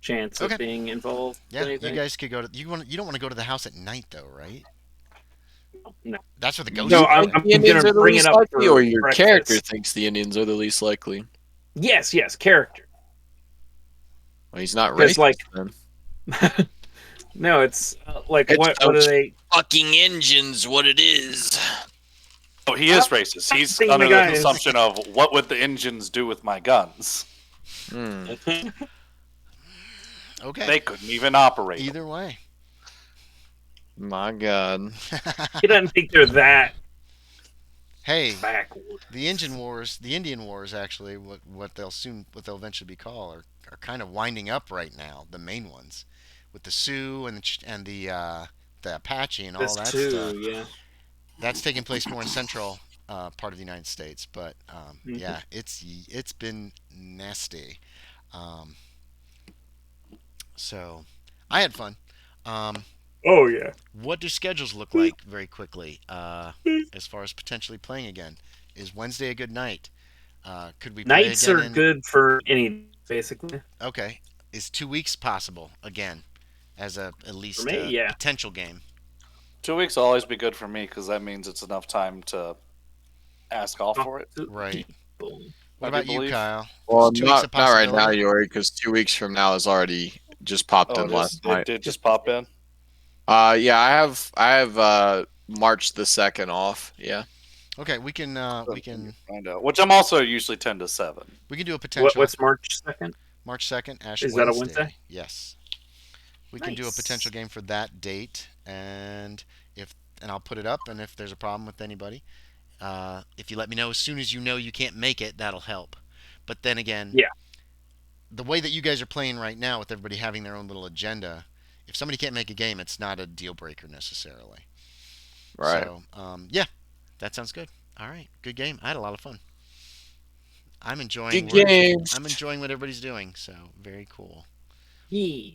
Speaker 1: chance of
Speaker 2: Okay.
Speaker 1: being involved
Speaker 2: Yeah,
Speaker 1: with
Speaker 2: you
Speaker 1: anything.
Speaker 2: guys could go to. You don't want to go to the house at night though, right?
Speaker 1: No,
Speaker 2: That's where the ghosts
Speaker 1: no,
Speaker 4: You
Speaker 2: live.
Speaker 4: think the
Speaker 1: I'm
Speaker 4: Indians
Speaker 1: gonna
Speaker 4: are the
Speaker 1: bring it
Speaker 4: least
Speaker 1: up
Speaker 4: likely,
Speaker 1: for
Speaker 4: or your character
Speaker 1: breakfast.
Speaker 4: thinks the Indians are the least likely?
Speaker 1: Yes, character.
Speaker 4: Well, he's not
Speaker 1: Because
Speaker 4: racist
Speaker 1: like,
Speaker 4: then.
Speaker 1: no, it's like
Speaker 4: It's
Speaker 1: what are
Speaker 4: those
Speaker 1: they?
Speaker 4: fucking engines, what it is.
Speaker 3: Oh, he is racist. He's
Speaker 1: think
Speaker 3: under
Speaker 1: the
Speaker 3: the
Speaker 1: guy is-
Speaker 3: assumption of what would the engines do with my guns?
Speaker 4: Hmm.
Speaker 2: Okay.
Speaker 3: They couldn't even operate.
Speaker 2: Either way.
Speaker 4: My God.
Speaker 1: He doesn't think they're that
Speaker 2: Hey,
Speaker 1: backward.
Speaker 2: the Indian Wars, actually, what they'll eventually be called, are kind of winding up right now. The main ones, with the Sioux the Apache and all
Speaker 1: This
Speaker 2: that
Speaker 1: too,
Speaker 2: stuff.
Speaker 1: yeah.
Speaker 2: That's taking place more in central part of the United States, but
Speaker 1: Mhm.
Speaker 2: yeah, it's been nasty. Um, so I had fun. Um,
Speaker 1: Oh yeah.
Speaker 2: what do schedules look like very quickly as far as potentially playing again? Is Wednesday a good night? Could we play
Speaker 1: Nights
Speaker 2: again
Speaker 1: are
Speaker 2: in?
Speaker 1: good for any basically.
Speaker 2: Okay, is 2 weeks possible again as at
Speaker 1: For
Speaker 2: least
Speaker 1: me,
Speaker 2: a
Speaker 1: yeah.
Speaker 2: potential game?
Speaker 3: 2 weeks will always be good for me because that means it's enough time to ask off
Speaker 1: Talk
Speaker 3: for it.
Speaker 1: to
Speaker 2: Right.
Speaker 1: people.
Speaker 2: What
Speaker 3: I do
Speaker 2: about you,
Speaker 3: believe.
Speaker 2: Kyle?
Speaker 4: Well,
Speaker 2: Is 2 weeks a
Speaker 4: not right now,
Speaker 2: possibility?
Speaker 4: Yori, because 2 weeks from now is already just popped
Speaker 3: Oh,
Speaker 4: in
Speaker 3: it
Speaker 4: last
Speaker 3: is. It
Speaker 4: night.
Speaker 3: did just pop in.
Speaker 4: Yeah, I have March the 2nd off. Yeah.
Speaker 2: Okay,
Speaker 3: Let me find out. Which I'm also usually 10 to 7.
Speaker 2: we can do a potential
Speaker 1: What's March 2nd?
Speaker 2: March 2nd, Ash
Speaker 1: Is that a
Speaker 2: Wednesday.
Speaker 1: Wednesday?
Speaker 2: Yes. We can do a potential
Speaker 1: Nice.
Speaker 2: game for that date, and I'll put it up. And if there's a problem with anybody, if you let me know as soon as you know you can't make it, that'll help. But then again,
Speaker 1: Yeah.
Speaker 2: the way that you guys are playing right now, with everybody having their own little agenda, if somebody can't make a game, it's not a deal breaker necessarily.
Speaker 4: Right.
Speaker 2: So, yeah, that sounds good. All right, good game. I had a lot of fun. I'm enjoying.
Speaker 4: Good games.
Speaker 2: I'm enjoying what everybody's doing. So very cool.
Speaker 1: Yeah.